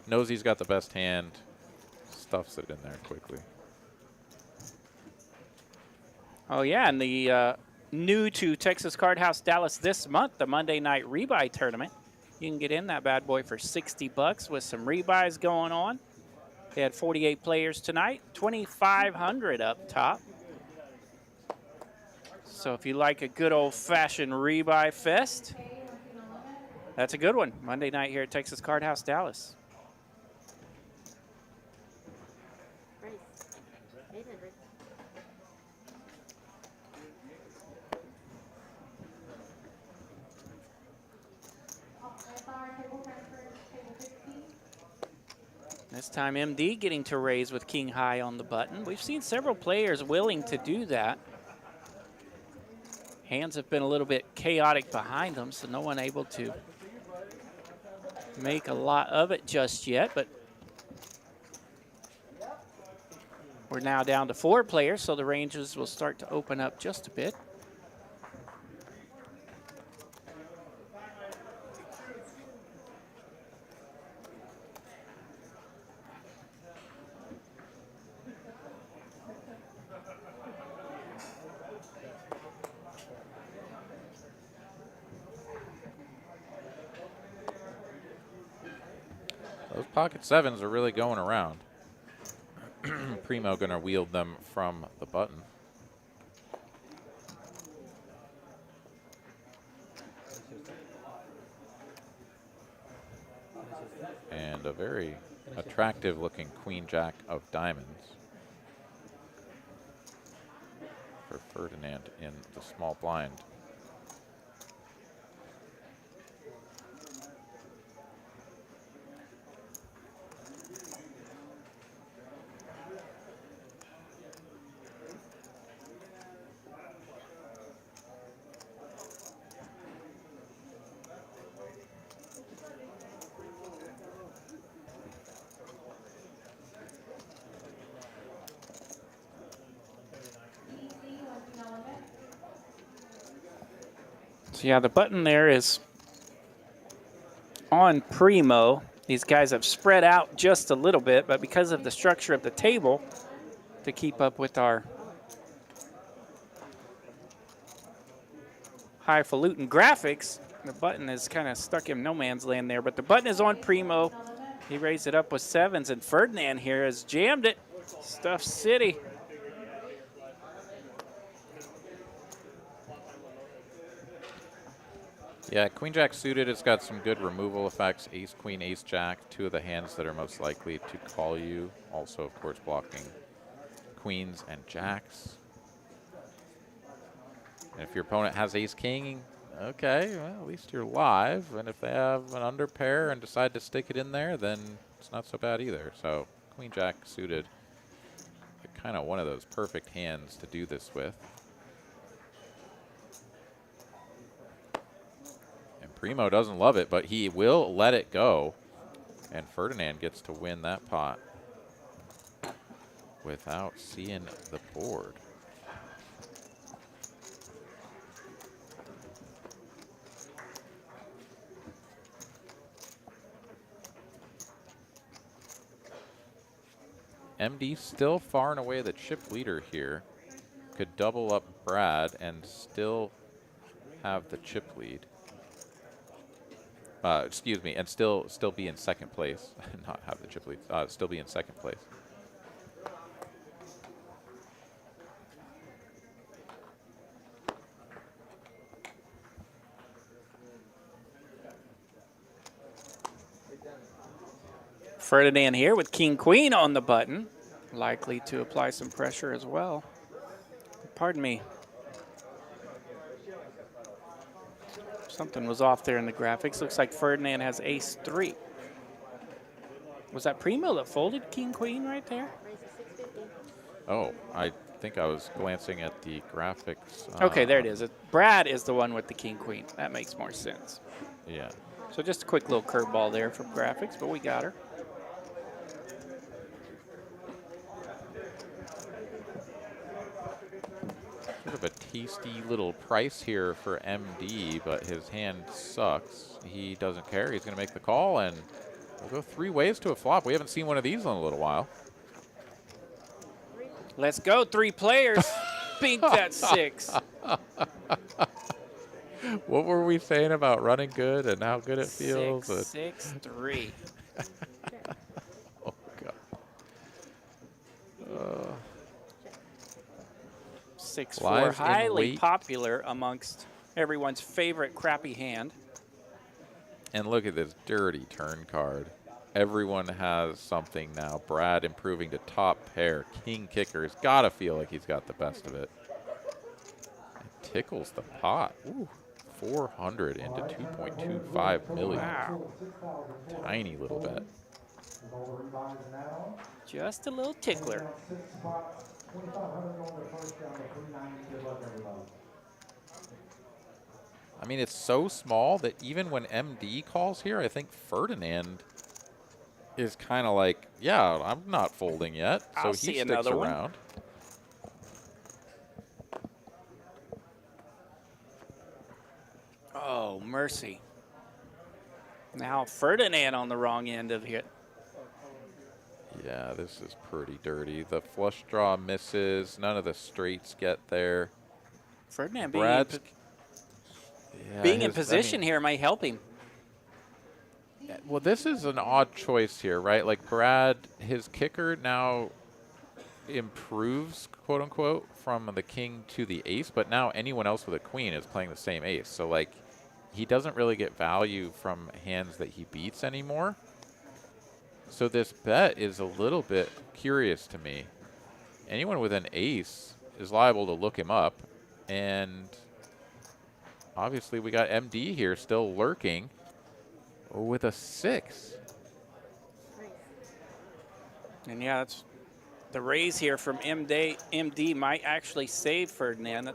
knows he's got the best hand, stuffs it in there quickly. Oh yeah, and the new to Texas Card House Dallas this month, the Monday Night Rebuy Tournament You can get in that bad boy for 60 bucks with some rebuys going on. They had 48 players tonight, 2,500 up top. So if you like a good old-fashioned rebuy fest, that's a good one. Monday night here at Texas Card House, Dallas. This time MD getting to raise with king high on the button. We've seen several players willing to do that. Hands have been a little bit chaotic behind them, so no one able to make a lot of it just yet, but we're now down to 4 players, so the ranges will start to open up just a bit. Those pocket sevens are really going around. Primo gonna wield them from the button. And a very attractive looking queen jack of diamonds for Ferdinand in the small blind. So yeah, the button there is on Primo. These guys have spread out just a little bit, but because of the structure of the table, to keep up with our highfalutin graphics, the button is kind of stuck in no man's land there, but the button is on Primo. He raised it up with sevens, and Ferdinand here has jammed it. Stuff City. Yeah, queen jack suited, it's got some good removal effects. Ace, queen, ace, jack, two of the hands that are most likely to call you. Also, of course, blocking queens and jacks. And if your opponent has ace, king, okay, well, at least you're live. And if they have an under pair and decide to stick it in there, then it's not so bad either. So queen jack suited, kind of one of those perfect hands to do this with. Primo doesn't love it, but he will let it go. And Ferdinand gets to win that pot without seeing the board. MD still far and away the chip leader here. Could double up Brad and still have the chip lead. Excuse me, and still be in second place, not have the chip lead. Still be in second place. Ferdinand here with king queen on the button, likely to apply some pressure as well. Pardon me. Something was off there in the graphics. Looks like Ferdinand has ace 3. Was that Primo that folded king queen right there? Oh, I think I was glancing at the graphics. Okay, there it is. Brad is the one with the king queen. That makes more sense. Yeah. So just a quick little curveball there from graphics, but we got her. Sort of a tasty little price here for MD, but his hand sucks. He doesn't care. He's going to make the call, and we'll go 3 ways to a flop. We haven't seen one of these in a little while. Let's go, 3 players. Bink that 6. What were we saying about running good and how good it feels? 6-6-3. Oh, God. 6-4. Lies in Highly wait. popular amongst everyone's favorite crappy hand. And look at this dirty turn card. Everyone has something now. Brad improving to top pair. King kickers. Gotta feel like he's got the best of it. It tickles the pot. Ooh. 400 into 2.25 million. Wow. Tiny little bet. Just a little tickler. I mean, it's so small that even when MD calls here, I think Ferdinand is kind of like, yeah, I'm not folding yet. So I'll he see sticks another one. around. Oh, mercy. Now Ferdinand on the wrong end of it. Yeah, this is pretty dirty. The flush draw misses. None of the straights get there. Ferdinand Brad's, being in position here might help him. Well, this is an odd choice here, right? Like Brad, his kicker now improves, quote unquote, from the king to the ace, but now anyone else with a queen is playing the same ace. So like, he doesn't really get value from hands that he beats anymore. So this bet is a little bit curious to me. Anyone with an ace is liable to look him up. And obviously we got MD here still lurking with a 6. And yeah, that's the raise here from MD might actually save Ferdinand.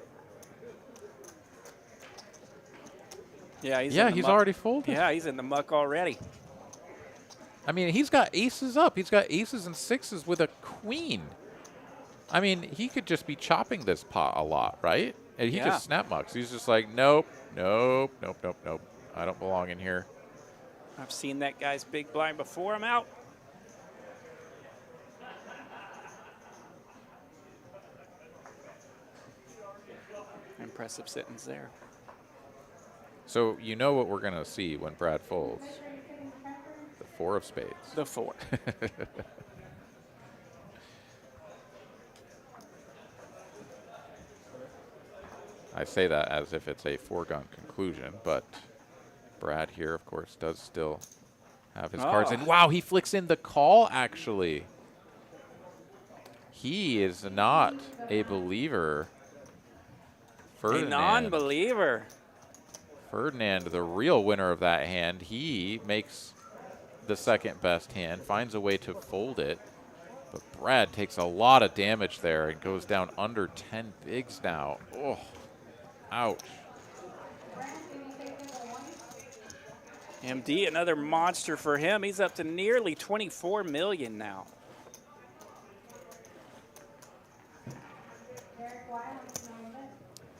Yeah, he's already folded. Yeah, he's in the muck already. I mean, he's got aces up. He's got aces and 6s with a queen. I mean, he could just be chopping this pot a lot, right? And he just snap mucks. He's just like, nope, nope, nope, nope, nope. I don't belong in here. I've seen that guy's big blind before. I'm out. Impressive sittings there. So you know what we're going to see when Brad folds. The 4 of spades. The 4. I say that as if it's a foregone conclusion, but Brad here, of course, does still have his cards. And wow, he flicks in the call, actually. He is not a believer. Ferdinand. A non-believer. Ferdinand, the real winner of that hand, he makes the second best hand, finds a way to fold it. But Brad takes a lot of damage there and goes down under 10 bigs now. Oh, ouch. MD, another monster for him. He's up to nearly 24 million now.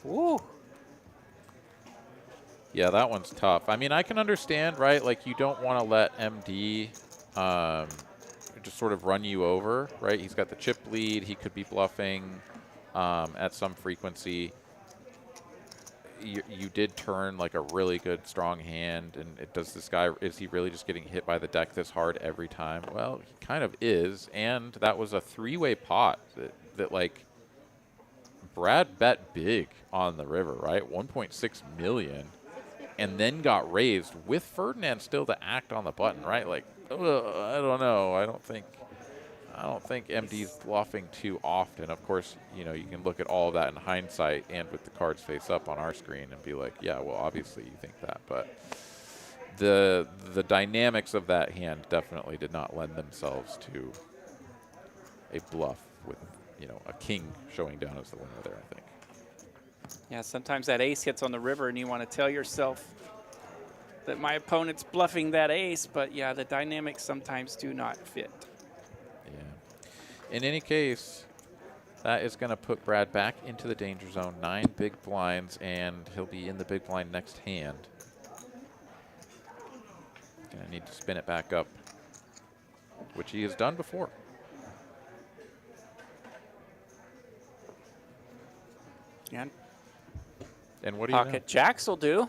Woo. Yeah, that one's tough. I mean, I can understand, right? Like, you don't want to let MD just sort of run you over, right? He's got the chip lead. He could be bluffing at some frequency. You did turn like a really good, strong hand. And does this guy, is he really just getting hit by the deck this hard every time? Well, he kind of is. And that was a 3-way pot that like, Brad bet big on the river, right? 1.6 million. And then got raised with Ferdinand still to act on the button, right? Like, I don't know. I don't think MD's bluffing too often. Of course, you know, you can look at all of that in hindsight and with the cards face up on our screen and be like, yeah, well, obviously you think that. But the dynamics of that hand definitely did not lend themselves to a bluff with, you know, a king showing down as the winner there, I think. Yeah, sometimes that ace hits on the river and you want to tell yourself that my opponent's bluffing that ace, but yeah, the dynamics sometimes do not fit. Yeah. In any case, that is going to put Brad back into the danger zone. 9 big blinds, and he'll be in the big blind next hand. Going to need to spin it back up, which he has done before. And And what do you know? Pocket jacks will do.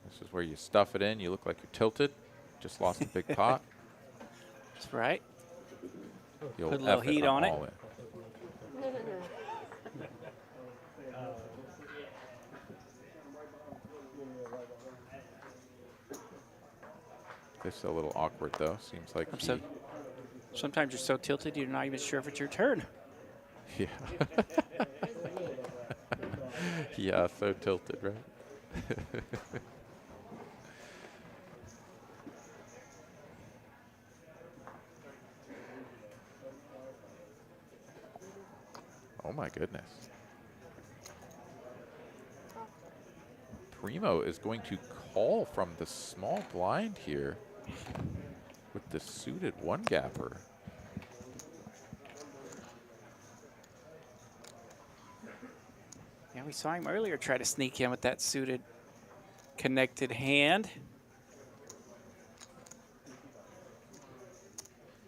This is where you stuff it in. You look like you're tilted. Just lost a big pot. That's right. You'll Put a little F heat I'm on it. all in. This is a little awkward, though. Seems like Sometimes you're so tilted you're not even sure if it's your turn. Yeah. Yeah, so tilted, right? Oh my goodness. Primo is going to call from the small blind here with the suited one gapper. Yeah, we saw him earlier try to sneak in with that suited connected hand.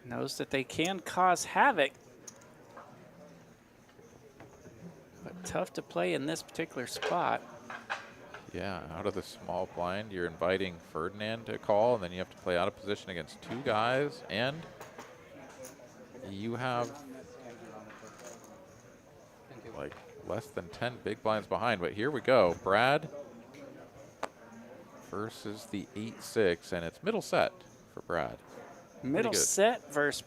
Knows that they can cause havoc. But tough to play in this particular spot. Yeah, out of the small blind, you're inviting Ferdinand to call, and then you have to play out of position against two guys, and you have like less than 10 big blinds behind. But here we go. Brad versus the 8-6, and it's middle set for Brad. Middle set versus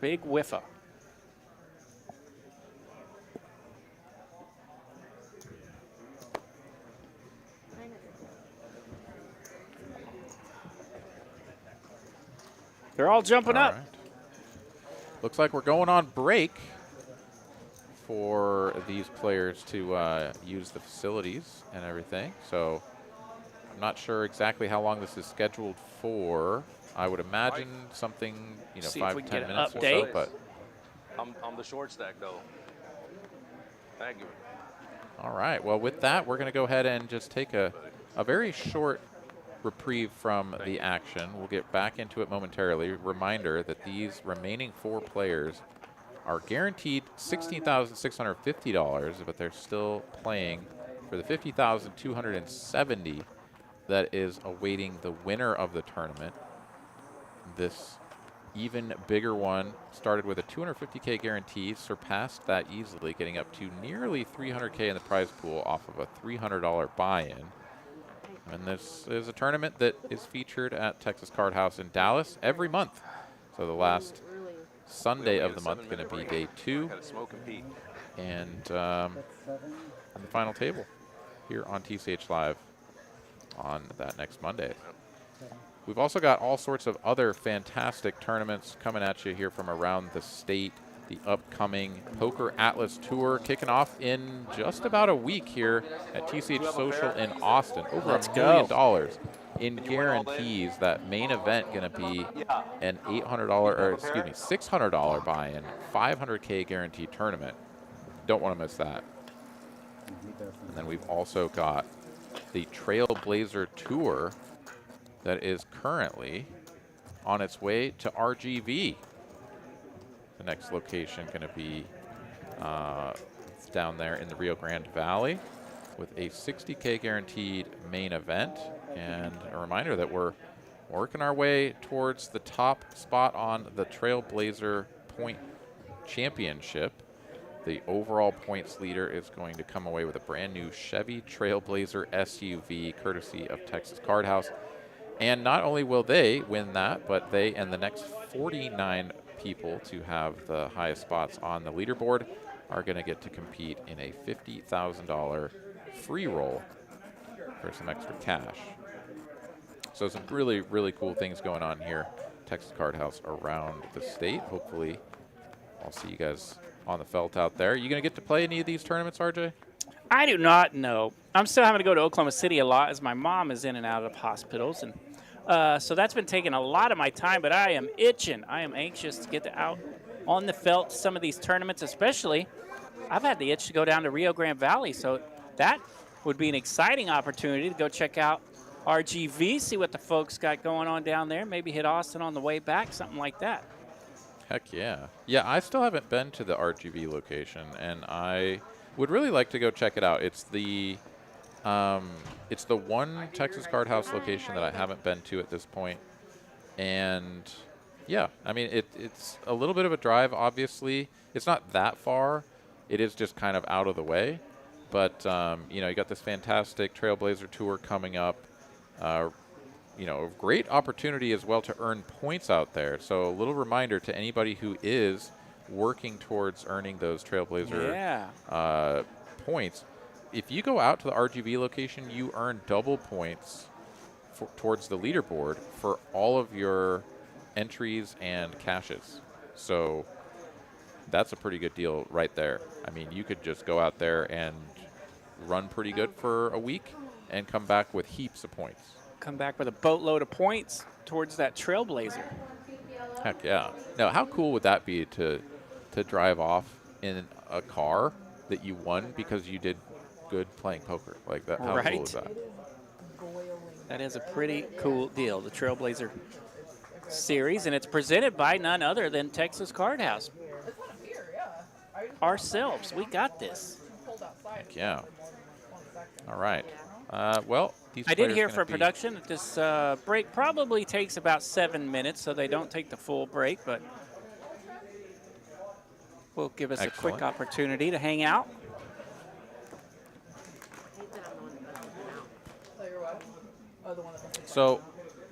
big whiffa. They're all jumping up. Right. Looks like we're going on break for these players to use the facilities and everything. So I'm not sure exactly how long this is scheduled for. I would imagine something, you know, 5 to 10 minutes or so. But I'm the short stack, though. Thank you. all right. Well, with that, we're going to go ahead and just take a very short reprieve from the action. We'll get back into it momentarily. Reminder that these remaining 4 players are guaranteed $16,650, but they're still playing for the $50,270 that is awaiting the winner of the tournament. This even bigger one started with a $250K guarantee, surpassed that easily, getting up to nearly $300K in the prize pool off of a $300 buy-in. And this is a tournament that is featured at Texas Card House in Dallas every month. So the last Sunday of the month going to be day 2. And on the final table here on TCH Live on that next Monday. We've also got all sorts of other fantastic tournaments coming at you here from around the state. The upcoming Poker Atlas Tour kicking off in just about a week here at TCH Social in Austin. Over $1 million in guarantees. That main event going to be an $600 buy-in, $500K guaranteed tournament. Don't want to miss that. And then we've also got the Trailblazer Tour that is currently on its way to RGV. The next location going to be down there in the Rio Grande Valley with a $60K guaranteed main event. And a reminder that we're working our way towards the top spot on the Trailblazer Point Championship. The overall points leader is going to come away with a brand new Chevy Trailblazer SUV courtesy of Texas Card House. And not only will they win that, but they and the next 49 people to have the highest spots on the leaderboard are going to get to compete in a $50,000 free roll for some extra cash. So some really, really cool things going on here, Texas Card House around the state. Hopefully, I'll see you guys on the felt out there. You going to get to play any of these tournaments, RJ? I do not know. I'm still having to go to Oklahoma City a lot as my mom is in and out of hospitals. And so that's been taking a lot of my time, but I am itching. I am anxious to get out on the felt some of these tournaments, especially. I've had the itch to go down to Rio Grande Valley, so that would be an exciting opportunity to go check out RGV, see what the folks got going on down there, maybe hit Austin on the way back, something like that. Heck yeah. Yeah, I still haven't been to the RGV location, and I would really like to go check it out. It's the one Texas Card House location that I haven't been to at this point. And yeah, I mean, it's a little bit of a drive, obviously. It's not that far. It is just kind of out of the way. But, you know, you got this fantastic Trailblazer Tour coming up. You know, a great opportunity as well to earn points out there. So a little reminder to anybody who is working towards earning those Trailblazer points. If you go out to the RGV location, you earn double points towards the leaderboard for all of your entries and caches. So that's a pretty good deal right there. I mean, you could just go out there and run pretty good for a week and come back with heaps of points. Come back with a boatload of points towards that Trailblazer. Heck yeah. Now, how cool would that be to drive off in a car that you won because you did good playing poker? Like that, how cool is that? That is a pretty cool deal, the Trailblazer Series, and it's presented by none other than Texas Card House. Ourselves, we got this. Heck yeah. All right. Well, I did hear from production that this break probably takes about 7 minutes, so they don't take the full break, but will give us a quick opportunity to hang out. So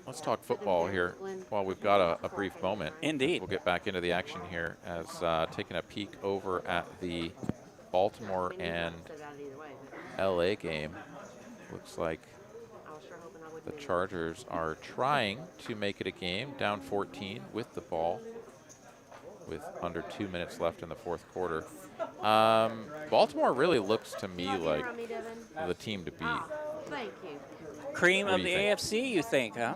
let's talk football here while we've got a brief moment. Indeed. We'll get back into the action here as taking a peek over at the Baltimore and LA game. Looks like the Chargers are trying to make it a game, down 14 with the ball, with under 2 minutes left in the fourth quarter. Baltimore really looks to me like the team to beat. Thank you. Cream of the AFC, you think, huh?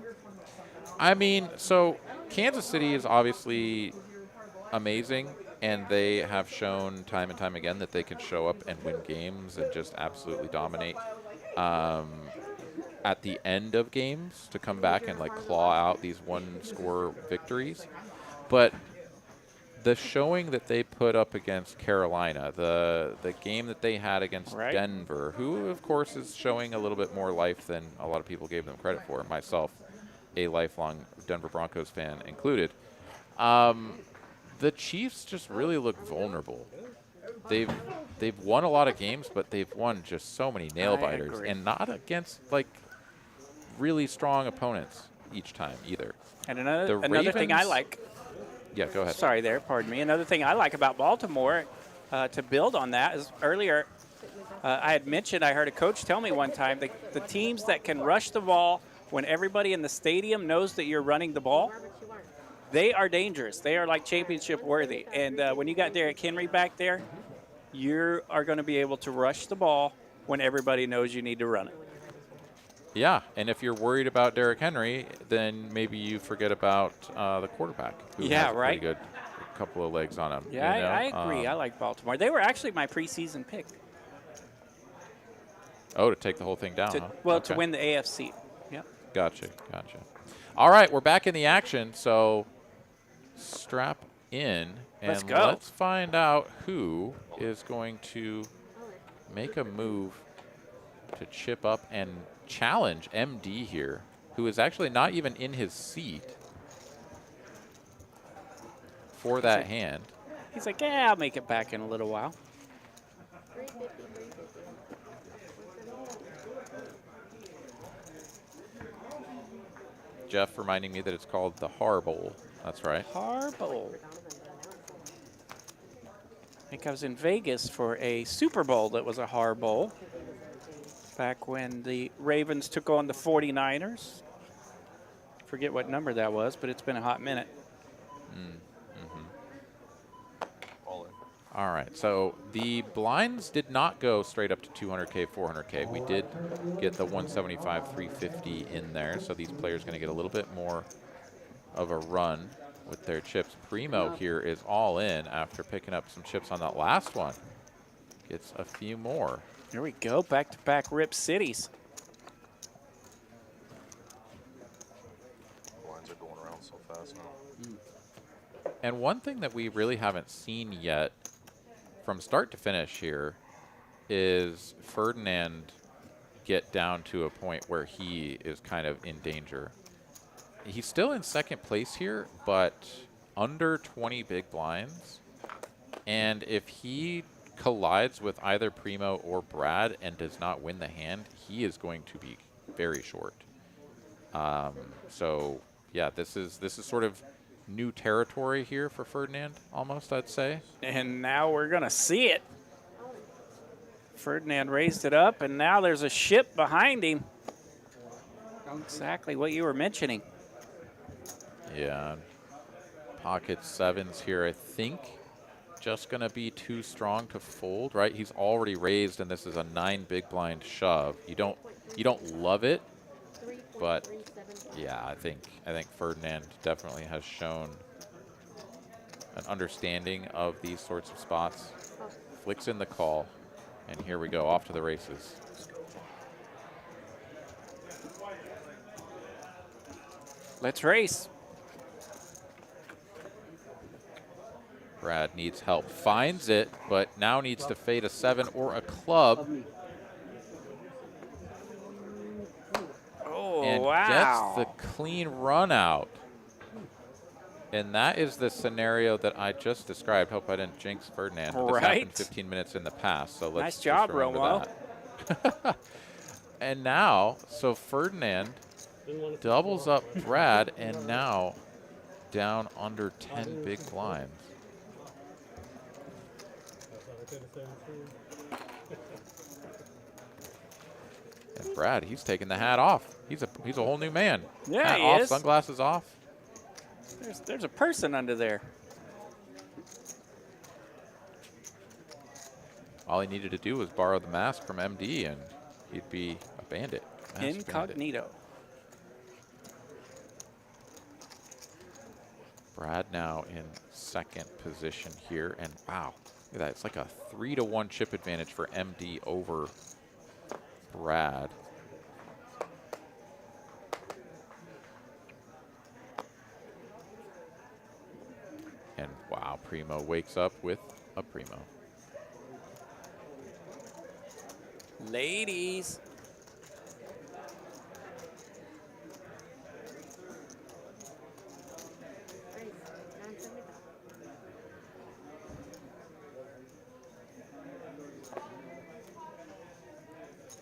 I mean, so Kansas City is obviously amazing, and they have shown time and time again that they can show up and win games and just absolutely dominate at the end of games to come back and like claw out these one-score victories. But the showing that they put up against Carolina, the game that they had against Denver, who of course is showing a little bit more life than a lot of people gave them credit for, myself, a lifelong Denver Broncos fan included. The Chiefs just really look vulnerable. They've won a lot of games, but they've won just so many nail biters, and not against like really strong opponents each time either. And another thing I like. Yeah, go ahead. Sorry there, pardon me. Another thing I like about Baltimore, to build on that, is earlier I had mentioned, I heard a coach tell me one time, the teams that can rush the ball when everybody in the stadium knows that you're running the ball, they are dangerous. They are like championship worthy. And when you got Derrick Henry back there, you are going to be able to rush the ball when everybody knows you need to run it. Yeah, and if you're worried about Derrick Henry, then maybe you forget about the quarterback, who has a pretty good couple of legs on him. Yeah, you know? I agree. I like Baltimore. They were actually my preseason pick. Oh, to take the whole thing down, huh? Well, to win the AFC. Yeah. Gotcha. All right, we're back in the action, so strap in, and let's go. Let's find out who is going to make a move to chip up and challenge MD here, who is actually not even in his seat for that hand. He's like, yeah, I'll make it back in a little while. Jeff reminding me that it's called the Har Bowl. That's right. Har Bowl. I think I was in Vegas for a Super Bowl that was a Har Bowl back when the Ravens took on the 49ers. Forget what number that was, but it's been a hot minute. All right, so the blinds did not go straight up to 200K, 400K. We did get the 175, 350 in there, so these players are going to get a little bit more of a run with their chips. Primo here is all in after picking up some chips on that last one. Gets a few more. Here we go, back-to-back Rip Cities. Blinds are going around so fast now. And one thing that we really haven't seen yet from start to finish here is Ferdinand get down to a point where he is kind of in danger. He's still in second place here, but under 20 big blinds. And if he collides with either Primo or Brad and does not win the hand, he is going to be very short. So yeah, this is sort of new territory here for Ferdinand, almost, I'd say. And now we're going to see it. Ferdinand raised it up, and now there's a ship behind him. Exactly what you were mentioning. Yeah. Pocket sevens here, I think, just going to be too strong to fold, right? He's already raised, and this is a 9 big blind shove. You don't love it, but yeah, I think Ferdinand definitely has shown an understanding of these sorts of spots. Flicks in the call, and here we go, off to the races. Let's race. Brad needs help, finds it, but now needs to fade a 7 or a club. Oh, and wow. gets the clean run out. And that is the scenario that I just described. Hope I didn't jinx Ferdinand. But this happened 15 minutes in the past, so let's nice job, just remember Romo. that. And now, so Ferdinand doubles up Brad, and now down under 10 big blinds. And Brad, he's taking the hat off. He's a whole new man. Yeah, hat he off, is. sunglasses off. There's a person under there. All he needed to do was borrow the mask from MD, and he'd be a bandit. Incognito. Bandit. Brad now in second position here, and wow, look at that. It's like a 3-to-1 chip advantage for MD over Brad. And wow, Primo wakes up with a Primo. Ladies.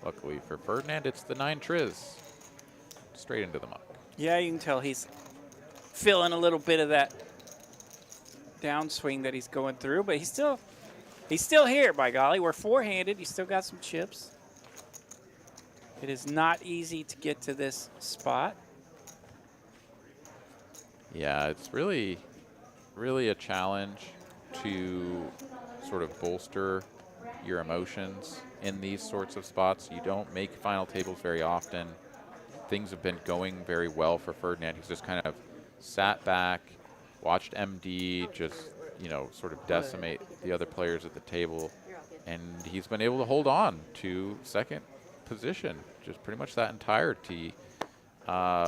Luckily for Ferdinand, it's the 9 Triz. Straight into the muck. Yeah, you can tell he's feeling a little bit of that downswing that he's going through, but he's still here, by golly. We're four-handed. He's still got some chips. It is not easy to get to this spot. Yeah, it's really a challenge to sort of bolster your emotions in these sorts of spots. You don't make final tables very often. Things have been going very well for Ferdinand. He's just kind of sat back, watched MD just, you know, sort of decimate the other players at the table, and he's been able to hold on to second position, just pretty much that entirety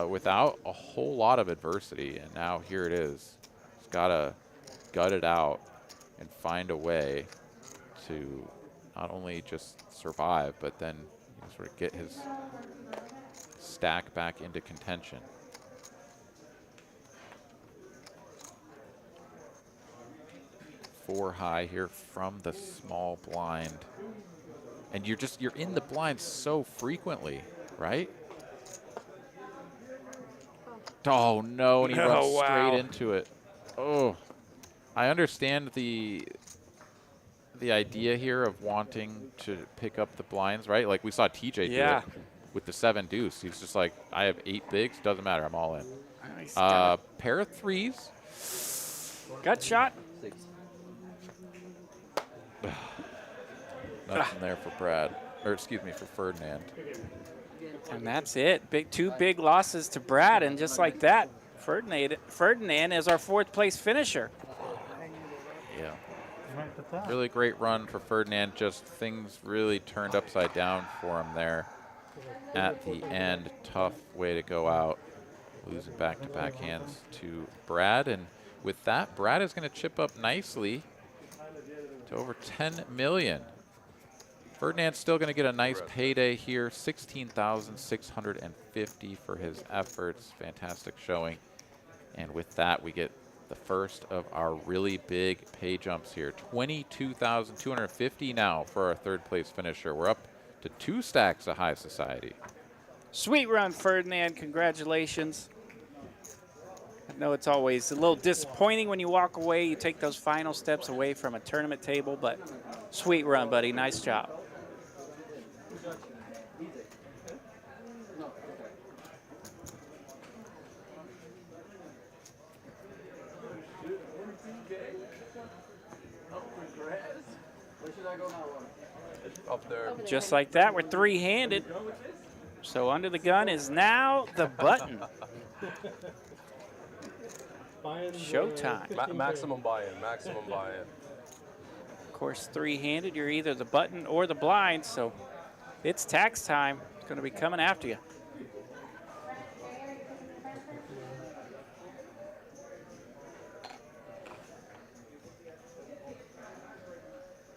without a whole lot of adversity. And now here it is. He's got to gut it out and find a way to not only just survive, but then sort of get his stack back into contention. Four high here from the small blind. And you're in the blind so frequently, right? Oh no, and he runs straight into it. Oh, I understand the idea here of wanting to pick up the blinds, right? Like we saw TJ do it with the 7 deuce. He's just like, I have 8 bigs, doesn't matter, I'm all in. Nice. Pair of threes. Gut shot. Nothing there for Brad, or excuse me, for Ferdinand. And that's it. Two big losses to Brad, and just like that, Ferdinand is our 4th place finisher. Yeah. Really great run for Ferdinand. Just things really turned upside down for him there at the end. Tough way to go out, losing back-to-back hands to Brad. And with that, Brad is going to chip up nicely to over 10 million. Ferdinand's still going to get a nice payday here, 16,650 for his efforts. Fantastic showing. And with that, we get the first of our really big pay jumps here. 22,250 now for our third place finisher. We're up to 2 stacks of high society. Sweet run, Ferdinand. Congratulations. I know it's always a little disappointing when you walk away. You take those final steps away from a tournament table, but sweet run, buddy. Nice job. Up there. Just like that, we're three-handed. So under the gun is now the button. Showtime. Maximum buy-in, maximum buy-in. Of course, three-handed, you're either the button or the blind, so it's tax time. It's going to be coming after you.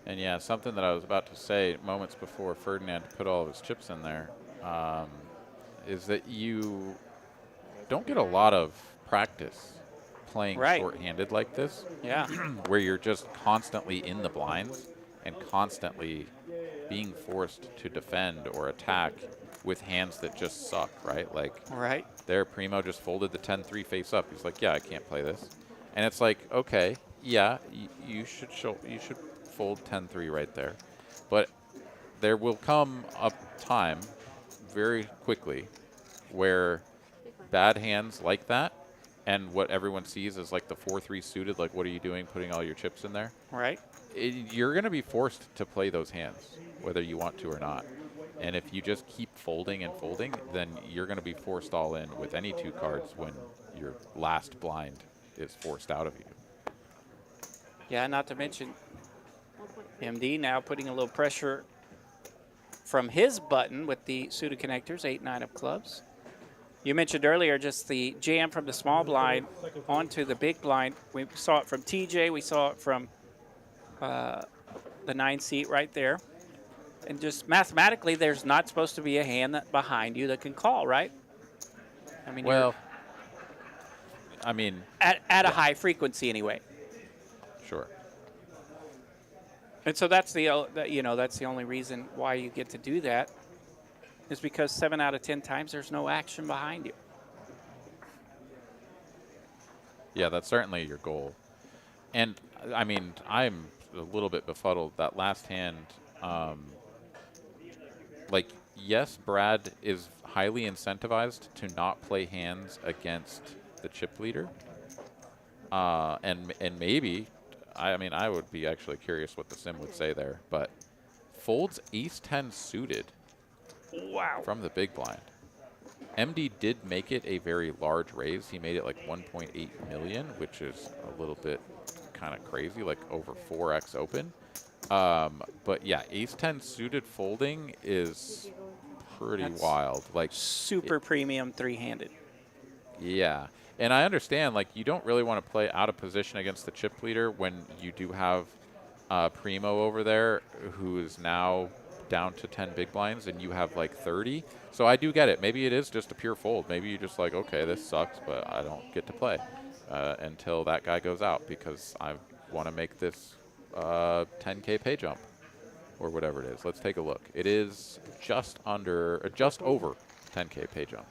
And yeah, something that I was about to say moments before Ferdinand put all of his chips in there is that you don't get a lot of practice playing short-handed like this. Yeah. Where you're just constantly in the blinds and constantly being forced to defend or attack with hands that just suck, right? Like, there Primo just folded the 10-3 face up. He's like, yeah, I can't play this. And it's like, okay, yeah, you should fold 10-3 right there. But there will come a time very quickly where bad hands like that and what everyone sees is like the 4-3 suited, like what are you doing putting all your chips in there? Right. You're going to be forced to play those hands, whether you want to or not. And if you just keep folding and folding, then you're going to be forced all in with any 2 cards when your last blind is forced out of you. Yeah, not to mention MD now putting a little pressure from his button with the suited connectors, 8-9 of clubs. You mentioned earlier just the jam from the small blind onto the big blind. We saw it from TJ. We saw it from the 9 seat right there. And just mathematically, there's not supposed to be a hand that behind you that can call, right? I mean, well, I mean, at a high frequency anyway. Sure. And so that's the that's the only reason why you get to do that is because 7 out of 10 times there's no action behind you. Yeah, that's certainly your goal. And I mean, I'm a little bit befuddled. That last hand, like, yes, Brad is highly incentivized to not play hands against the chip leader. And maybe, I mean, I would be actually curious what the sim would say there, but folds ace-10 suited. Wow. From the big blind. MD did make it a very large raise. He made it like 1.8 million, which is a little bit kind of crazy, like over 4x open. But yeah, ace-10 suited folding is pretty wild. Like super premium three-handed. Yeah. And I understand, like, you don't really want to play out of position against the chip leader when you do have Primo over there who is now down to 10 big blinds and you have like 30. So I do get it. Maybe it is just a pure fold. Maybe you're just like, okay, this sucks, but I don't get to play until that guy goes out because I want to make this 10K pay jump or whatever it is. Let's take a look. It is just over 10K pay jump.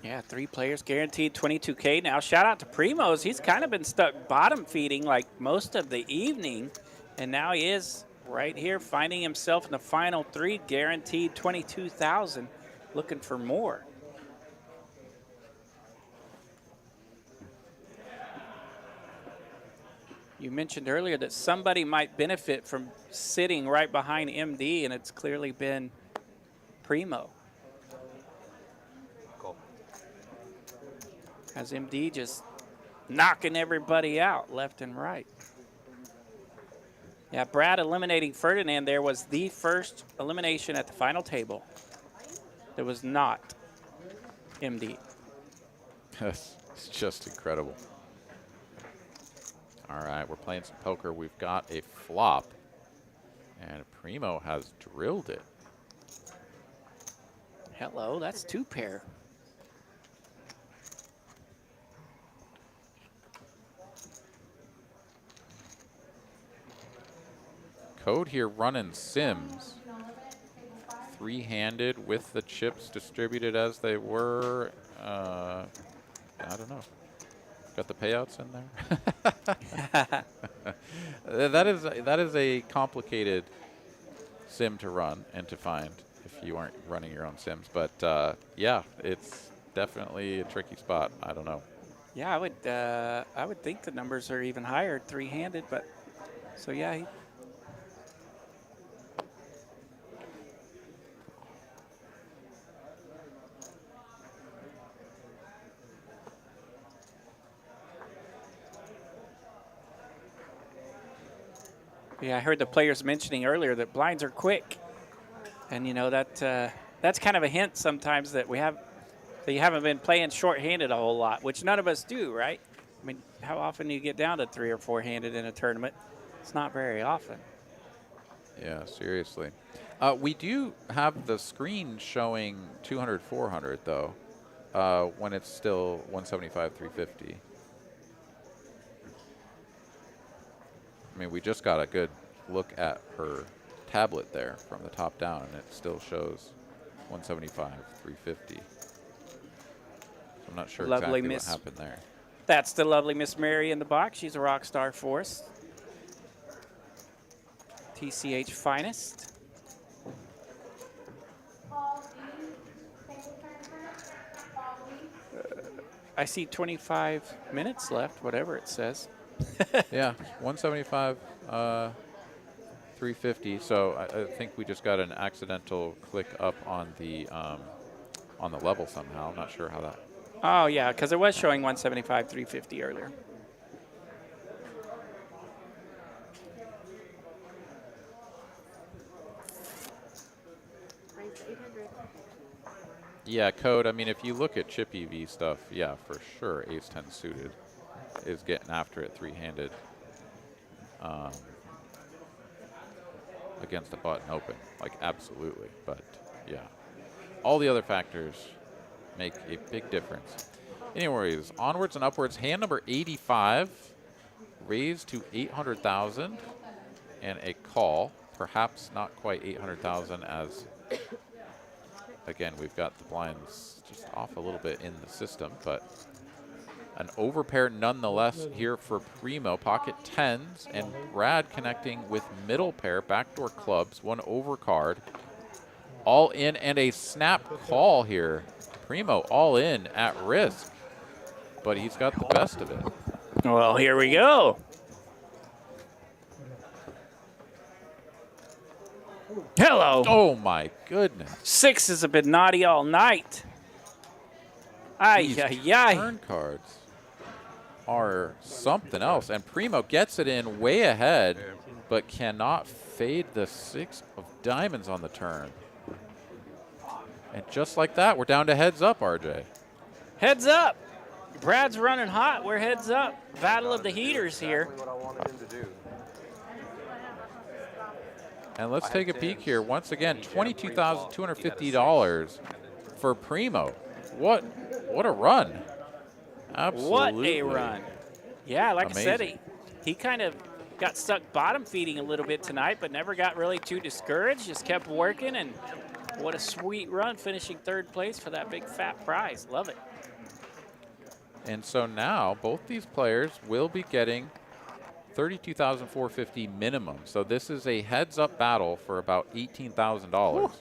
Yeah, 3 players guaranteed 22K. Now, shout out to Primos. He's kind of been stuck bottom feeding like most of the evening, and now he is right here finding himself in the final 3, guaranteed 22,000, looking for more. You mentioned earlier that somebody might benefit from sitting right behind MD, and it's clearly been Primo. As MD just knocking everybody out left and right. Yeah, Brad eliminating Ferdinand there was the first elimination at the final table. There was not MD. It's just incredible. All right, we're playing some poker. We've got a flop, and Primo has drilled it. Hello, that's 2 pair. Code here running Sims. 3-handed with the chips distributed as they were. I don't know. Got the payouts in there. that is a complicated sim to run and to find if you aren't running your own sims. But yeah, it's definitely a tricky spot. I don't know. Yeah, I would think the numbers are even higher, 3-handed. But so yeah. Yeah, I heard the players mentioning earlier that blinds are quick, and you know that's kind of a hint sometimes that you haven't been playing short-handed a whole lot, which none of us do, right? I mean, how often do you get down to 3 or 4-handed in a tournament? It's not very often. Yeah, seriously. We do have the screen showing 200, 400 though, when it's still 175, 350. I mean, we just got a good look at her tablet there from the top down, and it still shows 175, 350. So I'm not sure Lovely exactly Miss. what happened there. That's the lovely Miss Mary in the box. She's a rock star for us. TCH finest. I see 25 minutes left, whatever it says. Yeah, 175, 350. So I think we just got an accidental click up on the level somehow. I'm not sure how that. Oh yeah, because it was showing 175, 350 earlier. Yeah, Code. I mean, if you look at chip EV stuff, yeah, for sure, Ace-10 suited is getting after it 3-handed against a button open, like absolutely. But yeah, all the other factors make a big difference. Anyways, onwards and upwards. Hand number 85, raised to 800,000, and a call. Perhaps not quite 800,000 as. Again, we've got the blinds just off a little bit in the system, but an overpair nonetheless here for Primo. Pocket 10s, and Brad connecting with middle pair, backdoor clubs, 1 overcard. All in, and a snap call here. Primo all in at risk, but he's got the best of it. Well, here we go. Hello. Oh my goodness. 6s have been naughty all night. Ay, ay, ay. Turn cards are something else, and Primo gets it in way ahead, but cannot fade the 6 of diamonds on the turn. And just like that, we're down to heads up, RJ. Heads up. Brad's running hot. We're heads up. Battle of the heaters here. What I wanted him to do. And let's take a peek here. Once again, $22,250 for Primo. What a run. Absolutely. What a run. Yeah, like Amazing. I said, he kind of got stuck bottom feeding a little bit tonight, but never got really too discouraged. Just kept working, and what a sweet run, finishing 3rd place for that big fat prize. Love it. And so now both these players will be getting $32,450 minimum. So this is a heads-up battle for about $18,000.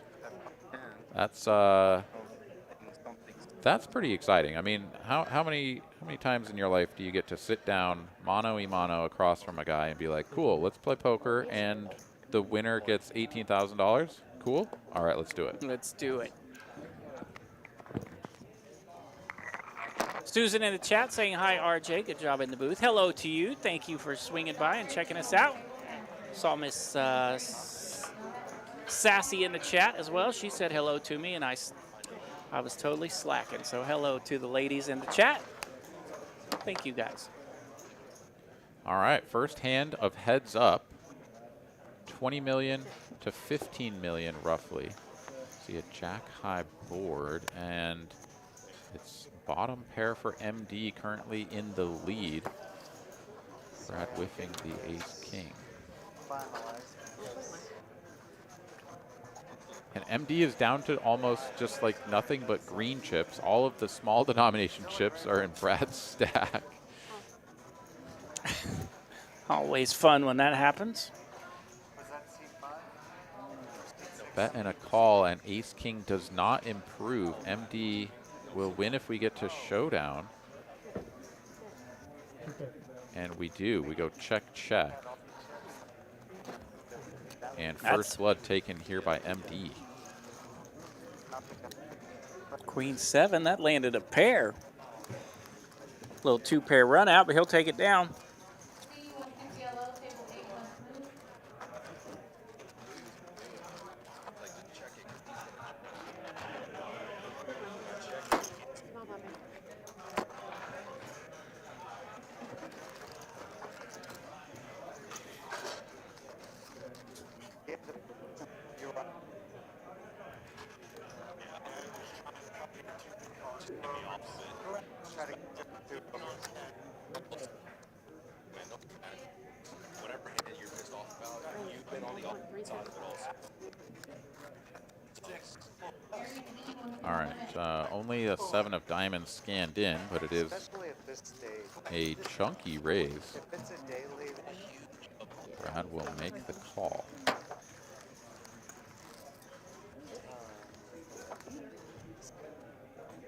That's pretty exciting. I mean, how many times in your life do you get to sit down mano-a-mano across from a guy and be like, cool, let's play poker, and the winner gets $18,000? Cool? All right, let's do it. Let's do it. Susan in the chat saying, hi, RJ. Good job in the booth. Hello to you. Thank you for swinging by and checking us out. Saw Miss Sassy in the chat as well. She said hello to me, and I was totally slacking. So hello to the ladies in the chat. Thank you, guys. All right, first hand of heads up. 20 million to 15 million roughly. See a jack high board, and it's bottom pair for MD currently in the lead. Brad whiffing the ace king. And MD is down to almost just like nothing but green chips. All of the small denomination chips are in Brad's stack. Always fun when that happens. Bet and a call, and ace king does not improve. MD will win if we get to showdown. And we do. We go check, check. And first blood taken here by MD. Queen 7, that landed a pair. Little 2-pair run out, but he'll take it down. All right, only a 7 of diamonds scanned in, but it is a chunky raise. Brad will make the call.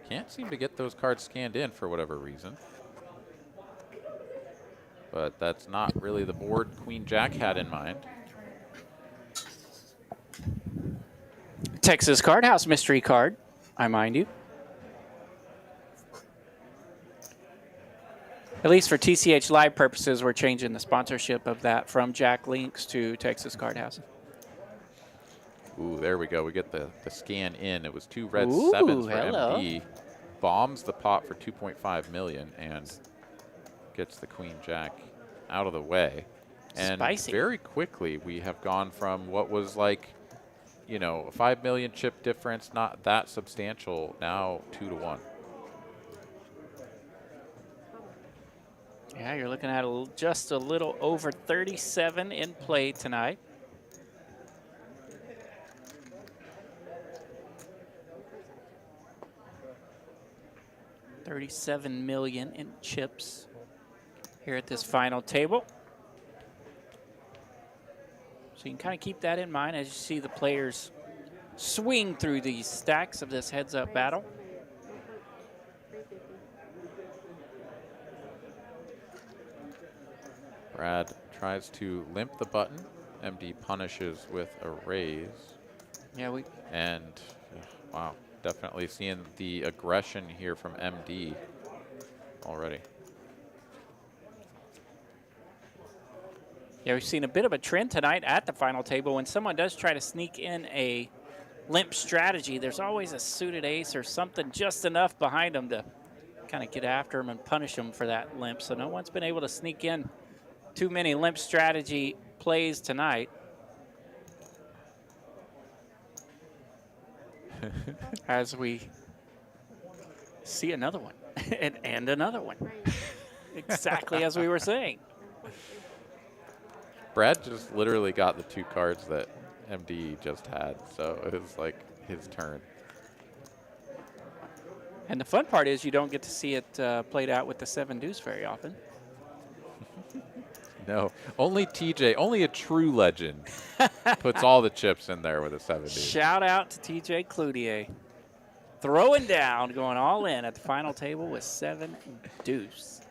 Can't seem to get those cards scanned in for whatever reason. But that's not really the board Queen Jack had in mind. Texas Card House mystery card, I mind you. At least for TCH Live purposes, we're changing the sponsorship of that from Jack Links to Texas Card House. Ooh, there we go. We get the scan in. It was 2 red Ooh, 7s for hello. MD. Bombs the pot for 2.5 million and gets the Queen Jack out of the way. And Spicy. very quickly, we have gone from what was like, you know, a 5 million chip difference, not that substantial, now 2-1. Yeah, you're looking at just a little over 37 in play tonight. $37 million in chips here at this final table. So you can kind of keep that in mind as you see the players swing through these stacks of this heads-up battle. Brad tries to limp the button. MD punishes with a raise. Yeah, And wow, definitely seeing the aggression here from MD already. Yeah, we've seen a bit of a trend tonight at the final table. When someone does try to sneak in a limp strategy, there's always a suited ace or something just enough behind them to kind of get after them and punish them for that limp. So no one's been able to sneak in too many limp strategy plays tonight. As we see another one and another one. Exactly as we were saying. Brad just literally got the 2 cards that MD just had, so it was like his turn. And the fun part is you don't get to see it played out with the 7 deuce very often. No, only TJ, only a true legend puts all the chips in there with a 7 deuce. Shout out to TJ Cloutier. Throwing down, going all in at the final table with 7 deuce.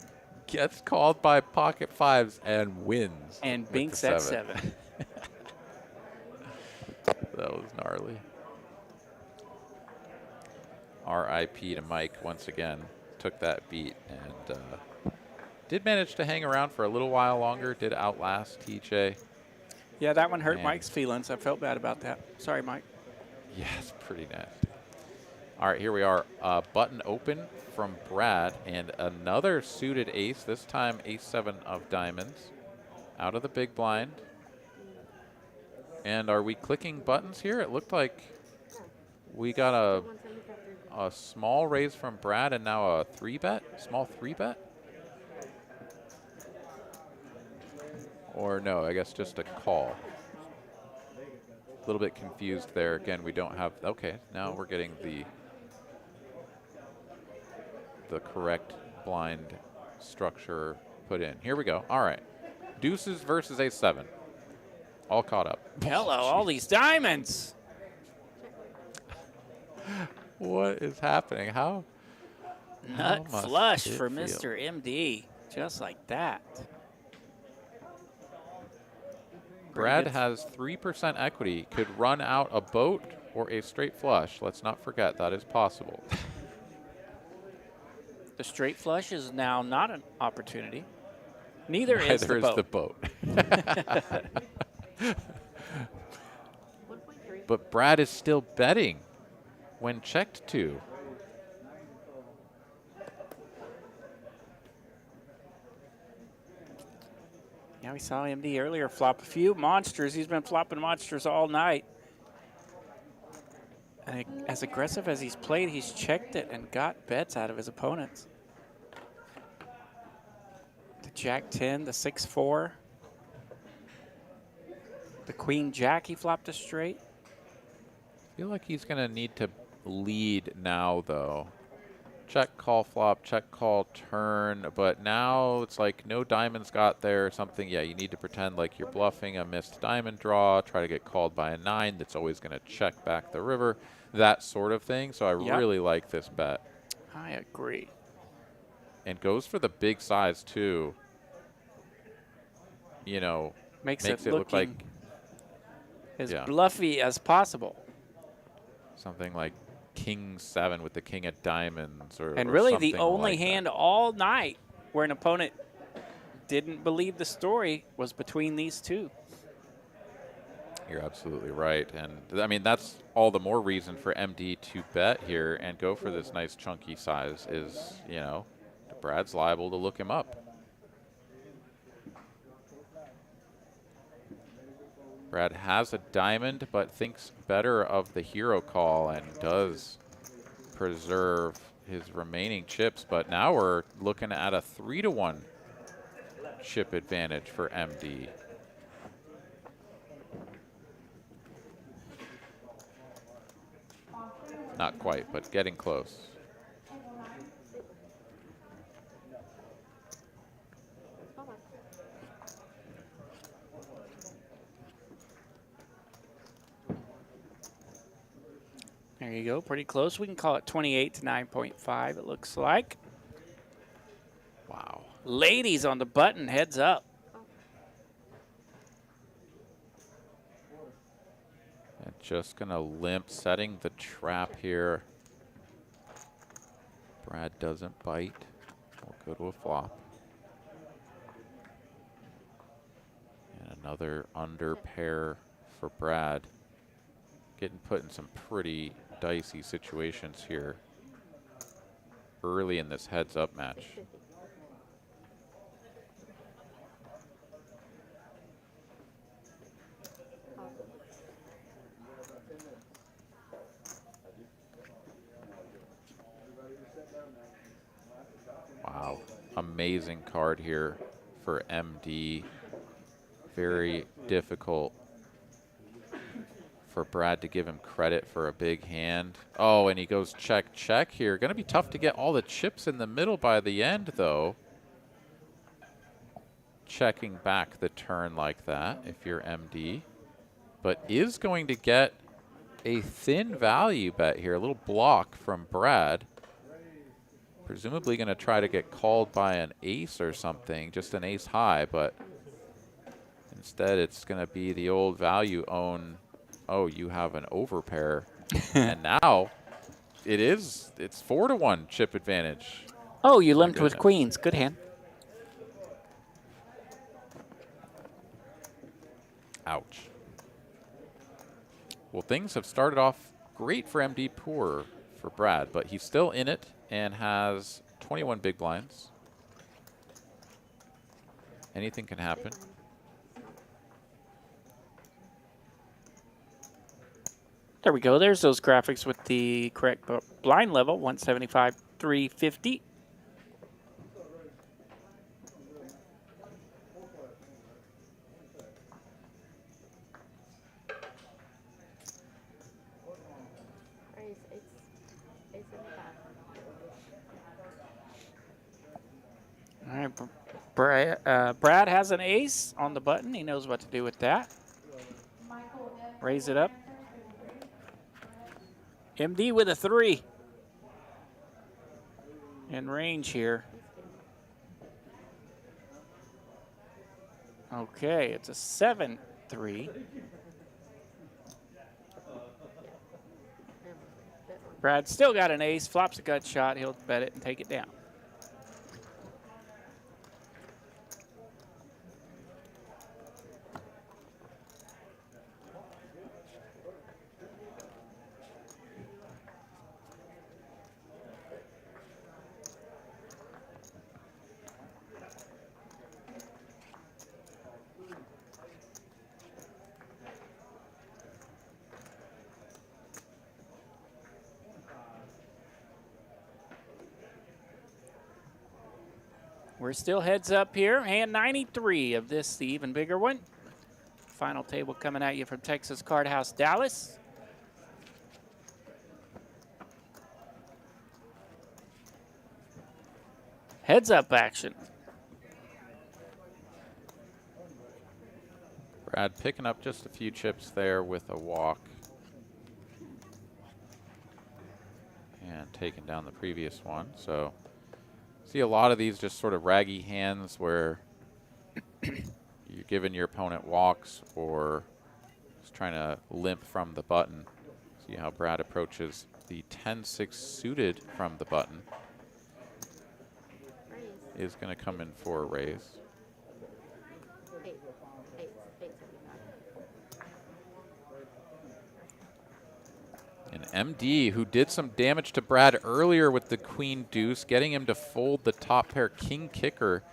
Gets called by pocket 5s and wins. And with binks the at 7. 7. That was gnarly. RIP to Mike once again. Took that beat and did manage to hang around for a little while longer. Did outlast TJ. Yeah, that one hurt And Mike's feelings. I felt bad about that. Sorry, Mike. yeah, it's pretty nasty. All right, here we are. Button open from Brad and another suited ace, this time ace-7 of diamonds, out of the big blind. And are we clicking buttons here? It looked like we got a small raise from Brad and now a 3-bet, small 3-bet. Or no, I guess just a call. A little bit confused there. Again, we don't have, okay, now we're getting the correct blind structure put in. Here we go. All right. Deuces versus ace-7. All caught up. Hello, all these diamonds. What is happening? How Nut must flush it for feel? Mr. MD. Just like that. Brad has 3% equity, could run out a boat or a straight flush. Let's not forget that is possible. The straight flush is now not an opportunity. Neither is the boat. But Brad is still betting when checked to. Yeah, we saw MD earlier flop a few monsters. He's been flopping monsters all night. And as aggressive as he's played, he's checked it and got bets out of his opponents. The Jack-10, the 6-4. The Queen-Jack, he flopped a straight. I feel like he's going to need to lead now, though. Check, call, flop, check, call, turn. But now it's like no diamonds got there or something. Yeah, you need to pretend like you're bluffing a missed diamond draw, try to get called by a 9 that's always going to check back the river, that sort of thing. So I really like this bet. I agree. And goes for the big size, too. You know, Makes it it look like as bluffy as possible. Something like King 7 with the King of Diamonds, And really the something only like hand all night where an opponent didn't believe the story was between these two. You're absolutely right. And I mean, that's all the more reason for MD to bet here and go for this nice chunky size is, you know, Brad's liable to look him up. Brad has a diamond, but thinks better of the hero call and does preserve his remaining chips. But now we're looking at a 3-to-1 chip advantage for MD. Not quite, but getting close. There you go, pretty close. We can call it 28 to 9.5, it looks like. Wow. Ladies on the button, heads up. And just gonna limp, setting the trap here. Brad doesn't bite. We'll go to a flop. And another under pair for Brad. Getting put in some pretty dicey situations here early in this heads-up match. Wow, amazing card here for MD. Very difficult for Brad to give him credit for a big hand. Oh, and he goes check, check here. Going to be tough to get all the chips in the middle by the end, though. Checking back the turn like that if you're MD. But is going to get a thin value bet here, a little block from Brad. Presumably going to try to get called by an ace or something, just an ace high, but instead it's going to be the old value own. Oh, you have an overpair. And now it's 4-to-1 chip advantage. Oh, you limped with queens. Good hand. Ouch. Well, things have started off great for MD, poor for Brad, but he's still in it and has 21 big blinds. Anything can happen. There we go. There's those graphics with the correct blind level, 175, 350. All right, Brad has an ace on the button. He knows what to do with that. Raise it up. MD with a 3. In range here. Okay, it's a 7-3. Brad still got an ace, flops a gut shot. He'll bet it and take it down. We're still heads up here. Hand 93 of this, the even bigger one. Final table coming at you from Texas Card House, Dallas. Heads up action. Brad picking up just a few chips there with a walk. And taking down the previous one. So see a lot of these just sort of raggy hands where you're giving your opponent walks or just trying to limp from the button. See how Brad approaches the 10-6 suited from the button. Is going to come in for a raise. And MD, who did some damage to Brad earlier with the queen deuce, getting him to fold the top pair king kicker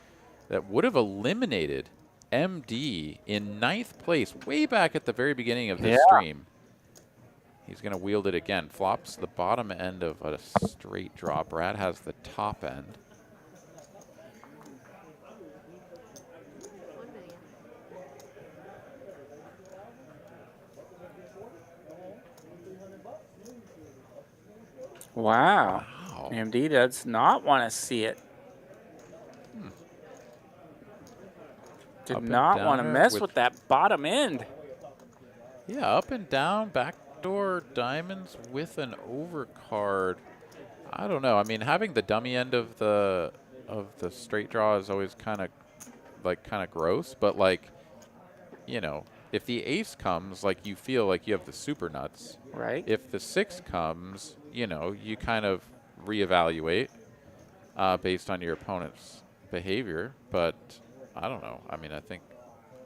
that would have eliminated MD in 9th place way back at the very beginning of this stream. He's going to wield it again. Flops the bottom end of a straight draw. Brad has the top end. Wow. MD does not want to see it. Did not want to mess with that bottom end. Yeah, up and down, backdoor diamonds with an overcard. I don't know. I mean, having the dummy end of the straight draw is always kind of gross, but like, you know, if the ace comes, like, you feel like you have the super nuts. Right. If the 6 comes, you know, you kind of reevaluate based on your opponent's behavior. But I don't know. I mean, I think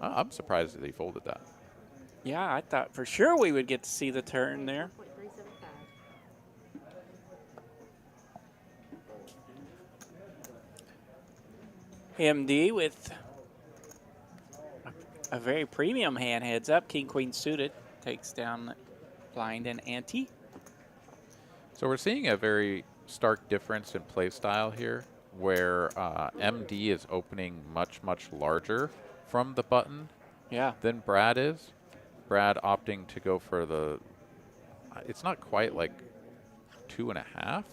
I'm surprised that he folded that. Yeah, I thought for sure we would get to see the turn there. MD with a very premium hand, heads up. King, queen suited, takes down blind and ante. So we're seeing a very stark difference in play style here, where MD is opening much, much larger from the button than Brad is. Brad opting to go for the, it's not quite like 2.5,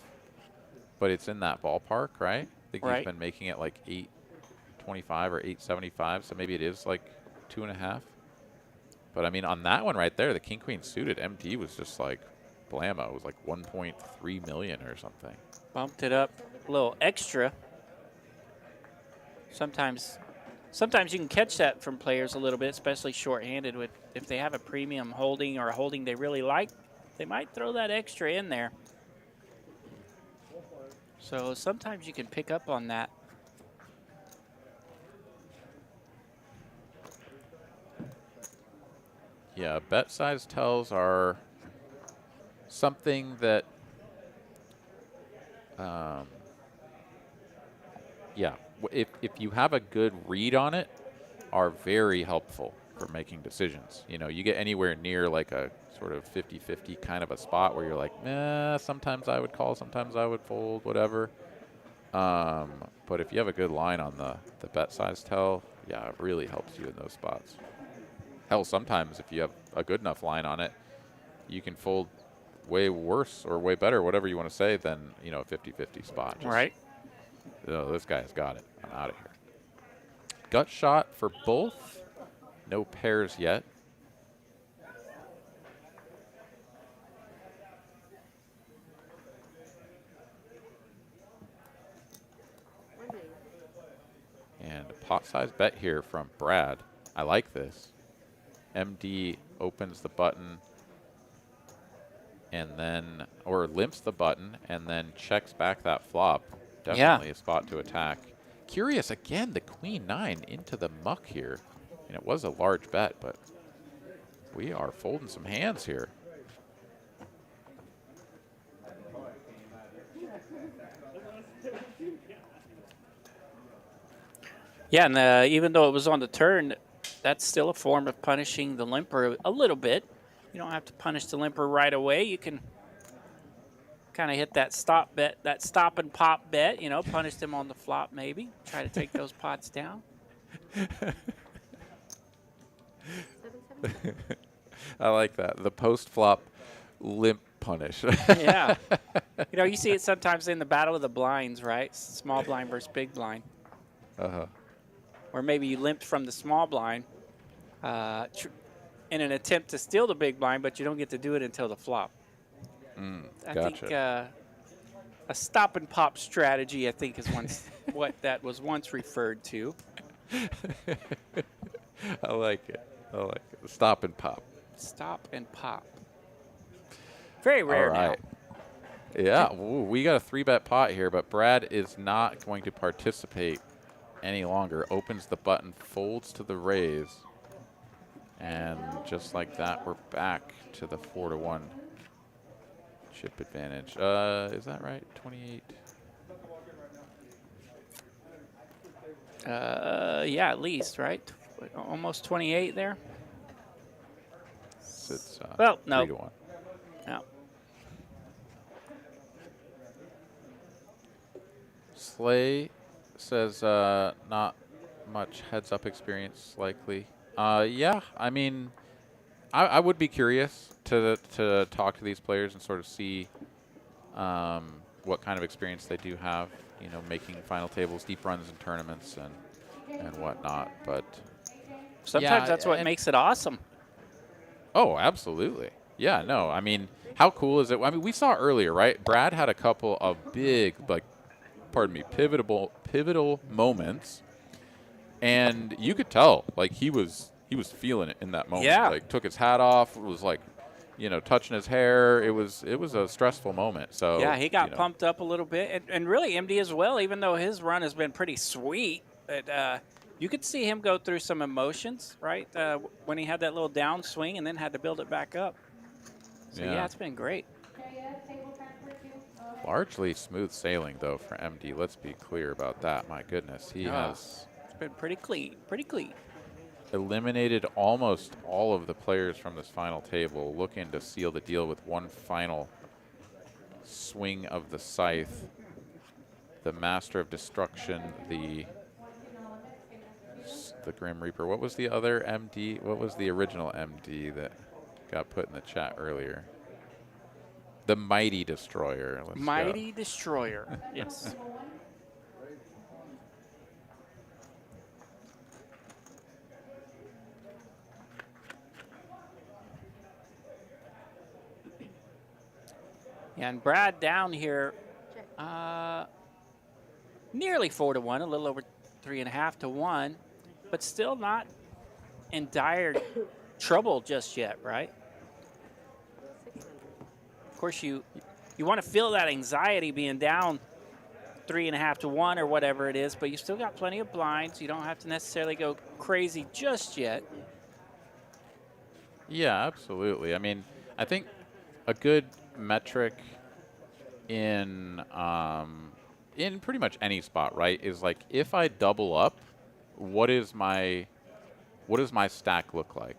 but it's in that ballpark, right? I think he's been making it like 8.25 or 8.75, so maybe it is like 2.5. But I mean, on that one right there, the king queen suited, MD was just like blammo. It was like 1.3 million or something. Bumped it up a little extra. Sometimes you can catch that from players a little bit, especially short-handed. With if they have a premium holding or a holding they really like, they might throw that extra in there. So sometimes you can pick up on that. Yeah, bet size tells are something that yeah, if you have a good read on it, are very helpful for making decisions. You know, you get anywhere near like a sort of 50-50 kind of a spot where you're like, sometimes I would call, sometimes I would fold, whatever. But if you have a good line on the bet size tell, yeah, it really helps you in those spots. Hell, sometimes if you have a good enough line on it, you can fold way worse or way better, whatever you want to say, than, you know, a 50-50 spot. Just, right. Oh, this guy's got it. I'm out of here. Gut shot for both. No pairs yet. And a pot size bet here from Brad. I like this. MD opens the button and then, or limps the button and then checks back that flop. Definitely a spot to attack. Curious, again, the queen nine into the muck here. And it was a large bet, but we are folding some hands here. Yeah, and even though it was on the turn, that's still a form of punishing the limper a little bit. You don't have to punish the limper right away. You can kind of hit that stop bet, that stop and pop bet, you know, punish them on the flop maybe. Try to take those pots down. I like that. The post-flop limp punish. Yeah. You know, you see it sometimes in the battle of the blinds, right? Small blind versus big blind. Uh-huh. Or maybe you limped from the small blind in an attempt to steal the big blind, but you don't get to do it until the flop. I think a stop and pop strategy, I think, is what that was once referred to. I like it. I like it. Stop and pop. Stop and pop. Very rare now. Yeah, ooh, we got a 3-bet pot here, but Brad is not going to participate any longer. Opens the button, folds to the raise, and just like that, we're back to the 4-1 chip advantage. Is that right? 28. Yeah, at least, right? Almost 28 there. So it's well, no. 3-1. No. Slay says not much heads-up experience likely. Yeah, I mean, I would be curious to talk to these players and sort of see what kind of experience they do have, you know, making final tables, deep runs in tournaments and whatnot. But sometimes that's what makes it awesome. Oh, absolutely. Yeah, no, I mean, how cool is it? I mean, we saw earlier, right? Brad had a couple of big, like, pardon me, pivotal moments, and you could tell, like, he was feeling it in that moment. Yeah. Like, took his hat off, was like, you know, touching his hair. It was a stressful moment. So yeah, he got pumped up a little bit, and really MD as well. Even though his run has been pretty sweet, but you could see him go through some emotions, right? When he had that little downswing and then had to build it back up. So yeah, it's been great. Largely smooth sailing though for MD. Let's be clear about that. My goodness, he has. It's been pretty clean. Pretty clean. Eliminated almost all of the players from this final table, looking to seal the deal with one final swing of the scythe. The Master of Destruction, the Grim Reaper. What was the other MD? What was the original MD that got put in the chat earlier? The Mighty Destroyer. Mighty Destroyer, yes. Yeah, and Brad down here, nearly 4-1, a little over 3.5 to 1, but still not in dire trouble just yet, right? Of course, you want to feel that anxiety being down 3.5 to 1 or whatever it is, but you still got plenty of blinds. You don't have to necessarily go crazy just yet. Yeah, absolutely. I mean, I think a good metric in pretty much any spot, right, is like if I double up, what does my stack look like?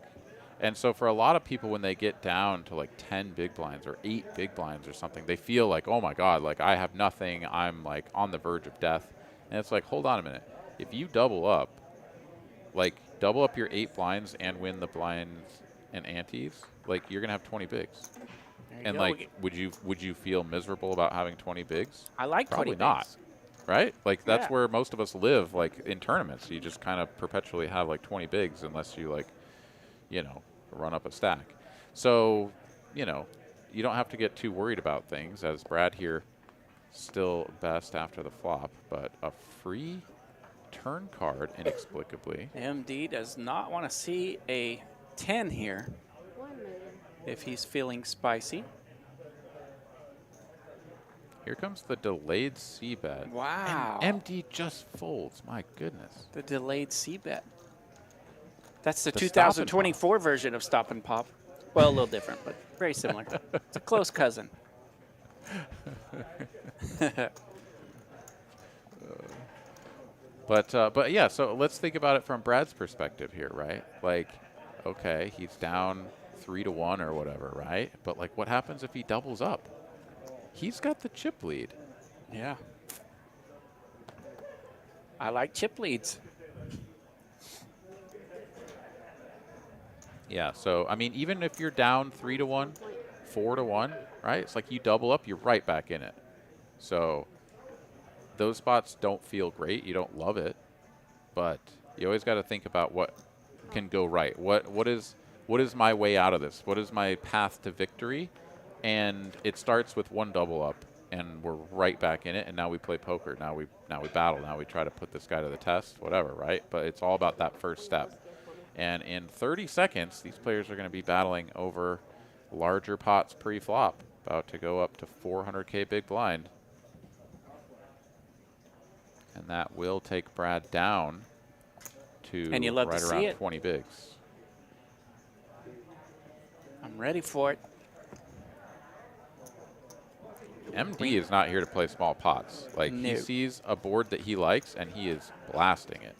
And so for a lot of people, when they get down to like 10 big blinds or 8 big blinds or something, they feel like, oh my God, like I have nothing. I'm like on the verge of death. And it's like, hold on a minute. If you double up, like double up your 8 blinds and win the blinds and antes, like you're gonna have 20 bigs. And go. like, would you feel miserable about having 20 bigs? I like Probably 20 not. bigs. Right? Like that's Yeah. where most of us live, like in tournaments. You just kind of perpetually have like 20 bigs unless you like, you know, run up a stack. So, you know, you don't have to get too worried about things, as Brad here still best after the flop, but a free turn card inexplicably. MD does not want to see a 10 here if he's feeling spicy. Here comes the delayed C-bet. Wow. And MD just folds. My goodness. The delayed C-bet. That's the The Stop and 2024 version of Stop and Pop. Well, a little different, but very similar. It's a close cousin. But yeah, so let's think about it from Brad's perspective here, right? Like, okay, he's down 3-1 or whatever, right? But like, what happens if he doubles up? He's got the chip lead. Yeah. I like chip leads. Yeah, so I mean, even if you're down 3-1, 4-1, right? It's like you double up, you're right back in it. So those spots don't feel great. You don't love it, but you always got to think about what can go right. What is my way out of this? What is my path to victory? And it starts with one double up, and we're right back in it. And now we play poker. Now we battle. Now we try to put this guy to the test. Whatever, right? But it's all about that first step. And in 30 seconds, these players are going to be battling over larger pots pre-flop, about to go up to 400K big blind. And that will take Brad down to And you love right to see around it. 20 bigs. I'm ready for it. MD is not here to play small pots. Like, No. he sees a board that he likes, and he is blasting it.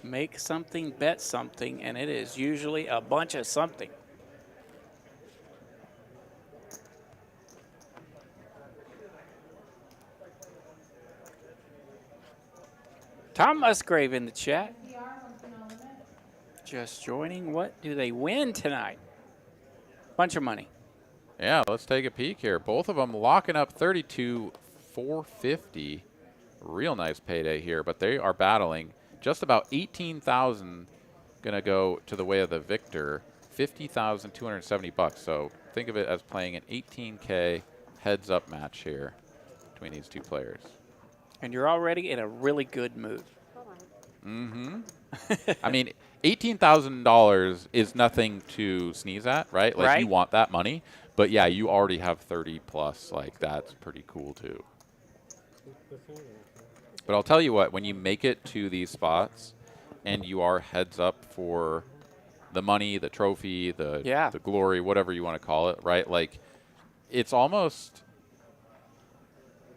Make something, bet something, and it is usually a bunch of something. Tom Musgrave in the chat. Just joining. What do they win tonight? Bunch of money. Yeah, let's take a peek here. Both of them locking up 32,450. Real nice payday here, but they are battling just about 18,000 going to go to the way of the victor. 50,270 bucks. So think of it as playing an 18K heads-up match here between these two players. And you're already in a really good mood. Mm-hmm. I mean, $18,000 is nothing to sneeze at, right? Like, you Right. want that money. But, yeah, you already have 30 plus. Like, that's pretty cool, too. But I'll tell you what, when you make it to these spots and you are heads up for the money, the trophy, the glory, whatever you want to call it, right? Like, it's almost,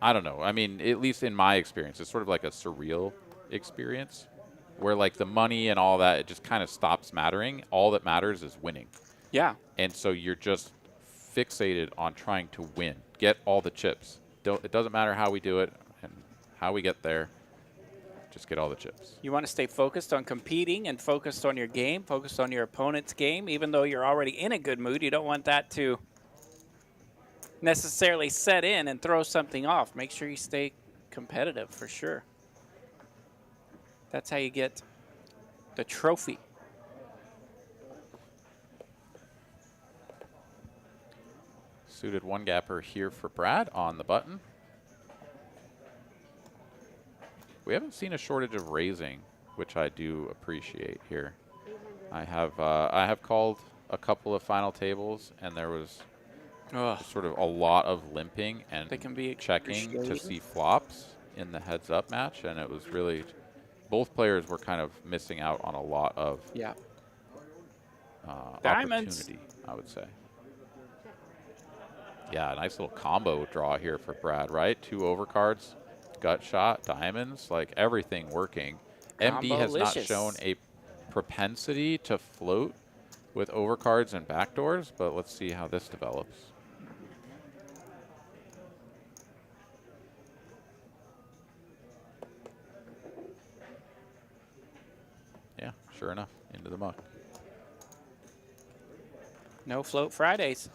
I don't know. I mean, at least in my experience, it's sort of like a surreal experience where, like, the money and all that, it just kind of stops mattering. All that matters is winning. Yeah. And so you're just fixated on trying to win, get all the chips. It doesn't matter how we do it and how we get there. Just get all the chips. You want to stay focused on competing and focused on your game, focused on your opponent's game. Even though you're already in a good mood, you don't want that to necessarily set in and throw something off. Make sure you stay competitive for sure. That's how you get the trophy. Suited one gapper here for Brad on the button. We haven't seen a shortage of raising, which I do appreciate here. I have called a couple of final tables, and there was sort of a lot of limping and They can be checking to excruciating. see flops in the heads-up match, and it was really, both players were kind of missing out on a lot of Diamonds. opportunity, I would say. Yeah, nice little combo draw here for Brad, right? 2 overcards, gut shot, diamonds, like everything working. MD has not shown a propensity to float with overcards and backdoors, but let's see how this develops. Yeah, sure enough, into the muck. No float Fridays.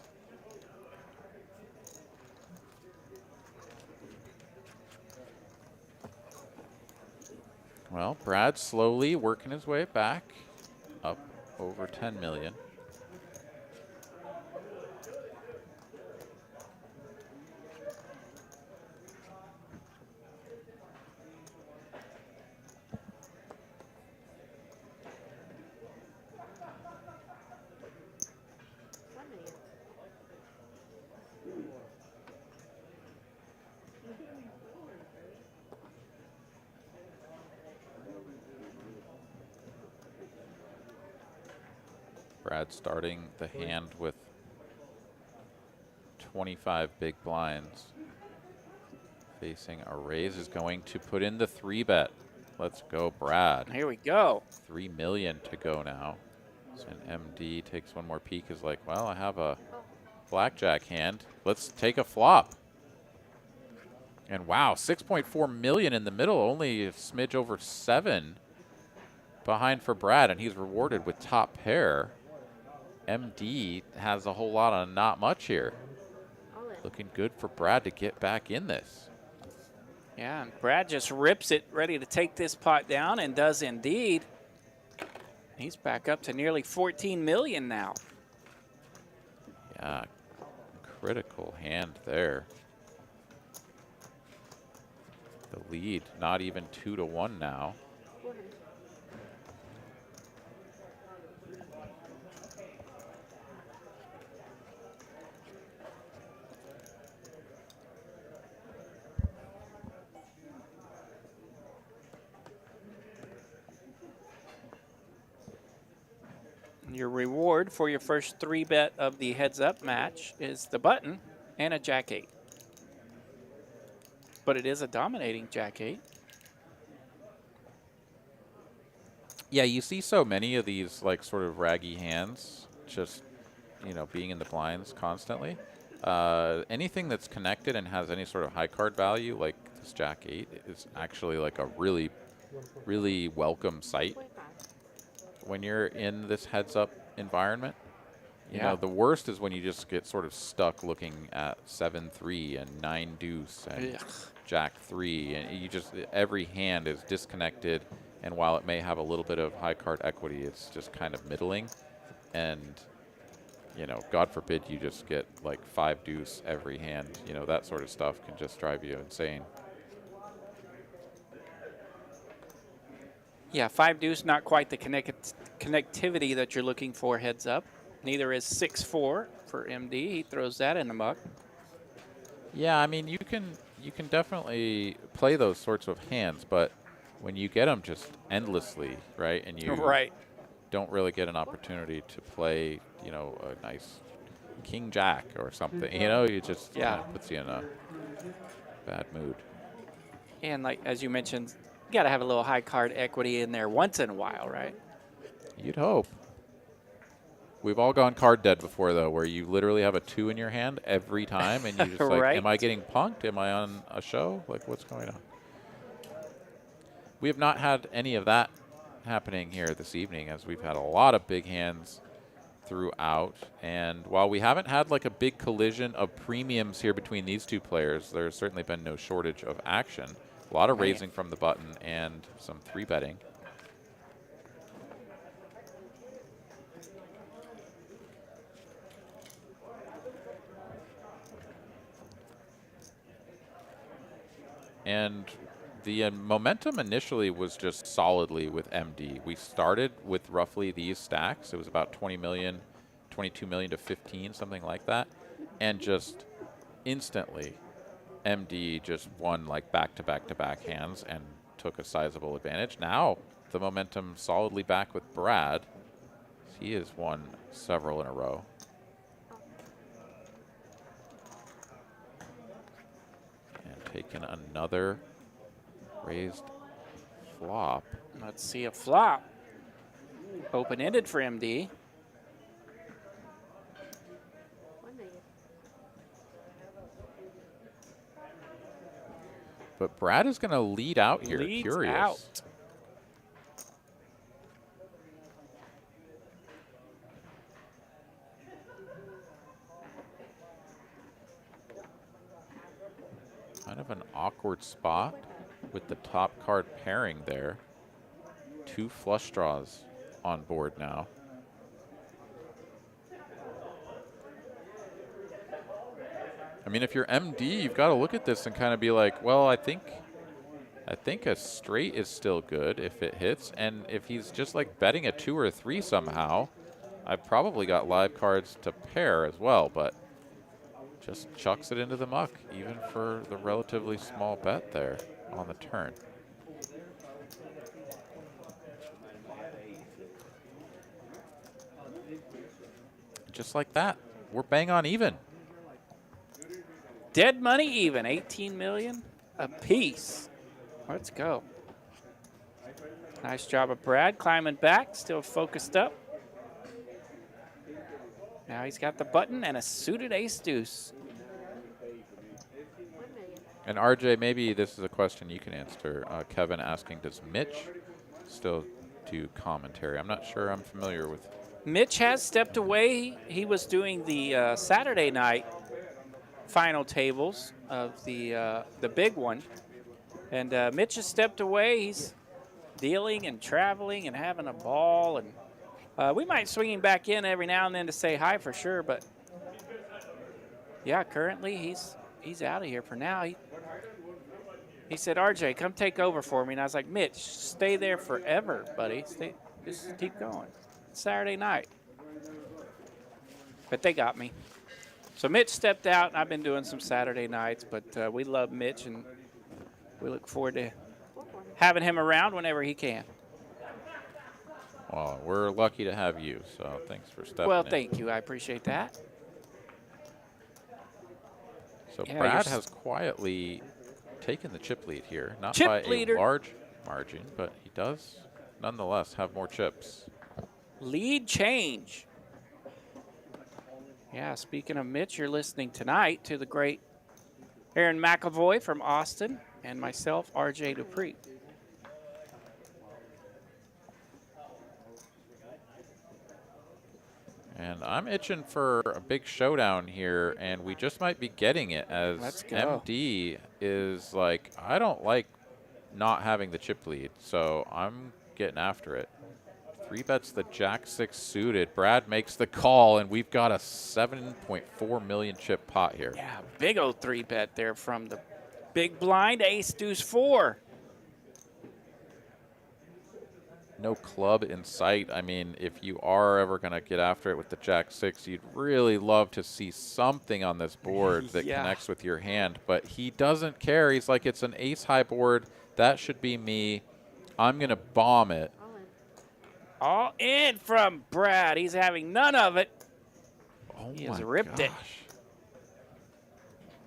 Well, Brad's slowly working his way back up over 10 million. Brad starting the hand with 25 big blinds. Facing a raise, is going to put in the 3-bet. Let's go, Brad. Here we go. 3 million to go now. And MD takes one more peek, is like, well, I have a blackjack hand. Let's take a flop. And wow, 6.4 million in the middle, only a smidge over 7 behind for Brad, and he's rewarded with top pair. MD has a whole lot of not much here. Looking good for Brad to get back in this. Yeah, and Brad just rips it, ready to take this pot down, and does indeed. He's back up to nearly 14 million now. Yeah, critical hand there. The lead, not even 2-1 now. Your reward for your first 3-bet of the heads-up match is the button and a Jack-8. But it is a dominating Jack-8. Yeah, you see so many of these like sort of raggy hands just, you know, being in the blinds constantly. Anything that's connected and has any sort of high card value, like this Jack-8, is actually like a really, really welcome sight. When you're in this heads-up environment, you know, the worst is when you just get sort of stuck looking at 7-3 and 9-deuce and Jack-3, and you just, every hand is disconnected, and while it may have a little bit of high card equity, it's just kind of middling, and, you know, God forbid you just get like 5-deuce every hand. You know, that sort of stuff can just drive you insane. Yeah, 5-deuce, not quite the connectivity that you're looking for heads up. Neither is 6-4 for MD. He throws that in the muck. Yeah, I mean, you can definitely play those sorts of hands, but when you get them just endlessly, right, and you don't really get an opportunity to play, you know, a nice King Jack or something, you know, you just puts you in a bad mood. And like as you mentioned, you got to have a little high card equity in there once in a while, right? You'd hope. We've all gone card dead before, though, where you literally have a 2 in your hand every time, and you're just like, am I getting punked? Am I on a show? Like, what's going on? We have not had any of that happening here this evening, as we've had a lot of big hands throughout. And while we haven't had like a big collision of premiums here between these two players, there's certainly been no shortage of action. A lot of raising from the button and some 3-betting. And the momentum initially was just solidly with MD. We started with roughly these stacks. It was about 20 million, 22 million to 15, something like that. And just instantly, MD just won like back-to-back-to-back hands and took a sizable advantage. Now the momentum solidly back with Brad. He has won several in a row. taking another raised flop. Let's see a flop. Open-ended for MD. But Brad is going to lead out here. Leads Curious. out. Kind of an awkward spot with the top card pairing there. 2 flush draws on board now. I mean, if you're MD, you've got to look at this and kind of be like, well, I think a straight is still good if it hits. And if he's just like betting a 2 or a 3 somehow, I've probably got live cards to pair as well, but just chucks it into the muck, even for the relatively small bet there on the turn. Just like that, we're bang on even. Dead money even, 18 million a piece. Let's go. Nice job of Brad climbing back, still focused up. Now he's got the button and a suited ace deuce. And RJ, maybe this is a question you can answer. Kevin asking, does Mitch still do commentary? I'm not sure I'm familiar with. Mitch has stepped away. He was doing the Saturday night final tables of the big one. And Mitch has stepped away. He's dealing and traveling and having a ball. And we might swing him back in every now and then to say hi for sure. But yeah, currently he's out of here for now. He said, RJ, come take over for me. And I was like, Mitch, stay there forever, buddy. Just keep going. It's Saturday night. But they got me. So Mitch stepped out, and I've been doing some Saturday nights. But we love Mitch, and we look forward to having him around whenever he can. Well, we're lucky to have you, so thanks for stepping Well, in. thank you. I appreciate that. So Yeah, Brad has quietly taken the chip lead here. Not Chip by leader. a large margin, but he does nonetheless have more chips. Lead change. Yeah, speaking of Mitch, you're listening tonight to the great Aaron McAvoy from Austin and myself, RJ Dupree. And I'm itching for a big showdown here, and we just might be getting it as Let's go. MD is like, I don't like not having the chip lead, so I'm getting after it. 3 bets the Jack-6 suited. Brad makes the call, and we've got a 7.4 million chip pot here. Yeah, big old 3-bet there from the big blind, ace deuce 4. No club in sight. I mean, if you are ever going to get after it with the Jack-6, you'd really love to see something on this board that Yeah. connects with your hand. But he doesn't care. He's like, it's an ace-high board. That should be me. I'm going to bomb it. All in from Brad. He's having none of it. Oh He my has ripped it. gosh.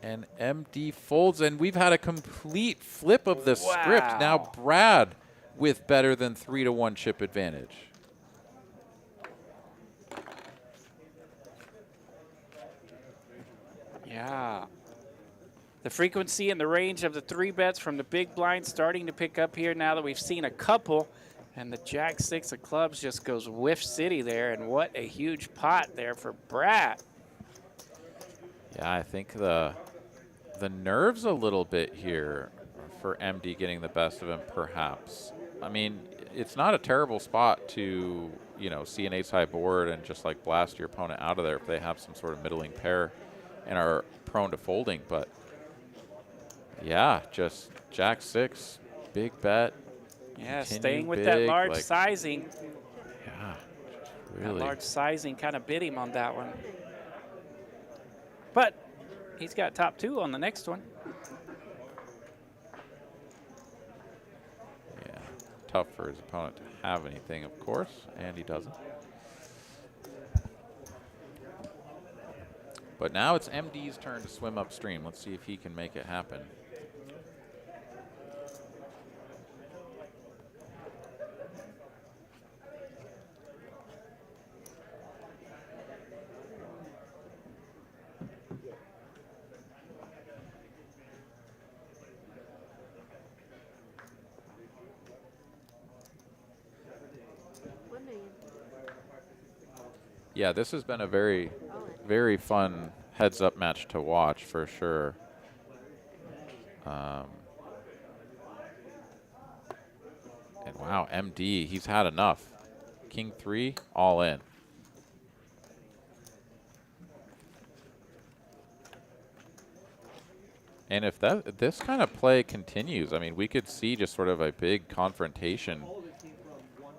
And MD folds, and we've had a complete flip of the script. Now Wow. Brad with better than 3-1 chip advantage. Yeah. The frequency and the range of the 3-bets from the big blind starting to pick up here now that we've seen a couple. And the Jack-6 of clubs just goes whiff city there. And what a huge pot there for Brad. Yeah, I think the nerves a little bit here for MD getting the best of him, perhaps. I mean, it's not a terrible spot to, you know, see an ace-high board and just like blast your opponent out of there if they have some sort of middling pair and are prone to folding. But yeah, just Jack-6, big bet. Yeah, continue staying with that big, large like, sizing. Yeah, That really. large sizing kind of bit him on that one. But he's got top 2 on the next one. Yeah, tough for his opponent to have anything, of course, and he doesn't. But now it's MD's turn to swim upstream. Let's see if he can make it happen. Yeah, this has been a very, very fun heads-up match to watch for sure. And wow, MD, he's had enough. King 3, all in. And if this kind of play continues, I mean, we could see just sort of a big confrontation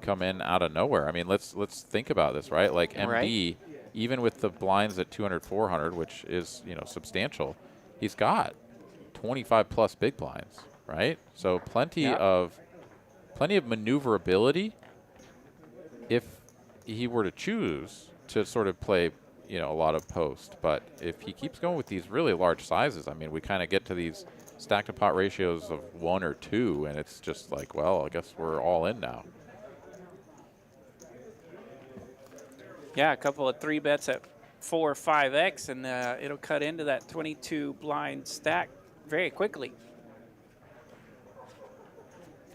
come in out of nowhere. I mean, let's think about this, right? Like MD, even with the blinds at 200, 400, which is, you know, substantial, he's got 25 plus big blinds, right? So plenty of maneuverability if he were to choose to sort of play, you know, a lot of post. But if he keeps going with these really large sizes, I mean, we kind of get to these stack to pot ratios of 1 or 2, and it's just like, well, I guess we're all in now. Yeah, a couple of 3 bets at 4 or 5x, and it'll cut into that 22 blind stack very quickly.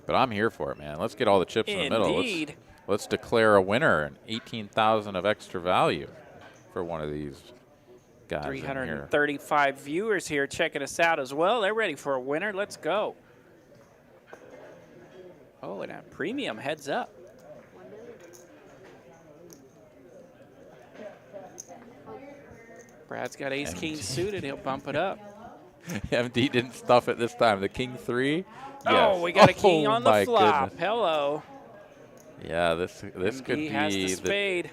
But I'm here for it, man. Let's get all the chips in the middle. Indeed. Let's declare a winner and 18,000 of extra value for one of these guys. 335 viewers here checking us out as well. They're ready for a winner. Let's go. Oh, and a premium heads up. Brad's got ace king suited. He'll bump it up. MD didn't stuff it this time. The king 3. Oh, yes. We got a king on the flop. Goodness. Hello. Yeah, this could be has the spade.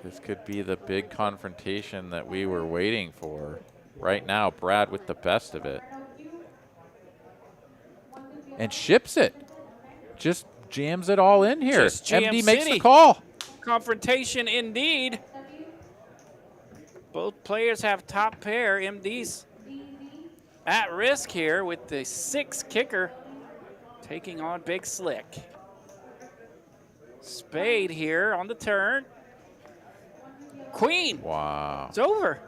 This could be the big confrontation that we were waiting for. Right now, Brad with the best of it. And ships it. Just jams it all in here. MD makes the call. Confrontation indeed. Both players have top pair. MD's at risk here with the 6 kicker taking on Big Slick. Spade here on the turn. Queen. Wow. It's over.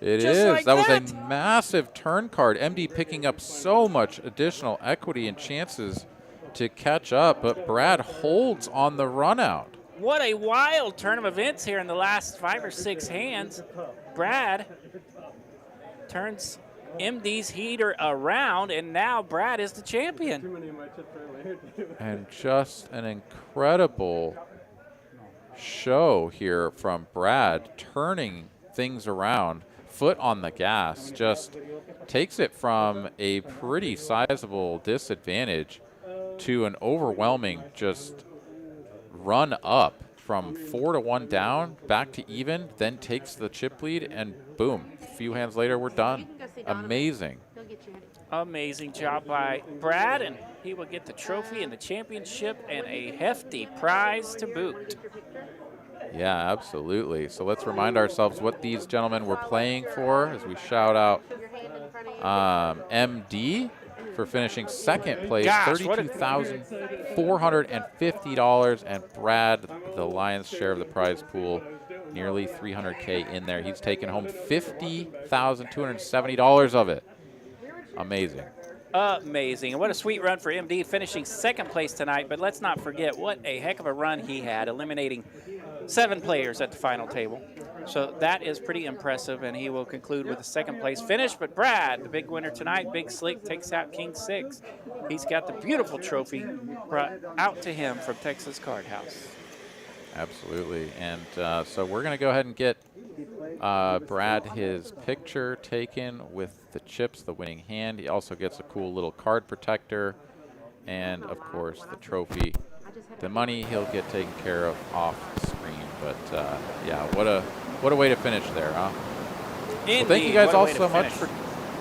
It Just is. like that was a massive turn card. MD picking up so much additional equity and chances to catch up, but Brad holds on the run out. What a wild turn of events here in the last 5 or 6 hands. Brad turns MD's heater around, and now Brad is the champion. And just an incredible show here from Brad, turning things around, foot on the gas, just takes it from a pretty sizable disadvantage to an overwhelming just run up from 4 to 1 down, back to even, then takes the chip lead, and boom, a few hands later, we're done. Amazing. Amazing job by Brad, and he will get the trophy and the championship and a hefty prize to boot. Yeah, absolutely. So let's remind ourselves what these gentlemen were playing for as we shout out MD for finishing second place, $32,450, and Brad, the lion's share of the prize pool, nearly $300K in there. He's taken home $50,270 of it. Amazing. Amazing. And what a sweet run for MD, finishing second place tonight. But let's not forget what a heck of a run he had, eliminating 7 players at the final table. So that is pretty impressive, and he will conclude with a second place finish. But Brad, the big winner tonight, Big Slick, takes out King 6. He's got the beautiful trophy brought out to him from Texas Card House. Absolutely. And so we're going to go ahead and get Brad his picture taken with the chips, the winning hand. He also gets a cool little card protector and, of course, the trophy. The money he'll get taken care of off the screen. But, yeah, what a way to finish there, huh? Indeed. Well, thank you guys all so much for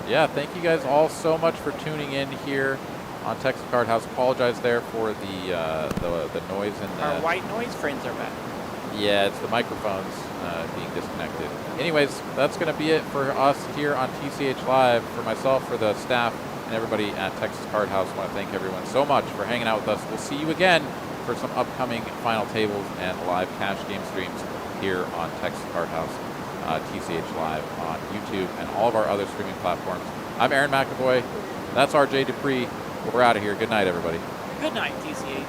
thank you guys all so much for tuning in here on Texas Card House. Apologize there for the noise and our white noise friends are back. Yeah, it's the microphones being disconnected. Anyways, that's going to be it for us here on TCH Live. For myself, for the staff, and everybody at Texas Card House, I want to thank everyone so much for hanging out with us. We'll see you again for some upcoming final tables and live cash game streams here on Texas Card House, TCH Live on YouTube and all of our other streaming platforms. I'm Aaron McAvoy. That's RJ Dupree. We're out of here. Good night, everybody. Good night, TCH.